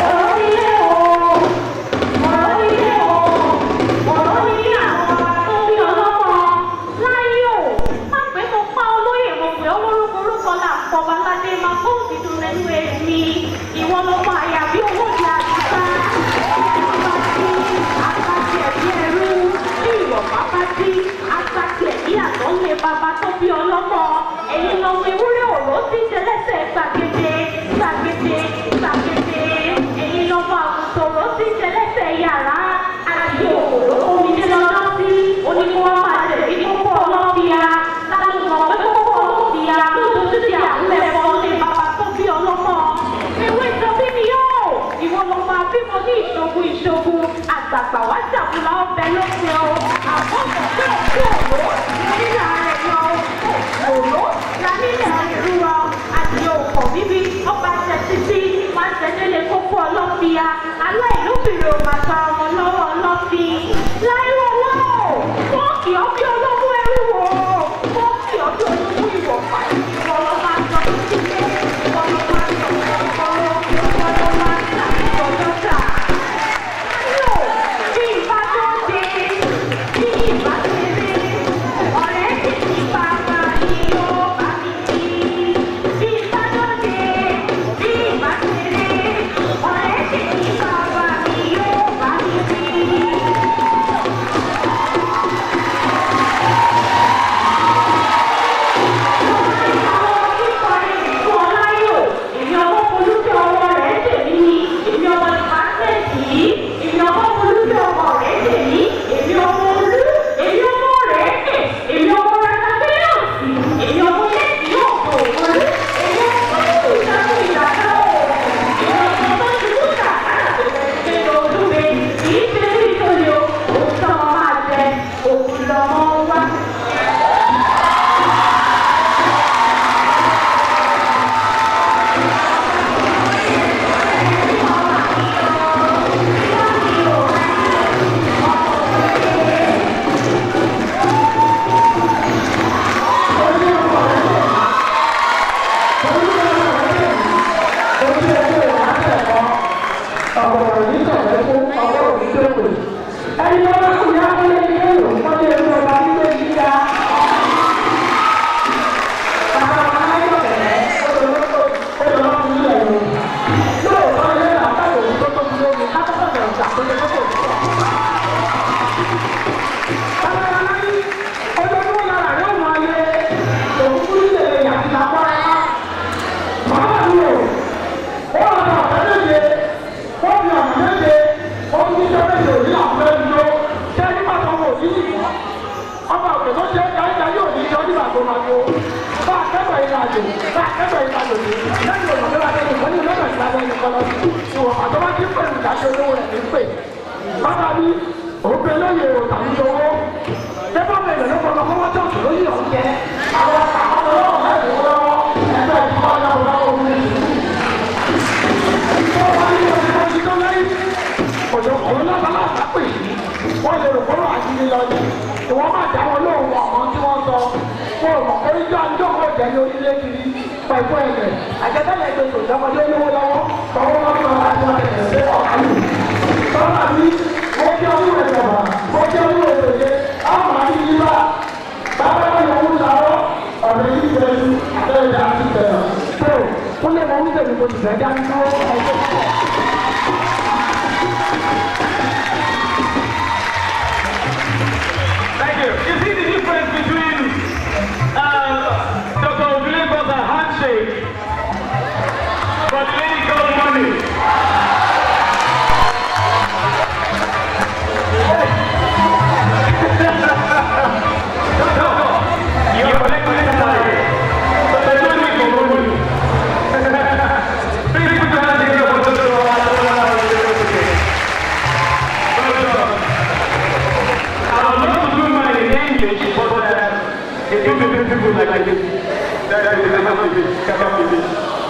Ọ̀rọ̀ ilé o, ọ̀rọ̀ ilé o, ọ̀rọ̀ ilé àwọn bàbá tó bí ọlọ́mọ láyé o, má pé mo pa olóyè mo pè ọ́ lórúkọ là ń pọ̀ baládé máa kó òtítù rẹ̀ ní èmi ìwọ lọ́mọ àyà bí owó di àdìsá àgbàtì ẹ̀bí ẹrú bí ìwọ̀ bàbá dí àgbàtì ẹ̀bí àtọ́lé bàbá tó bí ọlọ́mọ èyí lọ́mọ ewúrẹ́ òró tí jẹlẹ́sẹ̀ gbàgede gbàgede gbàgede èyí lọ́mọ àgùntàn òró tí jẹlẹ́sẹ̀ yàrá àti òkòrò omidé lọ́dọ́ sí oníkó máa tẹ̀lé kókó ọlọ́bìà láti mọ̀ pé kókó ọlọ́bìà lójú títí àwọn ẹ̀fọ́ lé bàbá tó bí ọlọ́mọ ewé ìjọbí ni yóò ìwọ lọ máa bímọ ní ìṣògùn àgbààgbà wá jàbùlà ọbẹ̀ lókè o àmọ́ ọ̀pẹ́ òkú òró nílà rẹ̀ yọ òró la nílẹ̀ ìrúra àti òkò bíbí ọba jẹ títí máa tẹ̀lé kókó ọlọ́fìà aláìlóbìnrin ò máa ta ọmọ lọ́wọ́ ọlọ́fì láìwọ̀ lọ́wọ́ fọ́ọ̀kì ọbí ológun ẹrú wò fọ́ọ̀kì ọbí ológun ìwọ̀ pàdé ìwọ̀lọ́ máa sọ títí ìwọ̀lọ́ máa sọ ìwọ̀lọ́ máa sọ ìwọ̀lọ́ta. Bí ìbátan dé, bí ìbátan dé, ọ̀rẹ́ ti ti bàbá yìí ó bá mi kí. Bí ìbátan dé, bí ìbátan dé, ọ̀rẹ́ ti ti bàbá yìí ó bá mi akẹ́kọ̀ọ́ ìrìnàjò ní lẹ́yìn òmìnira tẹ́lẹ̀ wọ́n ní lọ́nà ìlànà ìkọ́ lọ sí ìwọ̀n àtọ́wá tí pẹ̀lú ìdájọ́ olówó rẹ̀ ní pè. bàbá mi òbí lóye ò tàbí owó tẹ́fọ́ bẹ̀rẹ̀ lọ́pọ̀ lọ́pọ̀ wọ́n tó tó lóye ọ̀jẹ́ àwọn àwọn ọlọ́run láti lọ́wọ́ ẹgbẹ́ ìfọ́ ọlọ́run ọ̀hún ní ìlú. òun lábàlá àpapọ̀ yìí wọ́n lè rò kóró àjílé lọ ní ìwọ́n máa dá wọn lóhùn ọ̀hún tí wọ́n sọ fún ọmọ oríjọ àjọkọ̀ jẹ́ ní orílẹ̀ kiri pẹ̀lú ẹ̀rẹ̀ àjẹtẹ́lẹ̀ ètò ìjọmọdé lówó lọ́wọ́ tọwọ́ wọn sọ láti wọn tẹ̀lé sí ọ̀hún. bàbá mi mo jẹ́ olú rẹ̀ jọba mo jẹ́ olú rẹ̀ tòye àwọn àti yíwá bàbá mi lọ ń sàrọ̀ ọ̀rẹ́ yìí pẹ̀lú àtẹ̀lẹ̀ àti tẹ̀lẹ̀ tó kúnlẹ̀ mọ́ wíṣẹ̀ mi mo ti fẹ́ dá nínú ẹgbẹ́. Thank you. You see the difference between Dr. Obilego's handshake but the lady called money. You're collecting salary, but they don't need your money. Please put your hands together for Dr.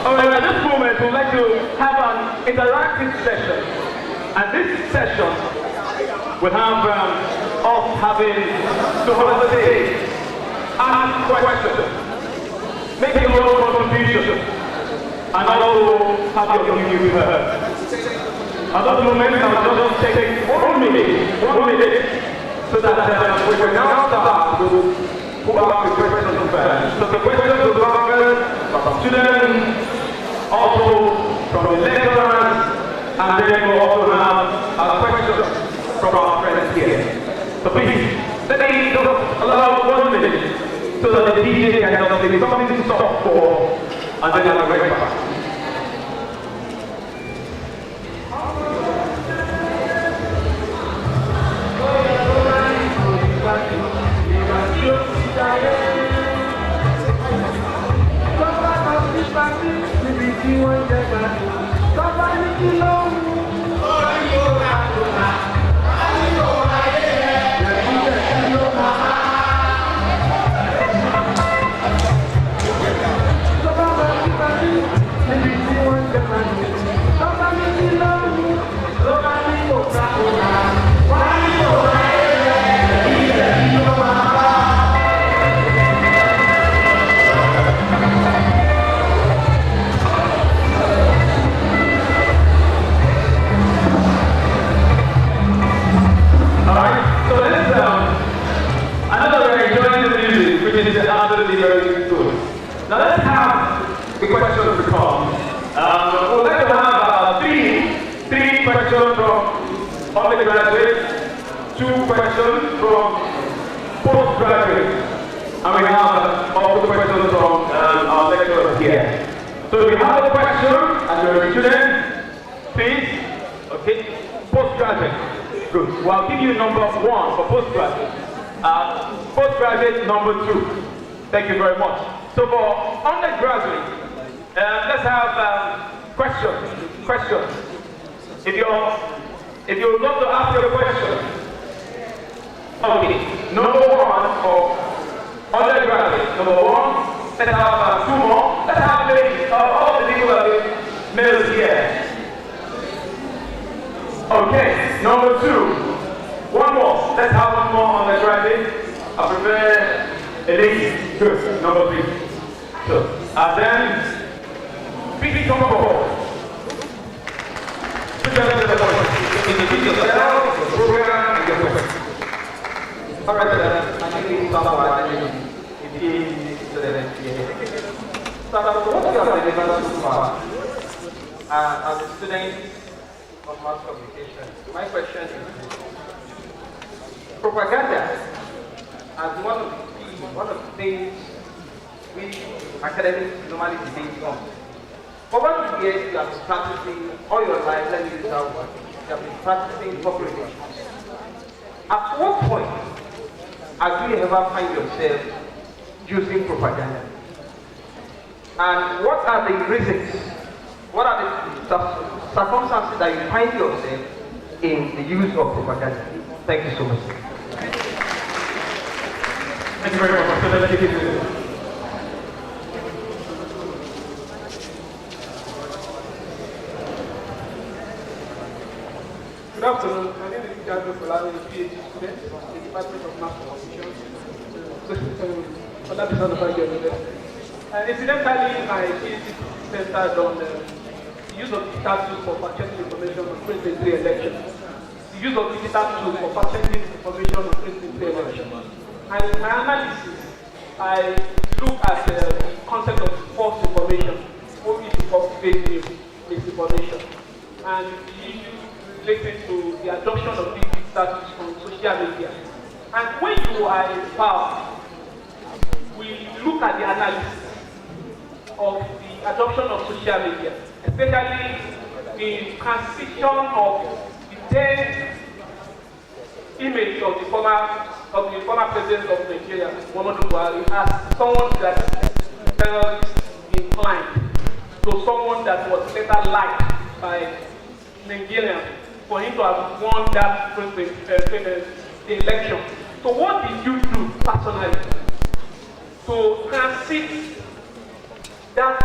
Alright, at this moment we'd like to have an interactive session, and this session will have us having to holiday, ask questions, make your own contribution, and also have your view heard. At that moment I'll just take 1 minute, so that we can now start to put back the questions first. So the questions will come from students, also from the lecturers, and then we'll also have questions from our friends here. So please, let me just allow 1 minute so that the DJ can just say something soft for, and then I'll be right back. Now let's have the questions to come. We'd like to have three questions from undergraduates, 2 questions from postgraduates, and we have also questions from our lecturers here. So if you have a question and you're a student, please, okay, postgraduate. Good. Well, I'll give you number 1 for postgraduate. Postgraduate number 2. Thank you very much. So for undergraduate, let's have questions. If you would love to ask your question, okay. Number 1 for undergraduate. Number 1. Let's have 2 more. Let's have maybe all the people that are males here. Okay. Number 2. 1 more. Let's have 1 more undergraduate. I prepare a lady. Good. Number 3. So, and then, please come forward. Introduce yourself, the program, and your question. Alright, my name is Alhaji Lai. So, what is your relevance so far? As a student of mass communication, my question is propaganda as one of the things we academics normally debate on. For 1 year, you have been practicing all your life, let me use that word. You have been practicing public relations. At what point have you ever find yourself using propaganda? And what are the reasons? What are the circumstances that you find yourself in the use of propaganda? Thank you so much. Thank you very much. Good afternoon. My name is Alhaji Lai Mohammed, a PhD student in the Department of Mass Communication, Olabisi Onabanjo University. Incidentally, my PhD centered on the use of digital tools for fact-checking information on 2023 elections. The use of digital tools for fact-checking information on 2023 elections. And in my analysis, I look at the concept of false information, or we call fake news, misinformation, and the issue related to the adoption of digital tools on social media. And when you are in power, we look at the analysis of the adoption of social media, especially the transition of the then image of the former president of Nigeria, Muhammadu Buhari, as someone that is terrorist inclined, to someone that was later liked by Nigerians for him to have won that the election. So what did you do personally to transit that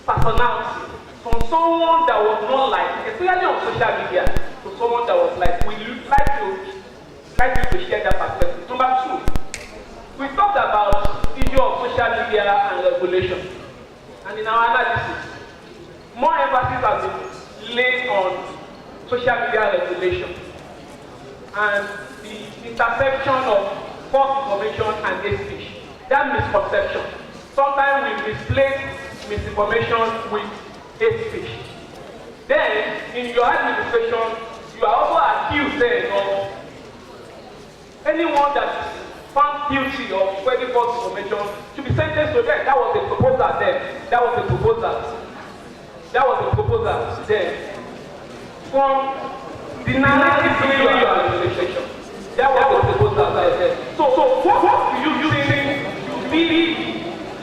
personality from someone that was not liked, especially on social media, to someone that was like, we like you to share that perspective. Number two, we talked about the issue of social media and regulation. And in our analysis, more emphasis has been laid on social media regulation and the intersection of false information and hate speech. That misconception. Sometimes we misplace misinformation with hate speech. Then, in your administration, you are also accused then of anyone that is found guilty of spreading false information to be sentenced to death. That was the proposal then. That was the proposal then. From the narrative in your administration, that was the proposal then. So what do you think really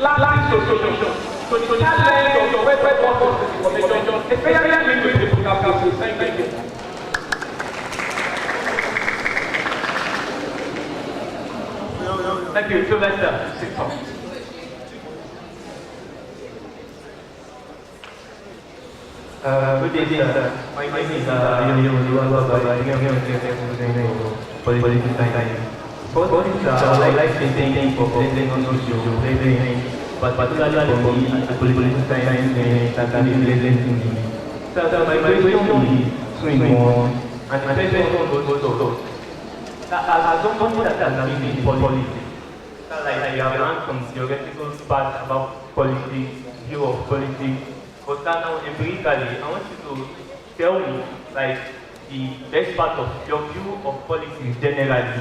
lacks solution to the challenge of your website false information, especially with the cases? Thank you. Thank you. Sylvester, sit down. Good day, sir. My name is political science. First, I would like to thank you for presenting on your but particularly for me, political science and interesting. So my question is swing on, and my question also, as someone that has been in politics, like you have learned some theoretical parts about politics, view of politics, but now empirically, I want you to tell me like the best part of your view of politics generally,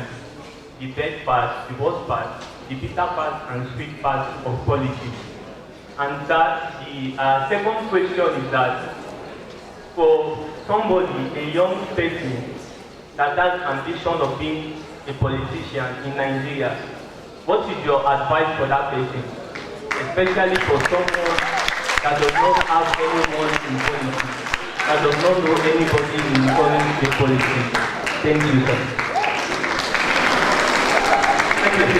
the best part, the worst part, the bitter part and sweet part of politics. And that the second question is that for somebody, a young person that has ambition of being a politician in Nigeria, what is your advice for that person? Especially for someone that does not have anyone in politics, that does not know anybody in the politics. Thank you, sir. Thank you.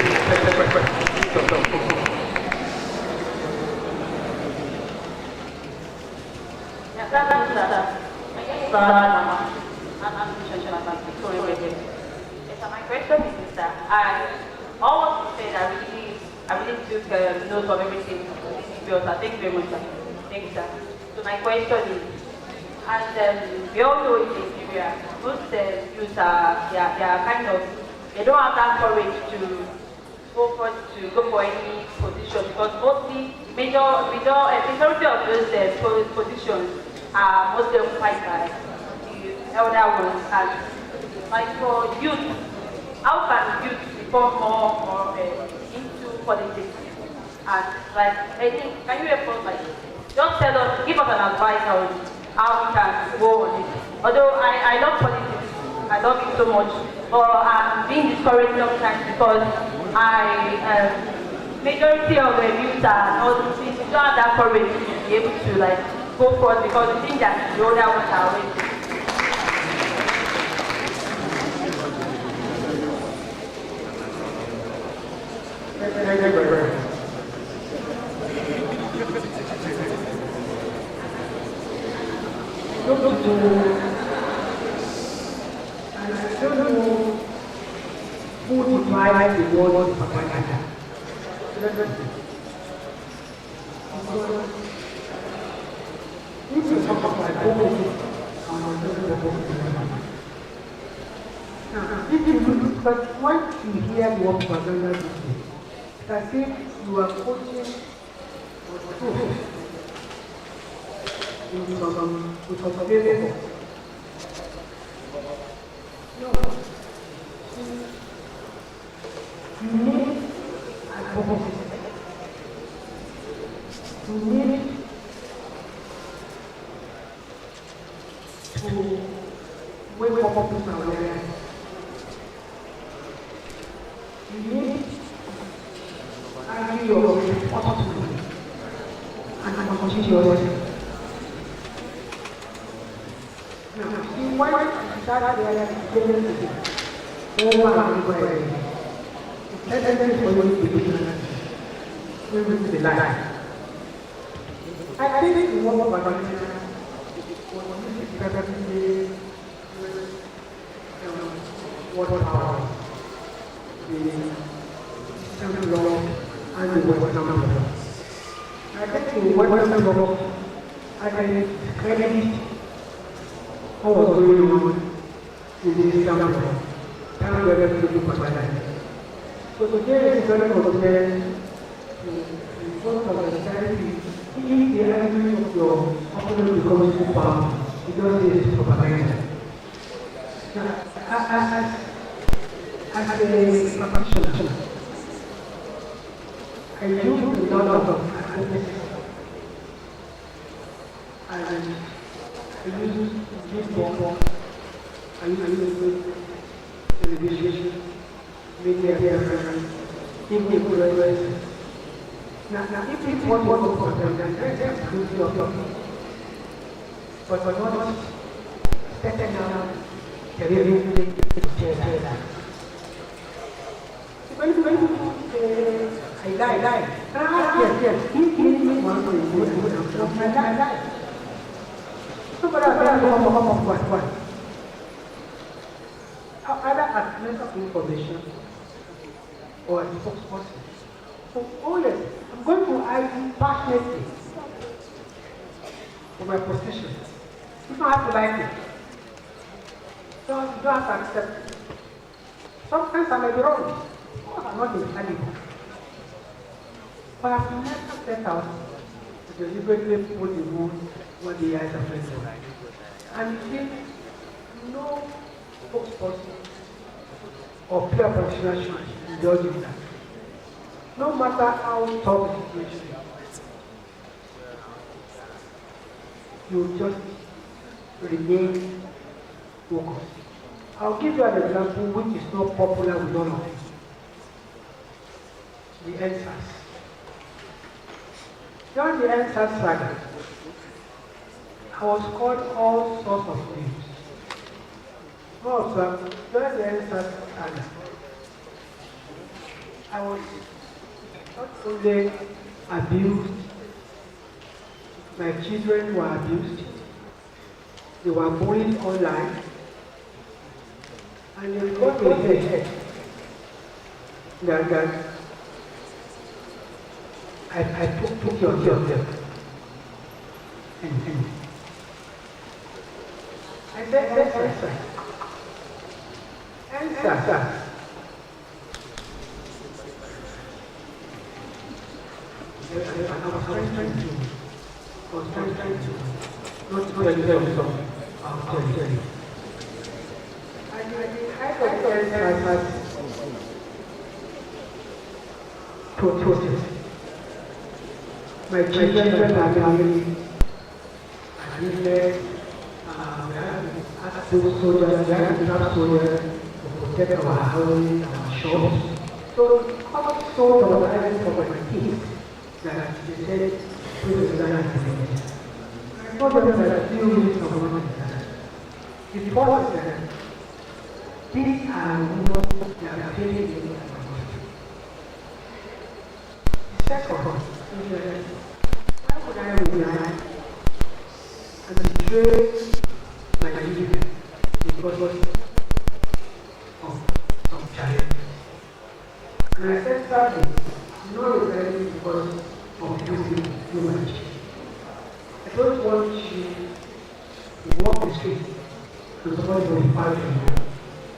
My question is that I always say that I really took note of everything. Thank you very much, sir. Thank you, sir. So my question is, and we all know in Nigeria, most youth they are kind of, they don't have that courage to go for any position because mostly majority of those positions are mostly occupied by the elder ones. And like for youth, how can youth become more into politics? And like, I think, can you help us, like, just tell us, give us an advice on how we can go on it. Although I love politics, I love it so much, but I'm being discouraged sometimes because majority of the youth are not you don't have that courage to be able to like go forward because you think that the other ones are waiting. I don't know who defines the word propaganda. If you talk about but once you hear the word propaganda, it's as if you are coaching with some variable. No. You need advocacy. You need to wake up people's awareness. You need to argue your responsibility and continue your work. Now, see why you start there over and over again. It's evidence for you to do the life. I think the one of my perfectly water power, the central law, and the western law. I think the western law, I can credit what was going on in the eastern law. Thank you very much for that. So today is very important to front of the society. If the enemy of your opponent becomes too powerful, it doesn't need propaganda. As a practitioner, I use a lot of advocacy. I use this book, I use television, media, even influencers. Now, if people want to go for them, then that's good your topic. But not setting down everything to change that. When I die. Yes. He wants to do it. I die. So, but I don't know what. Either administrative information or a spokesperson. So, yes, I'm going to argue passionately for my position. You don't have to like it. So you don't have to accept it. Sometimes I may be wrong. I'm not infallible. But I've never set out to deliberately put the moon what the eyes are facing. And you see, no spokesperson or peer practitioner should indulge in that. No matter how tough the situation is, you just remain focused. I'll give you an example which is not popular with all of you. The NSAS. During the NSAS saga, I was called all sorts of names. More of them, during the NSAS saga, I was not only abused, my children were abused, they were bullied online, and they got to hear that I took your job. And I said, answer. I was trying to not tell you something. I'll tell you. I got process. My children are family, I live soldiers, we have soldiers to protect our houses, our shops. So, I was so traumatized for my kids that they said, I told them that a few minutes of government is that. The first is that these are what they are feeling in the government. Second, why would I resign and betray Nigeria because of challenge? And I said sadly, not resigning because of using human. I don't want you to walk the street to somebody who is part of you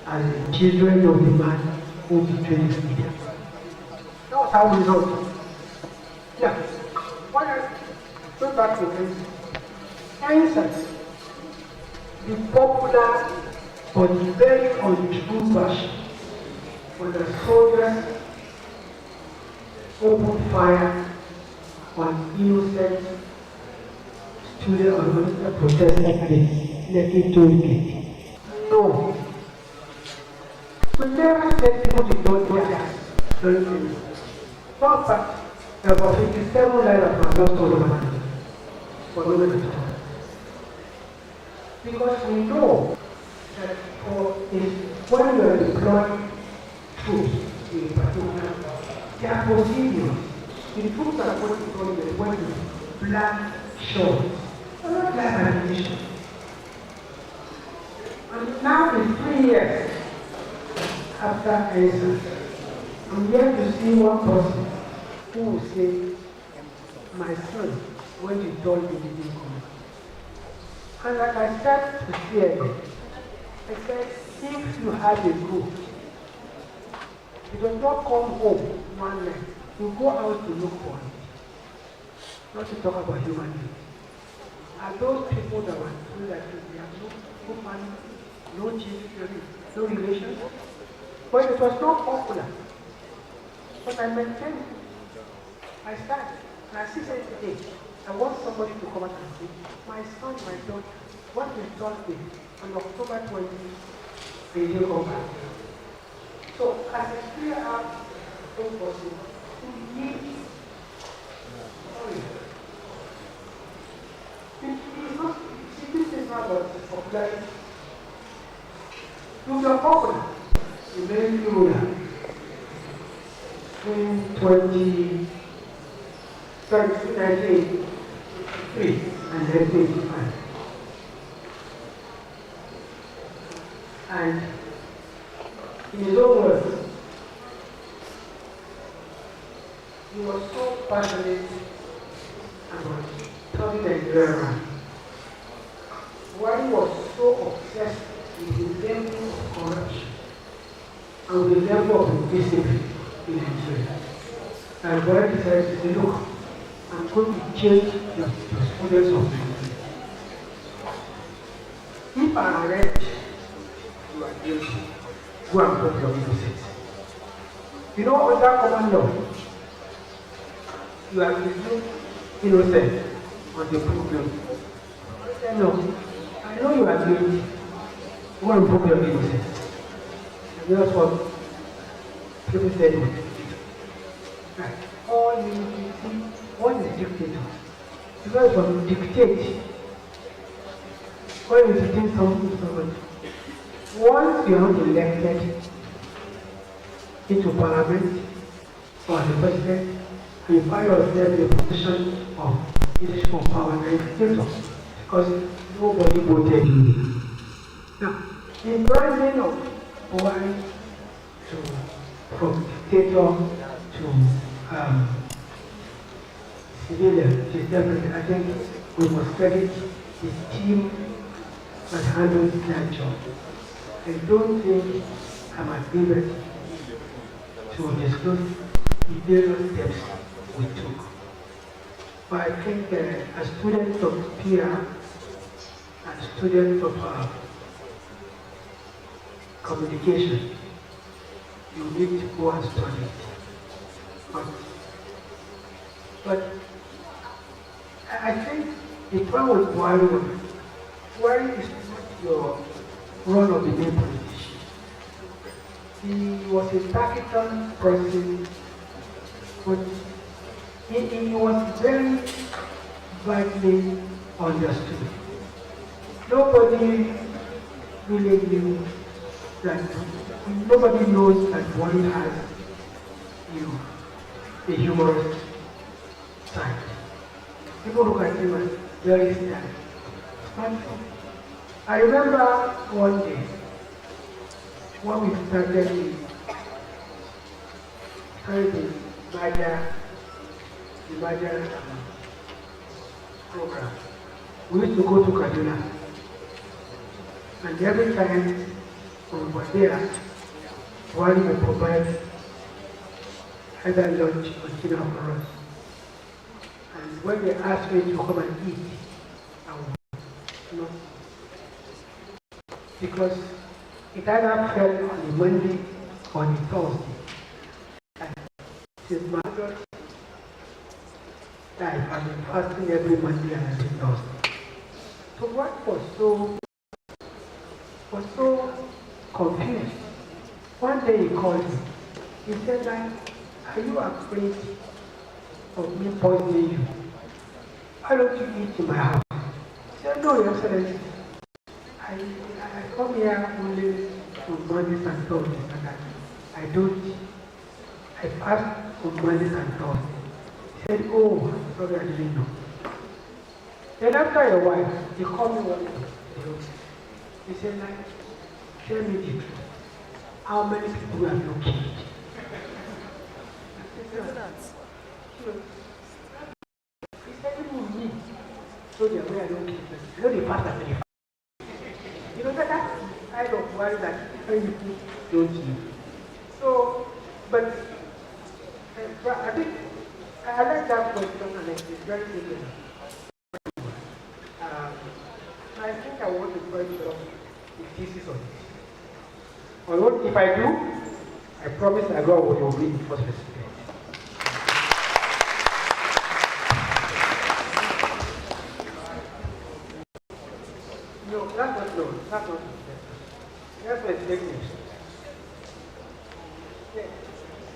as the children of the man who betrayed the leader. That was how we wrote. Yeah. Why I go back to this? For instance, the popular but very untrue version when the soldiers opened fire on innocent students or protesters at the Lekki toll gate. No. We never said people did not do that. Not fact. There were 57 lines of my doctor Olabisi for no one at all. Because we know that when you are deploying troops in particular, there are procedures. The troops are going to go in when you black shorts, not black ammunition. And now in 3 years after answer, I'm yet to see one person who will say, my son, when you told me you didn't come. And like I start to see again, I said, if you have a goal, you do not come home one night, you go out to look for it. Not to talk about human beings. Are those people that were through that they have no money, no children, no relations? But it was not popular. But I maintained it. I started, and I still say today, I want somebody to come out and say, my son, my daughter, what they told me on October 20, they didn't come back. So, as a clear-out person who needs, this is not about popularity. You are popular, you may be ruler. In 1983 and 1985. And in his own words, he was so passionate about turning Nigeria around. Why he was so obsessed with the level of corruption and the level of indiscipline in Nigeria. And what he said is, look, I'm going to change the students of Nigeria. If I arrest you are guilty, go and prove your innocence. You know, under common law, you are presumed innocent on the problem. No, I know you are guilty. Go and prove your innocence. And that's what people said. Right. All you see, what is dictator? Because when you dictate, when you dictate something to somebody, once you are not elected into parliament or the president, you find yourself in a position of leadership of power and dictator because nobody voted you. Now, the rising of Buhari from dictator to civilian, is definitely, I think we must credit his team that handled that job. I don't think I'm at liberty to discuss the various steps we took. But I think as students of NIPR and students of communication, you need to go and study. But I think the problem with Buhari is not your role of the main politician. He was a taciturn person, but he was very widely understood. Nobody really knew that, nobody knows that one has, a humorous side. People look at him as very sad. I remember one day when we started the program. We used to go to Kaduna, and every time we were there, one would provide either lunch or dinner for us. And when they asked me to come and eat, I would not. Because it either fell on a Monday or a Thursday. And since my daughter died, I've been fasting every Monday and every Thursday. So what was so confused. One day he called me. He said, like, are you afraid of me poisoning you? Why don't you eat in my house? I said, no, Your Excellency. I come here only on Mondays and Thursdays, and I fast on Mondays and Thursdays. He said, oh, I'm sorry, I didn't know. Then after a while, he called me one day. He said, like, tell me the truth. How many people have you killed? He said, even me. So the way I don't kill them. You know the fast and the fast. You know that kind of worry that many people don't know. So, but I think I like that question, and it's very good. I think I want to point out the thesis on this. Although if I do, I promise I go what you will read first recipient. No, that's not that's my statement.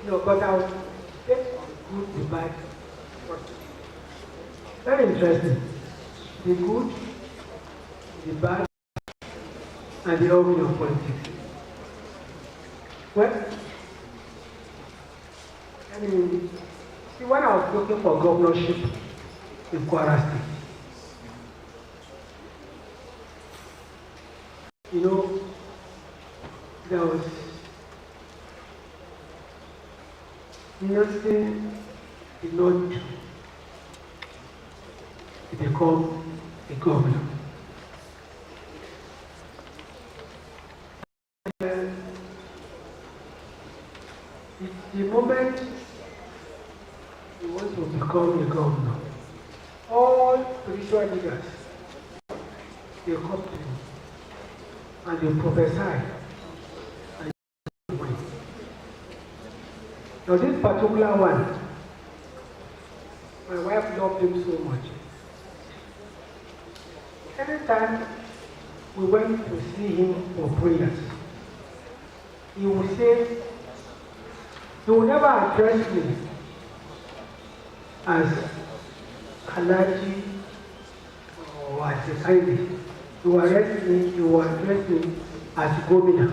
No, but I'll get on good, the bad first. Very interesting. The good, the bad, and the ugly of politics. Well, I mean, see, when I was looking for governorship in Kwara State, you know, there was nothing did not do to become a governor. The moment you want to become a governor, all spiritual leaders, they come to you and they prophesy and you win. Now this particular one, my wife loved him so much. Anytime we went to see him for prayers, he would say, he will never address me as Alhaji or as a kindly. He will address me as Gomina.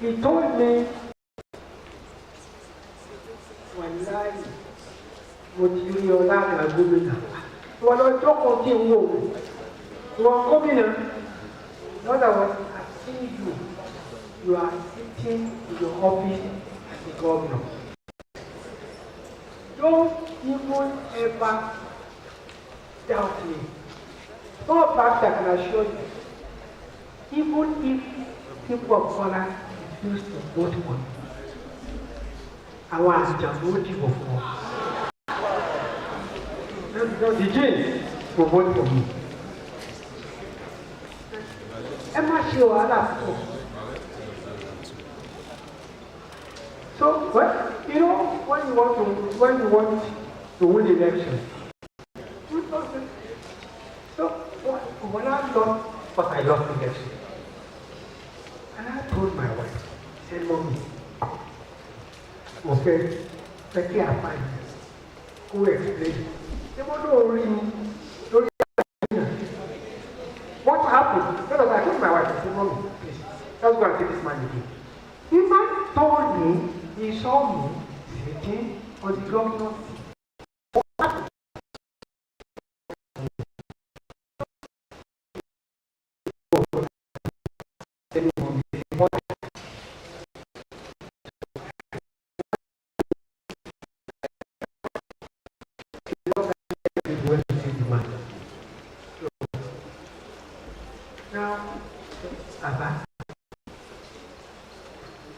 He told me, Wallahi, Motiriyola na Gomina. You are not talking to him. You are Gomina. In other words, I've seen you. You are sitting in your office as a governor. Don't even ever doubt me. For a fact, I can assure you, even if people of color refuse to vote for me, I want to vote you for. The James will vote for me. I'm not sure I So, what you know, when you want to win the election, so when I lost, but I lost the election, and I told my wife, I said, Mommy, okay, let's get a 5 years. who explained. They were not reading. What happened? Because I told my wife, I said, Mommy, please, let's go and take this man again. The man told me he saw me sitting on the governor's seat. What happened? Now, Baba,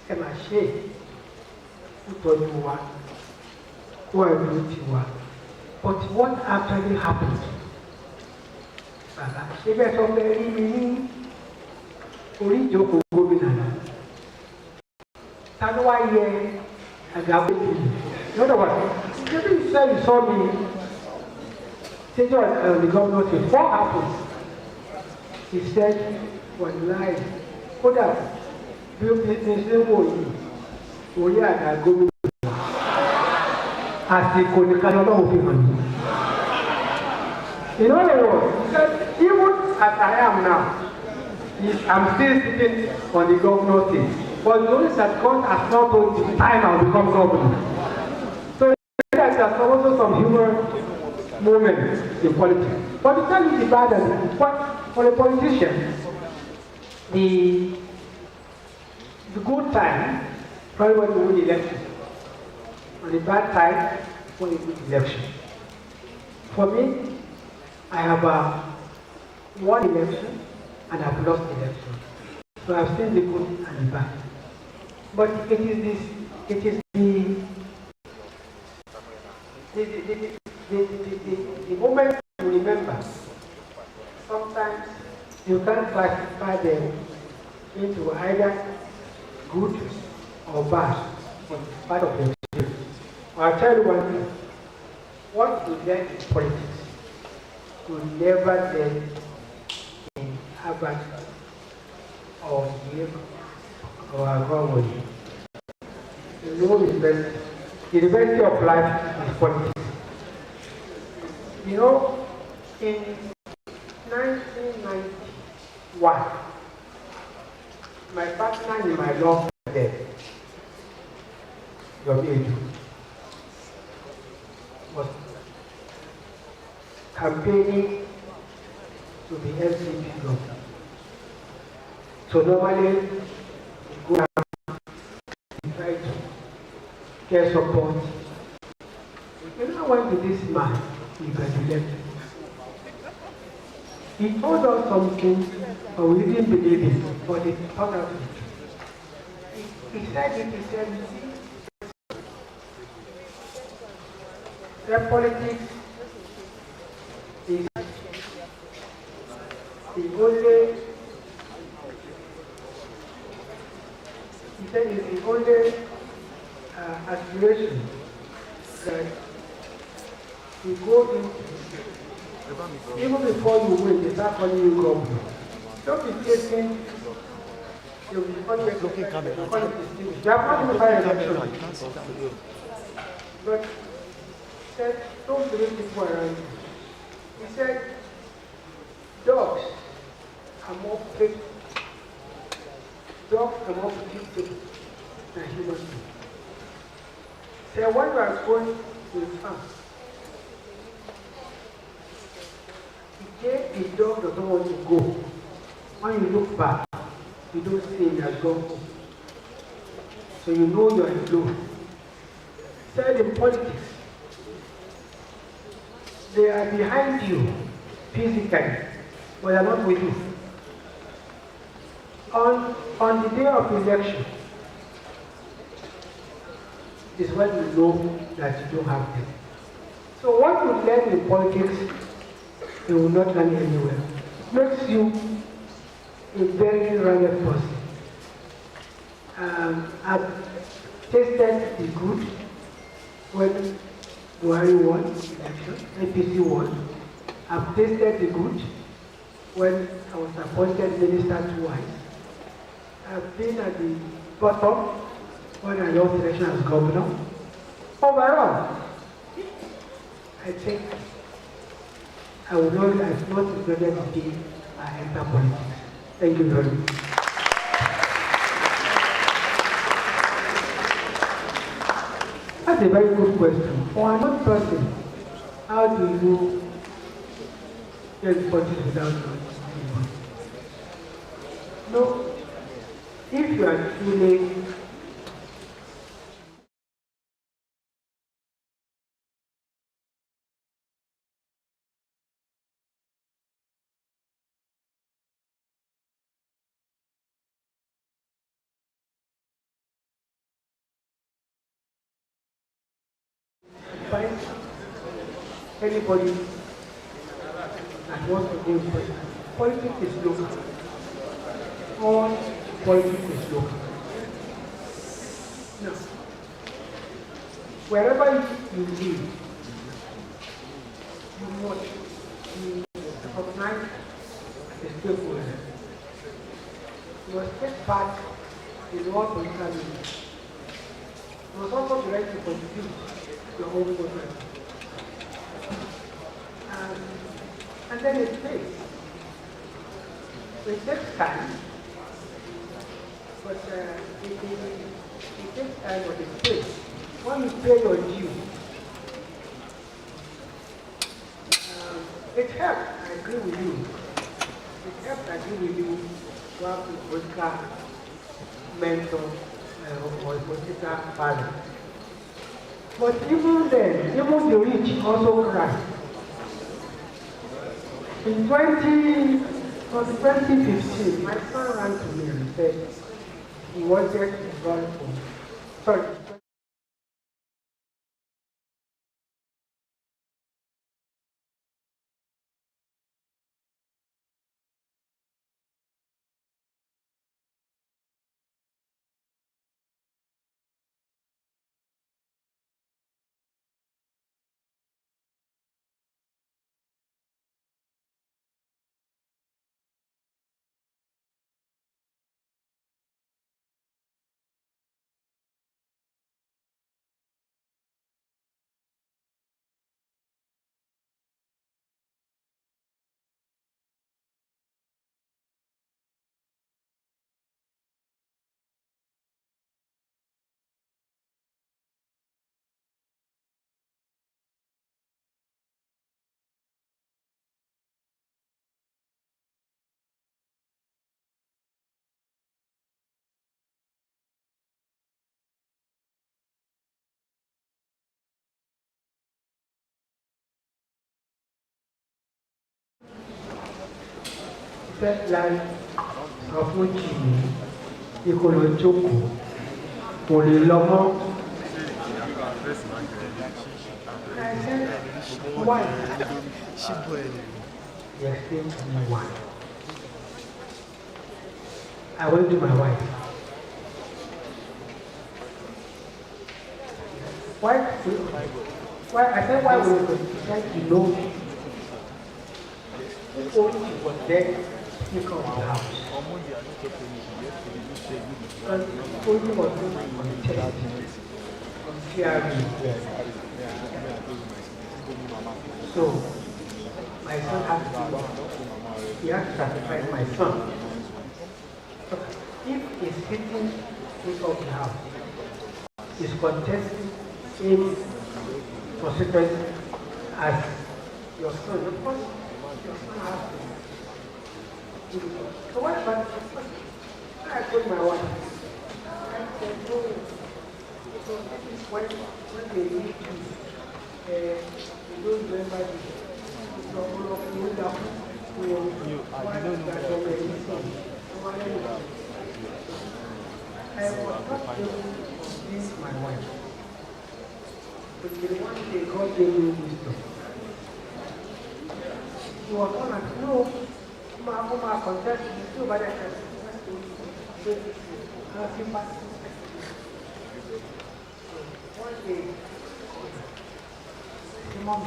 ẹ máa ṣe ìtọ́jú wa, kó ẹ̀rù ti wa. But what actually happened? Baba, ṣé bẹ́ẹ̀ sọ pé rí mi ní orí ìjókòó gómìnà náà? Ta ló wá yẹ àgàwé yìí? In other words, maybe you said you saw me sitting on the governor's seat. What happened? He said, "Wallahi, kódà bí ó ti ṣe wò yìí, orí àga gómìnà àsìkò nìkan lọ́wọ́ fi hàn yìí." In other words, he said, even as I am now, I'm still sitting on the governor's seat. But notice that God has not told the time I'll become governor. So there's also some human moments in politics. But to tell you the bad and for a politician, the good time, probably when you win the election. And the bad time, when you win the election. For me, I have won election and I've lost election. So I've seen the good and the bad. But it is the moment you remember. Sometimes you can't classify them into either good or bad, but it's part of the experience. I'll tell you one thing. What you learn in politics, you never learn in Harvard or Yale or Harvard. You know the University of Life is politics. You know, in 1991, my partner in my law firm, Yomi, was campaigning to be LCP governor. So normally, we go out and try to get support. When I went to this man, he graduated. He told us something, but we didn't believe it, but it turned out to be true. He said, you see, the politics is the only, he said, it's the only aspiration that you go into. Even before you win, they start calling you governor. Don't be chasing. You'll be always looking at the distinguished. You have not even had an election. But he said, don't believe people around you. He said, dogs are more faithful. Dogs are more faithful than human beings. So when you are going to the farm, if the dog doesn't want to go, when you look back, you don't see he has gone home. So you know you are alone. Said in politics, they are behind you physically, but they are not with you. On the day of election is when you know that you don't have them. So what you learn in politics, you will not learn anywhere. It makes you a very rugged person. I've tasted the good when Buhari won election, APC won. I've tasted the good when I was appointed minister twice. I've been at the bottom when I lost election as governor. Overall, I think I would not regret the day I enter politics. Thank you very much. That's a very good question. For another person, how do you get politics without knowing? No, if you are truly find anybody that wants to go in politics. Politics is local. All politics is local. Now, wherever you live, you must be recognized as a stakeholder. You must take part in all political meetings. You must also be ready to contribute your own government. And then it takes. It takes time, but it takes time, but it takes. When you pay your due, it helps, I agree with you. It helps, I agree with you, to have a political mentor or a political father. But even then, even the rich also cry. In 2015, my son ran to me and said he wanted to run for, sorry. That life of which you could joke for the long. I said, why? He explained to me why. I went to my wife. Why? I said, why would you decide to know if only he was there? Take out the house. And only was on the chest, on CRV. So, my son has to, he has to sacrifice my son. So, if he's sitting take out the house, he's contesting in consequence as your son. Of course, your son has to. So what about I told my wife, I said, no, because this is when they need to, you don't remember the trouble of you that I was not able to convince my wife. But the one day God gave me wisdom. She was on and no. Uma contest itu banyak one day, Mom,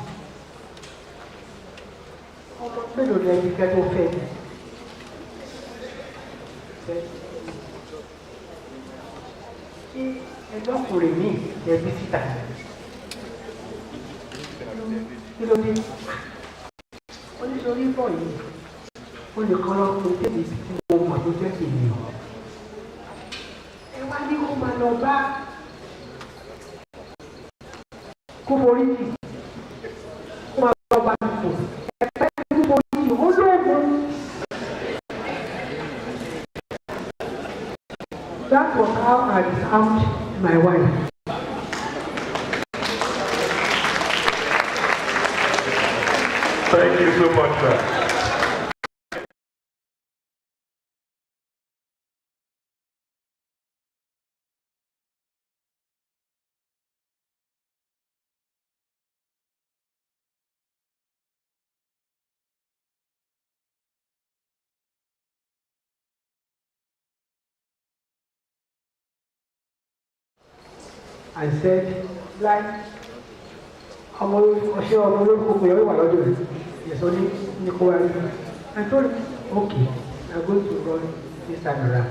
ọmọ mélòó ni ẹni kẹ́ tó fẹ́ mi? Kí ẹlọ́kùnrin mi ẹbí síta. lóde. Oníṣòrí bọ̀ yìí, ó lè kọ́ lọ́kùnrin tẹ́lẹ̀ tí mo mọ̀ tó jẹ́ ènìyàn. Ẹ wá ní kó máa lọ bá kó forí jì, kó máa lọ bá dùkú. Ẹ̀fẹ́ kó forí jì, ó lóògùn. That was how I disarmed my wife. Thank you so much, sir. I said, like, ọmọ olórúkọ pé ọwọ́ wà lọ́dọ̀ rẹ̀. Yes, only Nicola. I told him, okay, I'm going to run this time around.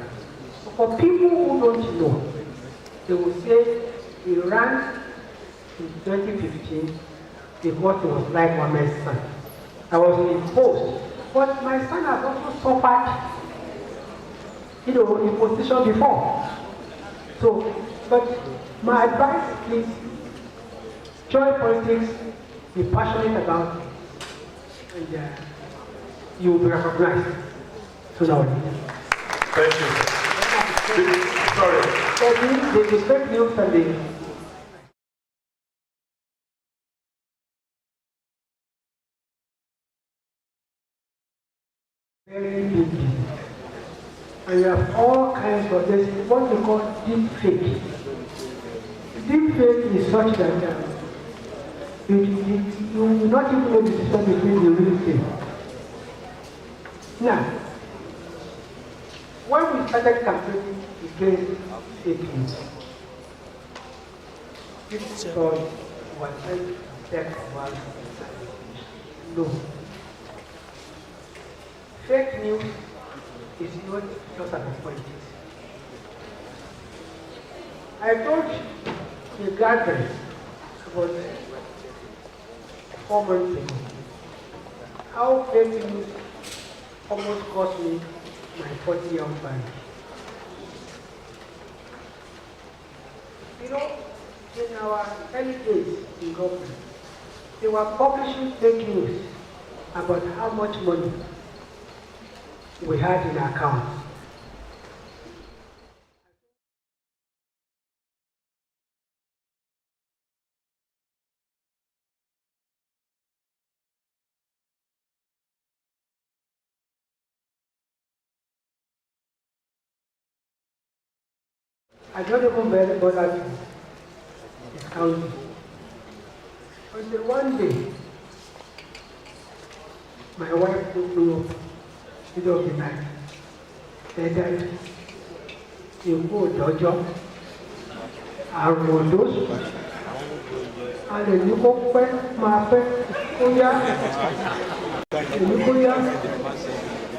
For people who don't know, they will say he ran in 2015 because he was like Mohammed's son. I was imposed, but my son has also suffered, in position before. So, but my advice is join politics, be passionate about it, and you will be recognized sooner or later. Thank you. Sorry. The fake news and the very big business. And you have all kinds of this, what we call deep fake. Deep fake is such that you will not even know the difference between the real thing. Now, when we started campaigning against fake news, people thought we were trying to protect our no. Fake news is not just about politics. I told the gathering about 4 months ago how fake news almost cost me my 40-year marriage. In our early days in government, they were publishing fake news about how much money we had in our accounts. I don't even very bother to discount it. Until one day, my wife took me up middle of the night. Said that you go dojo, Armondos, and then you go back, my friend, Oya, and you go young,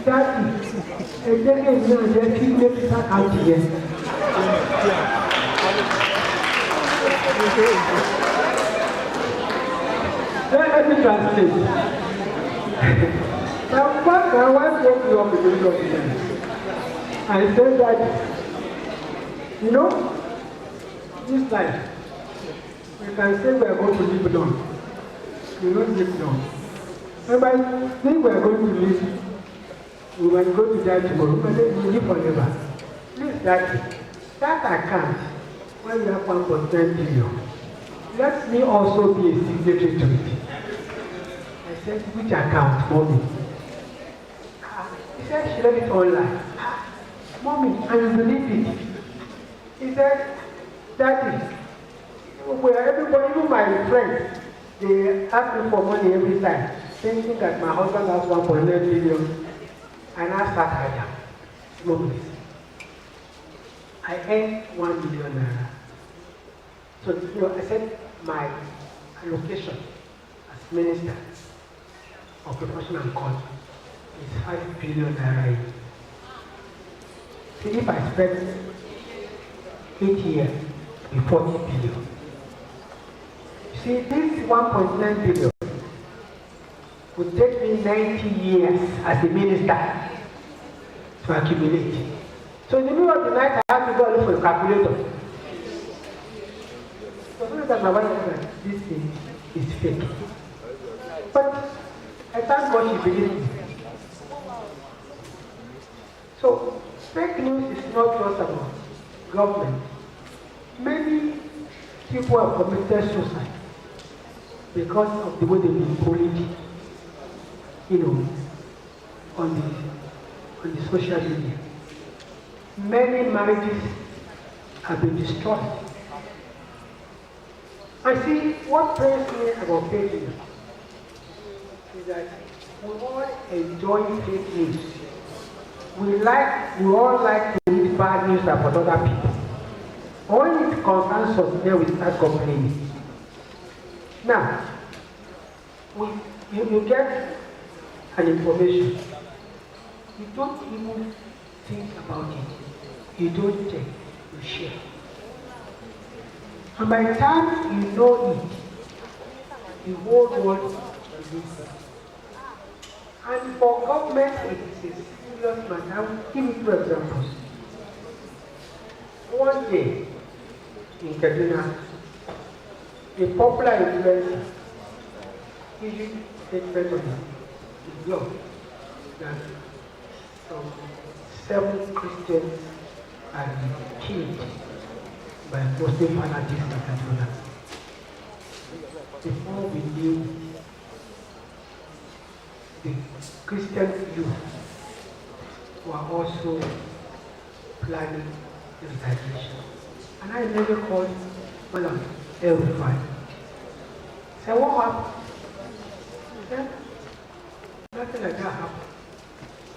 Daddy, and then you get out here. Let me translate. My wife woke me up in the middle of the night. I said that, this life, we can say we are going to live long. We don't live long. If I think we are going to live, we are going to die tomorrow, but then we live forever. Please, that account, when you have 1.9 billion, let me also be a signatory to it. I said, which account, Mommy? He said, she read it online. Mommy, and you believe it? He said, Daddy, everybody, even my friends, they ask me for money every time, thinking that my husband has 1.9 billion, and I start higher. Mommy, I earned 1 million naira. So, I said my allocation as Minister of Profession and Culture is 5 billion naira. See, if I spend 8 years with 40 billion, see, this 1.9 billion would take me 90 years as a minister to accumulate. So in the middle of the night, I had to go and look for a calculator. So I that my wife said, this thing is fake. But I thank God she believed me. So fake news is not just about government. Many people have committed suicide because of the way they've been bullied, on the social media. Many marriages have been destroyed. I see what pains me about fake news is that we all enjoy fake news. We all like to read bad news about other people. When it concerns us, then we start complaining. Now, you get an information. You don't even think about it. You don't check. You share. And by the time you know it, the whole world is listening. And for government, it is a serious matter. I will give you 2 examples. One day, in Kaduna, a popular influencer issued a statement on the blog that some 7 Christians had been killed by Muslim fanatics in Kaduna. Before we knew, the Christian youth were also planning the retaliation. And I never called Malam El-Rufai. So what happened? He said, nothing like that happened.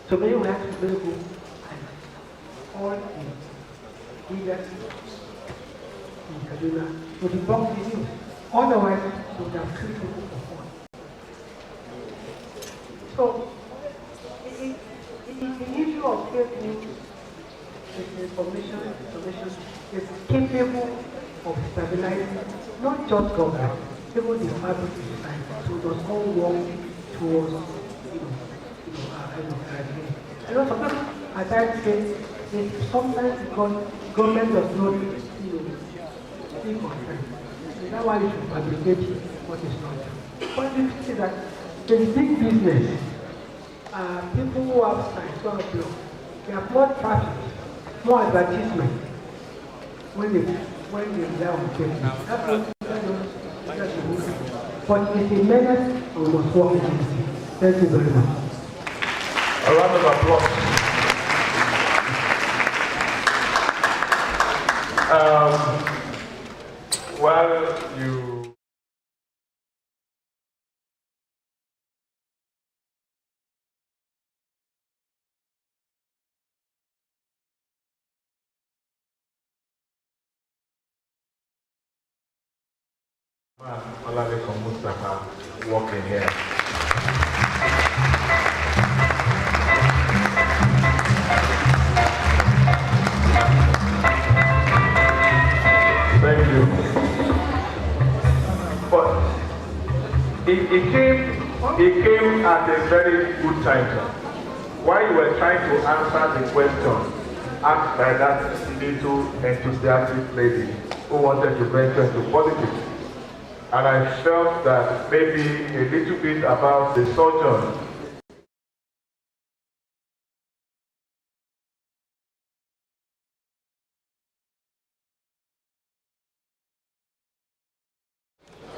So many we had to go and all the leaders in Kaduna to debunk the news. Otherwise, we would have killed people for fun. So, the issue of fake news is information is capable of stabilizing not just government, even the fabric of society. So it was all work towards, I know some people at times say that sometimes because government does not, think on time. So that's why you should fabricate what is not true. But you see that in big business, people who have sites, who have blogs, they have more traffic, more advertisement when they rely on fake. That's the reason. But it's a menace and we must work against it. Thank you very much. A round of applause. While you Olabisi Mustafa walking here. Thank you. But it came at a very good time. While you were trying to answer the question asked by that little enthusiastic lady who wanted to venture into politics, and I felt that maybe a little bit about the sojourn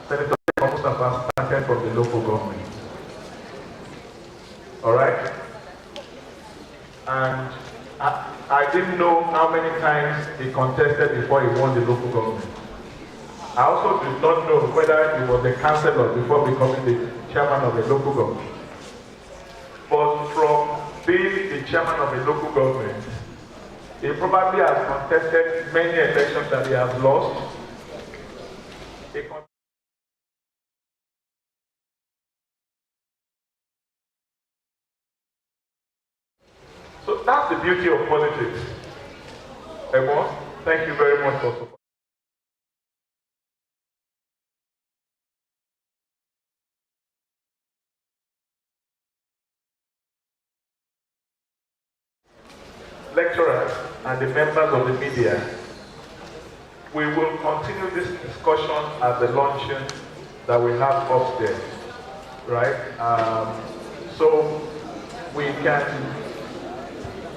Senator Mustafa started from the local government. All right? And I didn't know how many times he contested before he won the local government. I also did not know whether he was a councillor before becoming the chairman of the local government. But from being the chairman of the local government, he probably has contested many elections that he has lost. So that's the beauty of politics. Emma, thank you very much for support. and the members of the media, we will continue this discussion at the luncheon that we have upstairs, right? So we can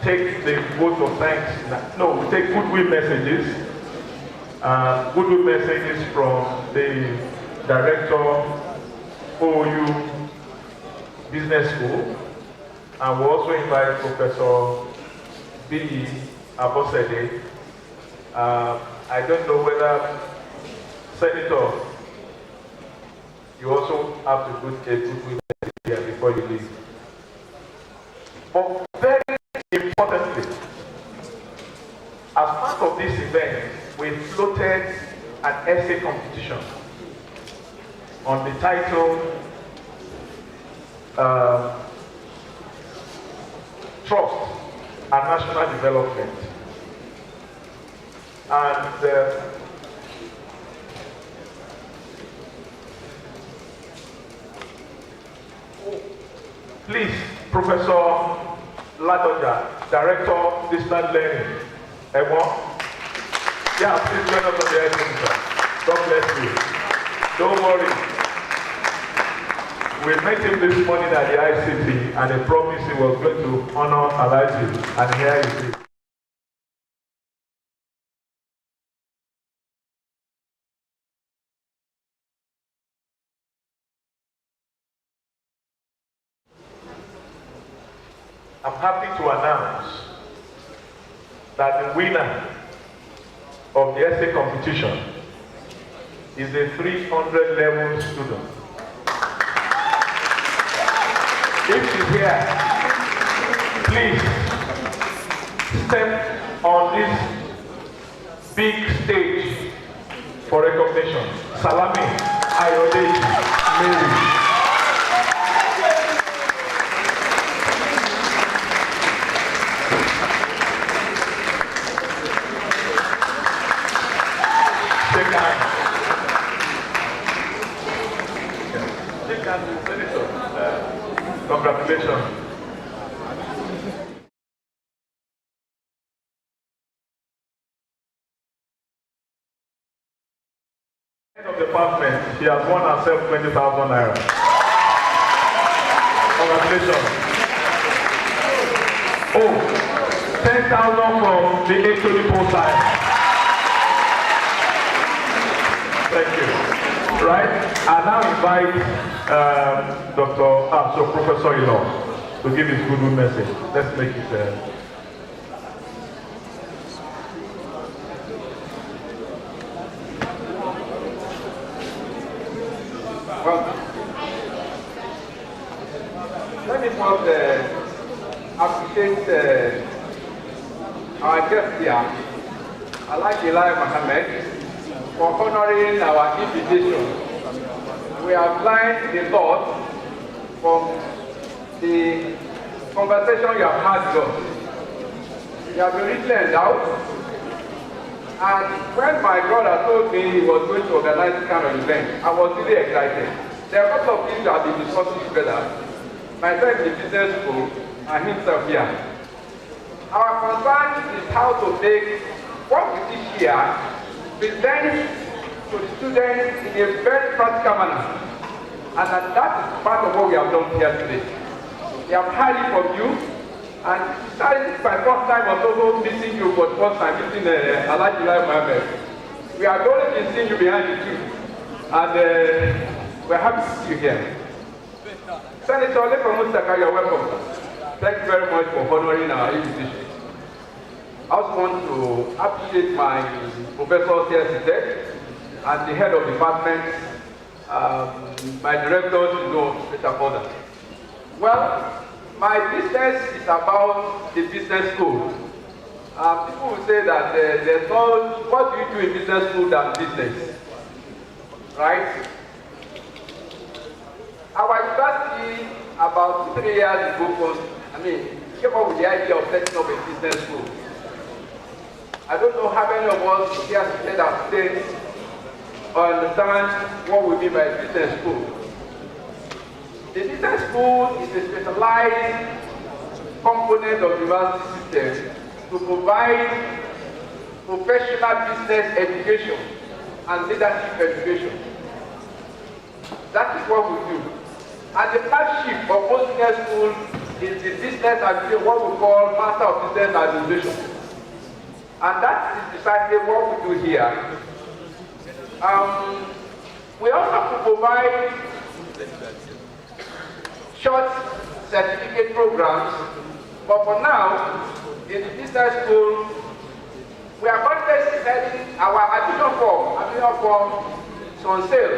take the vote of thanks. No, we take goodwill messages. Goodwill messages from the director, OU Business School, and we also invite Professor B. Abosede. I don't know whether, Senator, you also have to put a goodwill message here before you leave. But very importantly, as part of this event, we floated an essay competition on the title Trust and National Development. And please, Professor Ladoja, Director, Distant Learning. Everyone? Yeah, please join us on the agenda. God bless you. Don't worry. We met him this morning at the ICT and he promised he was going to honor Alhaji, and here he is. I'm happy to announce that the winner of the essay competition is a 300 level student. If she's here, please step on this big stage for recognition. Salami Ayodeji Mary. Congratulations. Head of department, she has won herself 20,000 naira. Congratulations. Oh, 10,000 from the HOD side. Thank you. Right? I now invite Professor Ilo to give his goodwill message. Let's make it. Well, let me first appreciate our guest here, Alhaji Lai Mohammed, for honoring our invitation. We have learned a lot from the conversation you have had with us. You have been richly endowed. And when my brother told me he was going to organize this kind of event, I was really excited. There are a couple of things that have been discussing together. Myself in the business school and himself here. Our concern is how to make what we teach here present to the students in a very practical manner. And that is part of what we have done here today. We have heard it from you, and this is my first time also meeting you for the first time, meeting Alhaji Lai Mohammed. We have always been seeing you behind the tree, and we're happy to see you here. Senator Lepa Mustaka, you're welcome. Thank you very much for honoring our invitation. I also want to appreciate my professors here today, and the head of department, my directors, Mr. Further. Well, my business is about the business school. People will say that there's no, what do you do in business school than business? Right? Our university, about 3 years ago, came up with the idea of setting up a business school. I don't know how many of us here said that today understand what we mean by business school. The business school is a specialized component of the university system to provide professional business education and leadership education. That is what we do. And the flagship of most business schools is the business administration, what we call Master of Business Administration. And that is precisely what we do here. We also provide short certificate programs, but for now, in the business school, we are currently selling our admission form is on sale.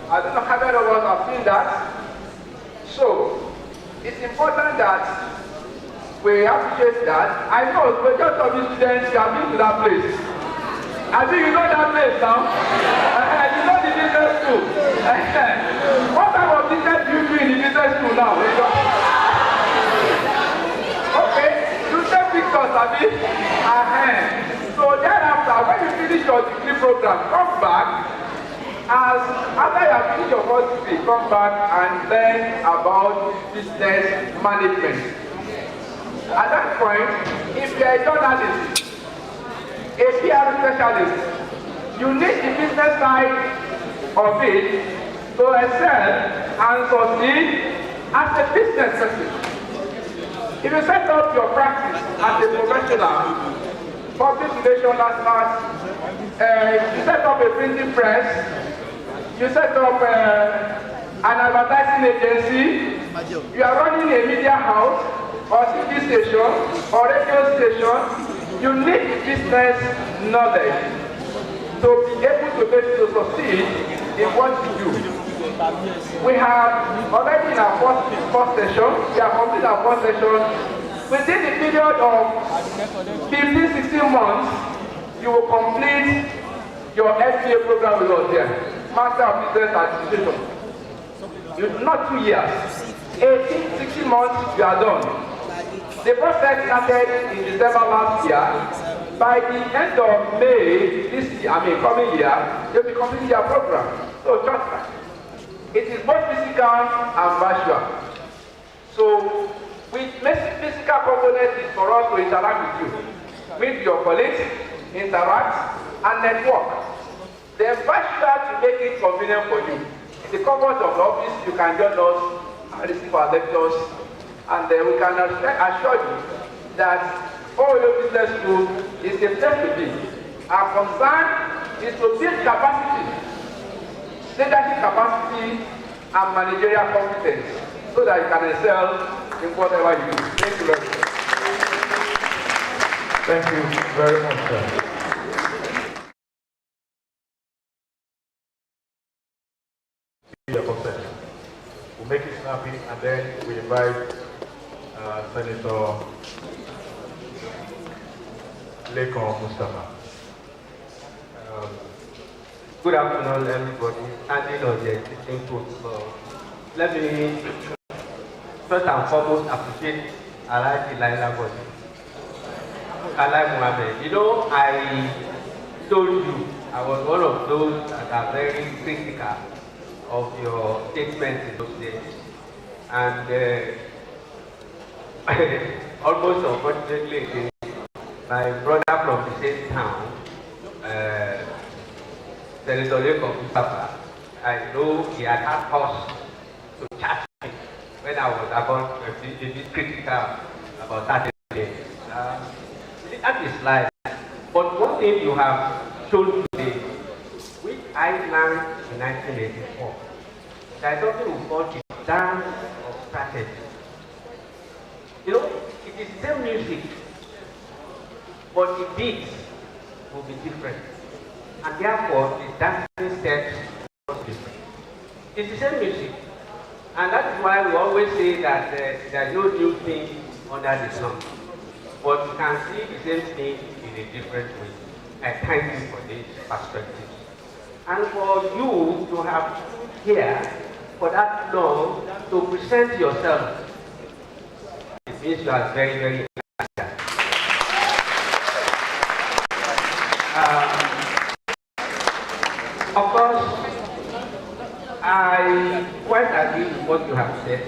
I don't know how many of us have seen that. So, it's important that we appreciate that. I know the majority of the students have been to that place. I think you know that place now. You know the business school. What type of business do you do in the business school now? Okay, you take pictures, Abi. So thereafter, when you finish your degree program, come back. After you have finished your first degree, come back and learn about business management. At that point, if you are a journalist, a PR specialist, you need the business side of it to excel and succeed as a business person. If you set up your practice as a professional, public relations you set up a printing press, you set up an advertising agency, you are running a media house, or TV station, or radio station, you need business knowledge to be able to succeed in what you do. We have already in our first session, we have completed our first session. Within the period of 15-16 months, you will complete your MBA program with us here, Master of Business Administration. Not 2 years, 18-16 months, you are done. The process started in December last year. By the end of May this year, coming year, you'll be completing your program. So just that. It is both physical and virtual. So, with physical component is for us to interact with you, meet your colleagues, interact, and network. Then virtual to make it convenient for you. In the comfort of the office, you can join us and receive our lectures. And we can assure you that all business school is a place to be. Our concern is to build capacity, leadership capacity, and managerial competence, so that you can excel in whatever you do. Thank you very much. Thank you very much, sir. We'll make it snappy, and then we invite Senator Lekon Mustafa. Good afternoon, everybody. Standing on the existing protocol. Let me first and foremost appreciate Alhaji Lai Mohammed. You know, I told you I was one of those that are very critical of your statements in those days. And almost unfortunately, my brother from the same town, Senator Lekon Mustafa, I know he had cause to charge me when I was about a bit critical about that thing. That is life. But one thing you have shown today, which I learned in 1984, there is something we call the dance of strategy. You know, it is the same music, but the beats will be different. And therefore, the dancing steps will be different. It's the same music. And that is why we always say that there is no new thing under the sun. But you can see the same thing in a different way. I thank you for this perspective. And for you to have stood here for that long to present yourself, it means you are very, very important. Of course, I quite agree with what you have said.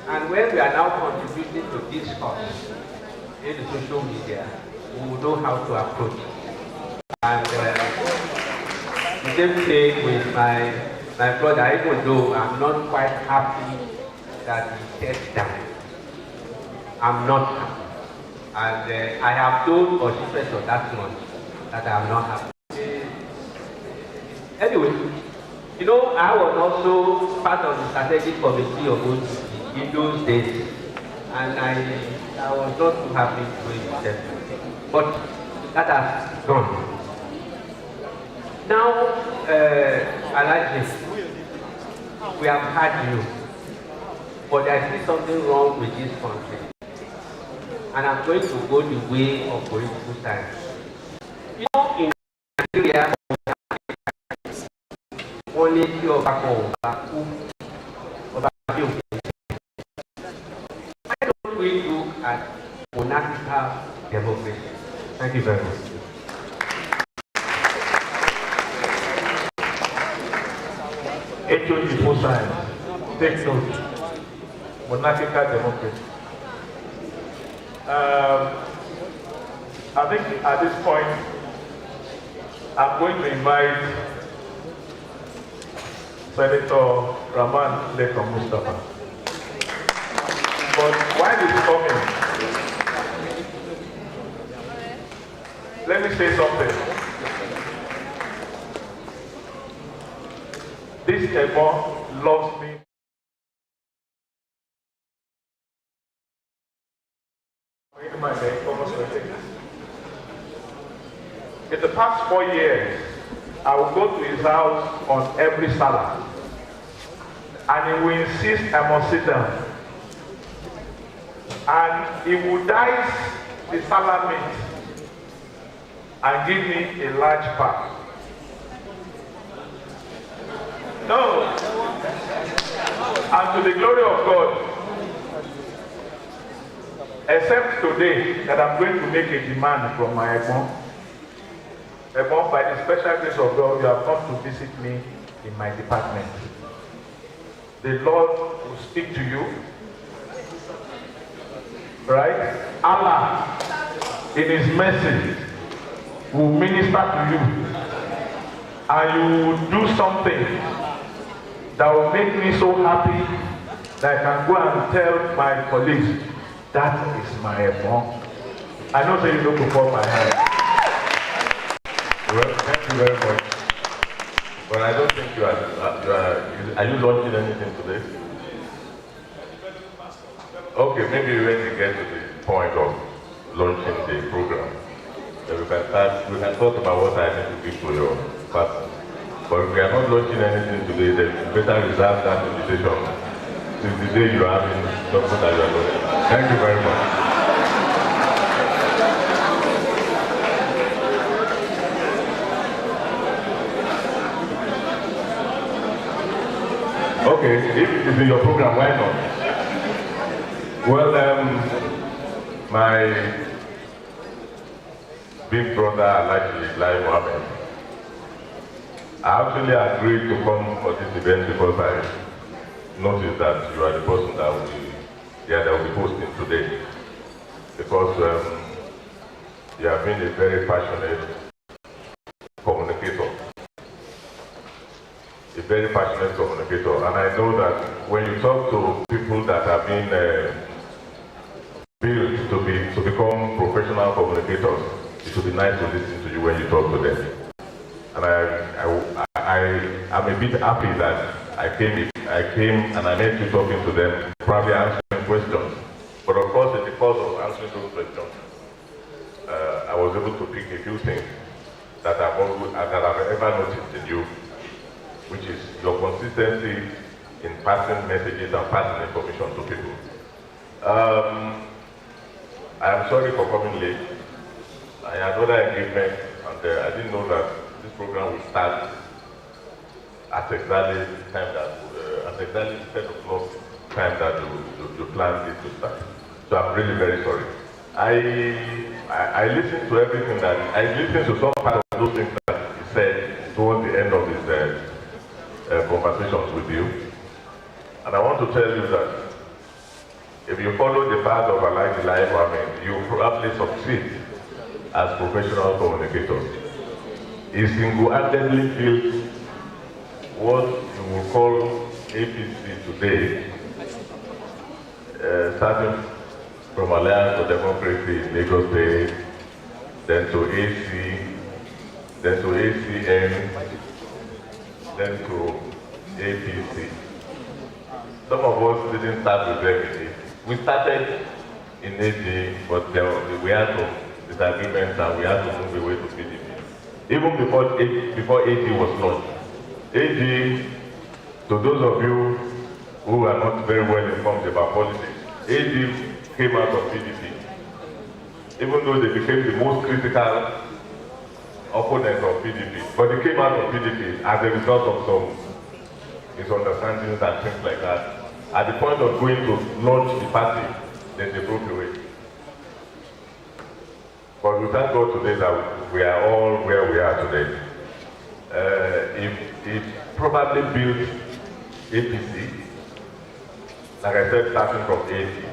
And when we are now contributing to this cause, in the social media, we will know how to approach. And the same thing with my brother, even though I'm not quite happy that he stepped down. I'm not happy. And I have told Oshifes of that month that I'm not happy. Anyway, you know, I was also part of the strategic committee of OTP in those days. And I was not too happy with them. But that has gone. Now, Alhaji, we have had you, but there is still something wrong with this country. And I'm going to go the way of political science. You know, in Nigeria, only few why don't we look at monarchical democracy? Thank you very much. HOD full science. Take note. Monarchical democracy. I think at this point, I'm going to invite Senator Rahman Lekon Mustafa. But while he's coming, let me say something. This Ebon loves me. In the past 4 years, I will go to his house on every Salah, and he will insist I must sit down. And he will dice the Salah meat and give me a large pack. No. And to the glory of God, except today that I'm going to make a demand from my Ebon. Ebon, by the special grace of God, you have come to visit me in my department. The Lord will speak to you. Right? Allah, in His mercy, will minister to you. And you will do something that will make me so happy that I can go and tell my colleagues, that is my Ebon. I know that you don't perform my hand. Well, thank you very much. But I don't think are you launching anything today? Okay, maybe when we get to the point of launching the program, then we can talk about what I need to give to your partner. But if we are not launching anything today, then you better reserve that invitation since the day you are having something that you are launching. Thank you very much. Okay, if it is in your program, why not? Well, my big brother Alhaji Lai Mohammed, I actually agreed to come for this event because I noticed that you are the person that will be hosting today. Because you have been a very passionate communicator. A very passionate communicator, and I know that when you talk to people that have been built to become professional communicators, it would be nice to listen to you when you talk to them. And I'm a bit happy that I came and I met you talking to them, probably answering questions. But of course, in the course of answering those questions, I was able to pick a few things that I've ever noticed in you, which is your consistency in passing messages and passing information to people. I am sorry for coming late. I had other engagement, and I didn't know that this program will start at exactly the time that, at exactly 10 o'clock time that you planned it to start. So I'm really very sorry. I listened to everything that, I listened to some part of those things that he said towards the end of his conversations with you. And I want to tell you that If you follow the path of Alhaji Lai Mohammed, you probably succeed as professional communicators. He single-handedly built what you will call APC today, starting from Alliance for Democracy in Lagos State, then to AC, then to ACN, then to APC. Some of us didn't start with them in it. We started in AG, but we had some disagreements and we had to move away to PDP. Even before AG was launched. AG, to those of you who are not very well informed about politics, AG came out of PDP. Even though they became the most critical opponent of PDP, but they came out of PDP as a result of some misunderstandings and things like that. At the point of going to launch the party, then they broke away. But we thank God today that we are all where we are today. If probably built APC, like I said, starting from 80,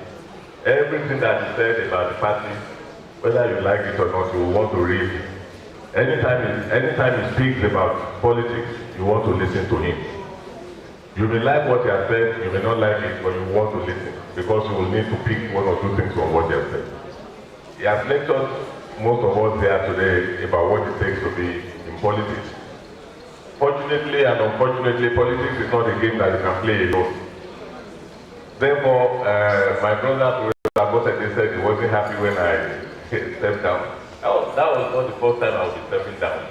everything that he said about the party, whether you like it or not, you will want to read it. Anytime he speaks about politics, you want to listen to him. You may like what he has said, you may not like it, but you want to listen because you will need to pick one or two things from what he has said. He has lectured most of us there today about what it takes to be in politics. Fortunately and unfortunately, politics is not a game that you can play alone. Therefore, my brother said he wasn't happy when I stepped down. That was not the first time I would be stepping down.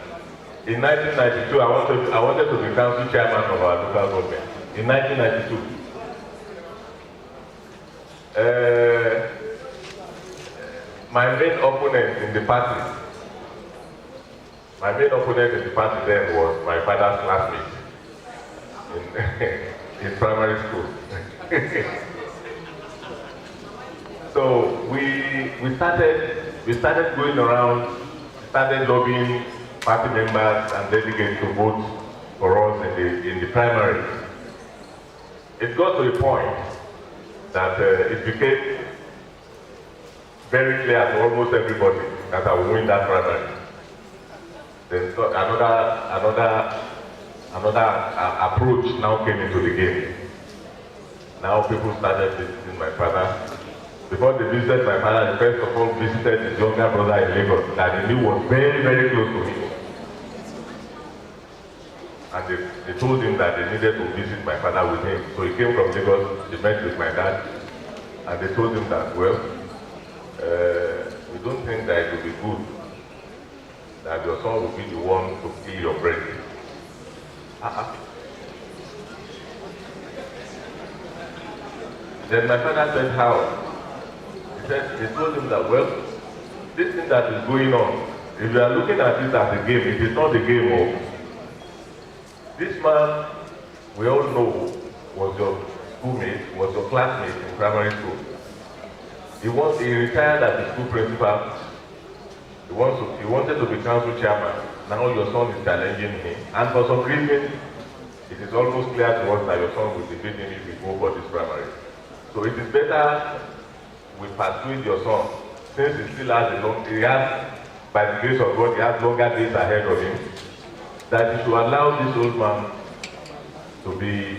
In 1992, I wanted to be council chairman of our local government. In 1992. My main opponent in the party then was my father's classmate in primary school. So we started going around, started lobbying party members and delegates to vote for us in the primary. It got to a point that it became very clear to almost everybody that I would win that primary. Then another approach now came into the game. Now people started visiting my father. Before they visited my father, they first of all visited his younger brother in Lagos that he knew was very, very close to him. And they told him that they needed to visit my father with him. So he came from Lagos, he met with my dad, and they told him that, well, we don't think that it would be good that your son will be the one to kill your bread. Then my father said, how? He said, they told him that, well, this thing that is going on, if you are looking at it as a game, it is not a game of. This man, we all know, was your schoolmate, was your classmate in primary school. He retired as a school principal. He wanted to be council chairman. Now your son is challenging him. And for some reason, it is almost clear to us that your son will defeat him if we go for this primary. So it is better we persuade your son, since he still has by the grace of God, he has longer days ahead of him, that he should allow this old man to be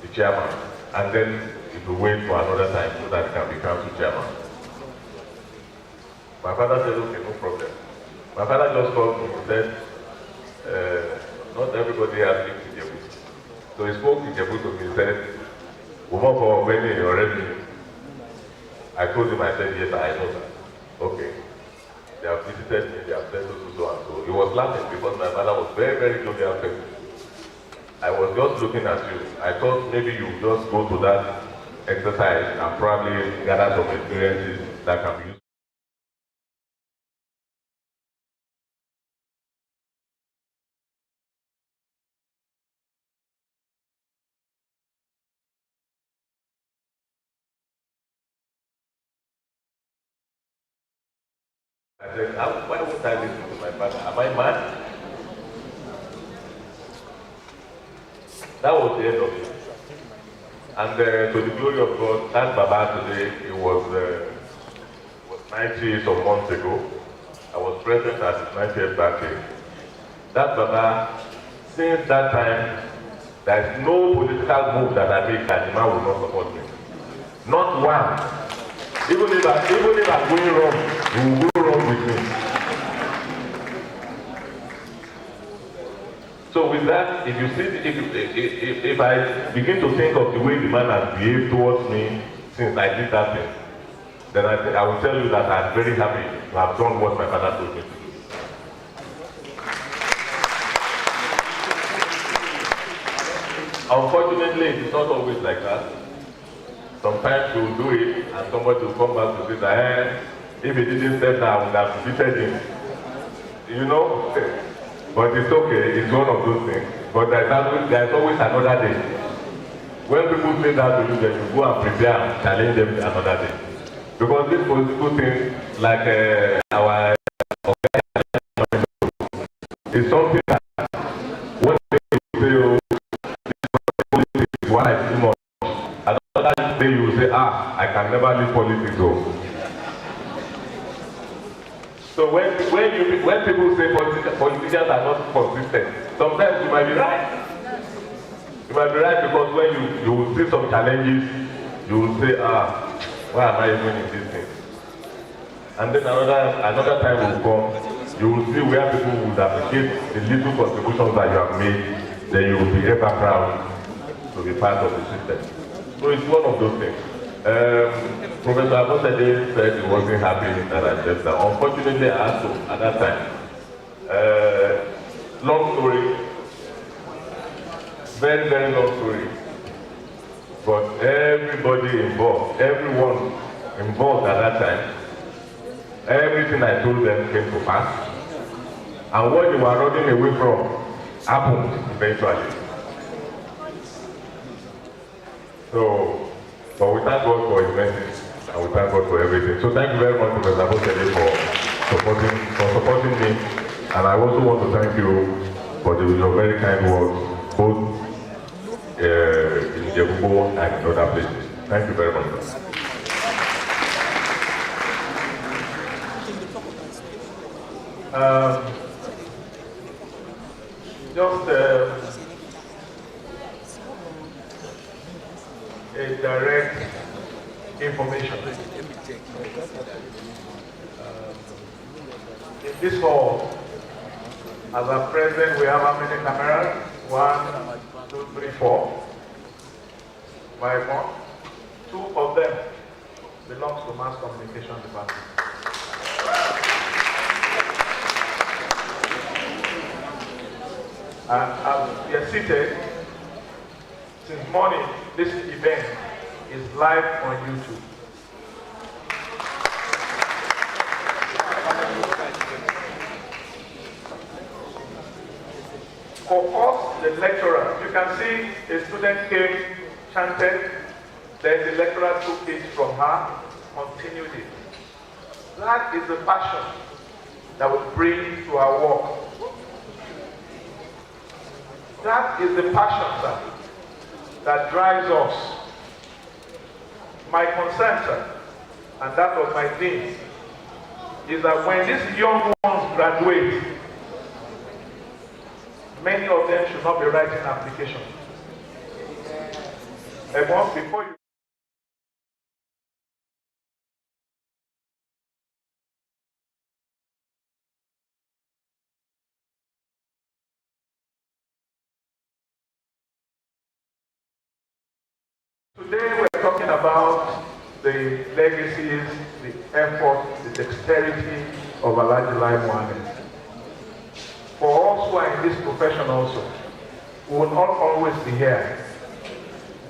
the chairman. And then it will wait for another time so that he can be council chairman. My father said, okay, no problem. My father just called me and said, not everybody has lived in Jebu. So he spoke in Jebu to me and said, woman for when you already. I told him, I said, yes, I know that. Okay. They have visited me, they have said so and so. He was laughing because my father was very, very jovial person. I was just looking at you. I thought maybe you just go to that exercise and probably gather some experiences that can be used. I said, why would I listen to my father? Am I mad? That was the end of it. And to the glory of God, that Baba today, it was 90 some months ago. I was present at his 90th birthday. That Baba, since that time, there is no political move that I make that the man will not support me. Not one. Even if I'm going wrong, he will go wrong with me. So with that, if you see, if I begin to think of the way the man has behaved towards me since I did that thing, then I will tell you that I'm very happy to have done what my father told me to do. Unfortunately, it's not always like that. Sometimes you will do it and somebody will come back to say that if he didn't step down, I would have defeated him. You know? But it's okay, it's one of those things. But there's always another day. When people say that to you, then you go and prepare and challenge them another day. Because this political thing, like our is something that one day you say, oh, this is why it's too much. Another day you say, I can never leave politics. Oh. So when people say politicians are not consistent, sometimes you might be right. You might be right because when you will see some challenges, you will say, why am I even in this thing? And then another time will come, you will see where people would appreciate the little contributions that you have made, then you will be ever proud to be part of the system. So it's one of those things. Professor Abosede said he wasn't happy that I left that. Unfortunately, I had to at that time. Long story, very, very long story. But everybody involved, everyone involved at that time, everything I told them came to pass. And what they were running away from happened eventually. So, but we thank God for his message and we thank God for everything. So thank you very much, Professor Abosede, for supporting me. And I also want to thank you for your very kind words, both in Jebubo and in other places. Thank you very much. A direct information. In this hall, as a president, we have how many cameras? 1, 2, 3, 4. 5 more. 2 of them belongs to mass communication department. And as we are seated, since morning, this event is live on YouTube. For us, the lecturer, you can see a student came, chanted, then the lecturer took it from her, continued it. That is the passion that we bring to our work. That is the passion, sir, that drives us. My concern, sir, and that of my dean, is that when these young ones graduate, many of them should not be writing applications. Before you Today we're talking about the legacies, the effort, the dexterity of Alhaji Lai Mohammed. For us who are in this profession also, we will not always be here.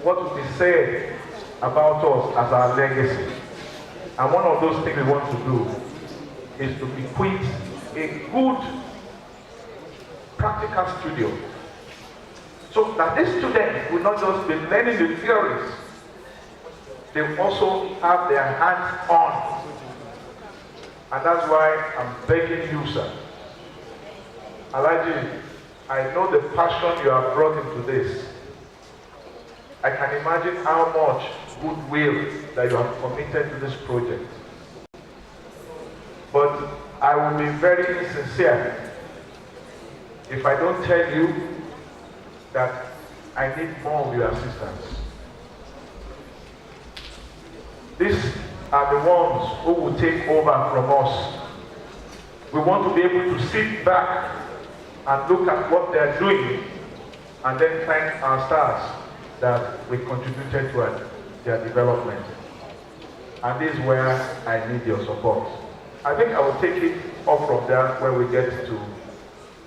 What will be said about us as our legacy. And one of those things we want to do is to bequeath a good practical studio, so that these students will not just be learning the theories, they will also have their hands on. And that's why I'm begging you, sir. Alhaji, I know the passion you have brought into this. I can imagine how much goodwill that you have committed to this project. But I will be very sincere if I don't tell you that I need more of your assistance. These are the ones who will take over from us. We want to be able to sit back and look at what they're doing and then thank our stars that we contributed to their development. And this is where I need your support. I think I will take it up from there when we get to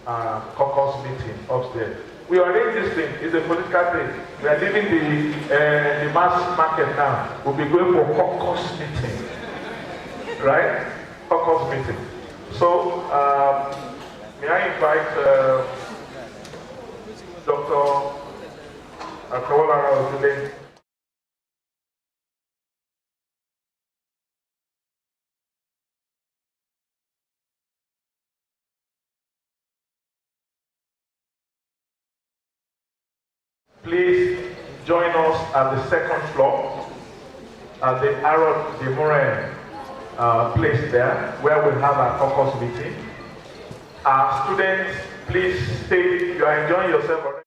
caucus meeting upstairs. We arrange this thing, it's a political thing. We are leaving the mass market now. We'll be going for caucus meeting, right? Caucus meeting. So, may I invite Dr. Olabisi. Please join us at the second floor at the Arrow de Morin place there where we have our caucus meeting. Our students, please stay. You are enjoying yourself already.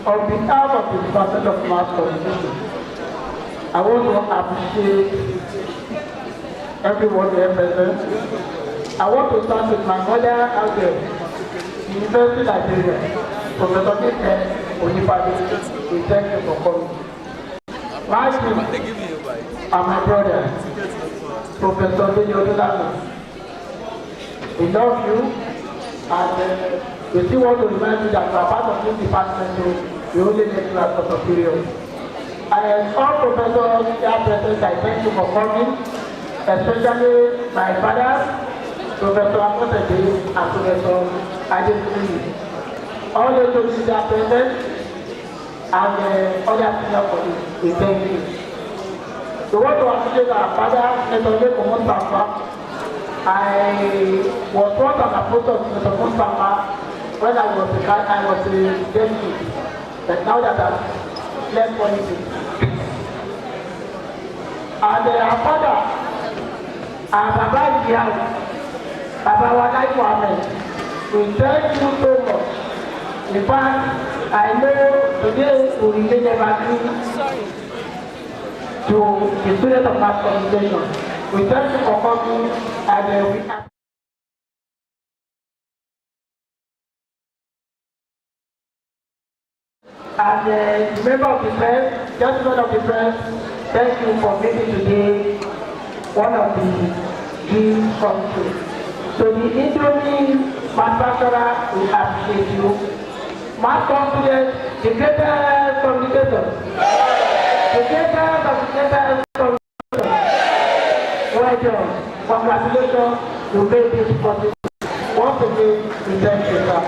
On behalf of the Department of Mass Communication, I want to appreciate everyone here present. I want to start with my mother out there, University of Nigeria, Professor Nike Onipade. We thank you for coming. My team and my brother, Professor Olabisi. We love you and we still want to remind you that you are part of this department, so we only make you as a period. And all professors here present, I thank you for coming, especially my father, Professor Amosede and Professor Adesiri. All the students here present and other senior colleagues, we thank you. We want to appreciate our father, Mr. Mustafa. I was once an apostle of Mr. Mustafa when I was a deputy, but now that I've left politics. And our father, Alhaji Lai Mohammed, we thank you so much. In fact, I know today we remain evergreen to the students of mass communication. We thank you for coming and we have. And member of the press, gentlemen of the press, thank you for making today one of the dreams come true. So the Indomie manufacturer will appreciate you. Mass confidence, the greatest communicators. The greatest communicators. Well done. Congratulations, you made this possible. Once again, we thank you, sir.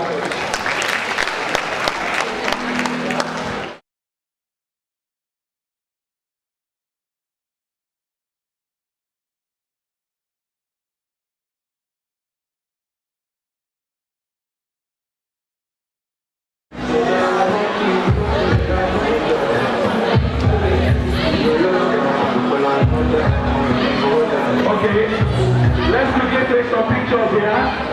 Okay, let's begin to take some pictures here.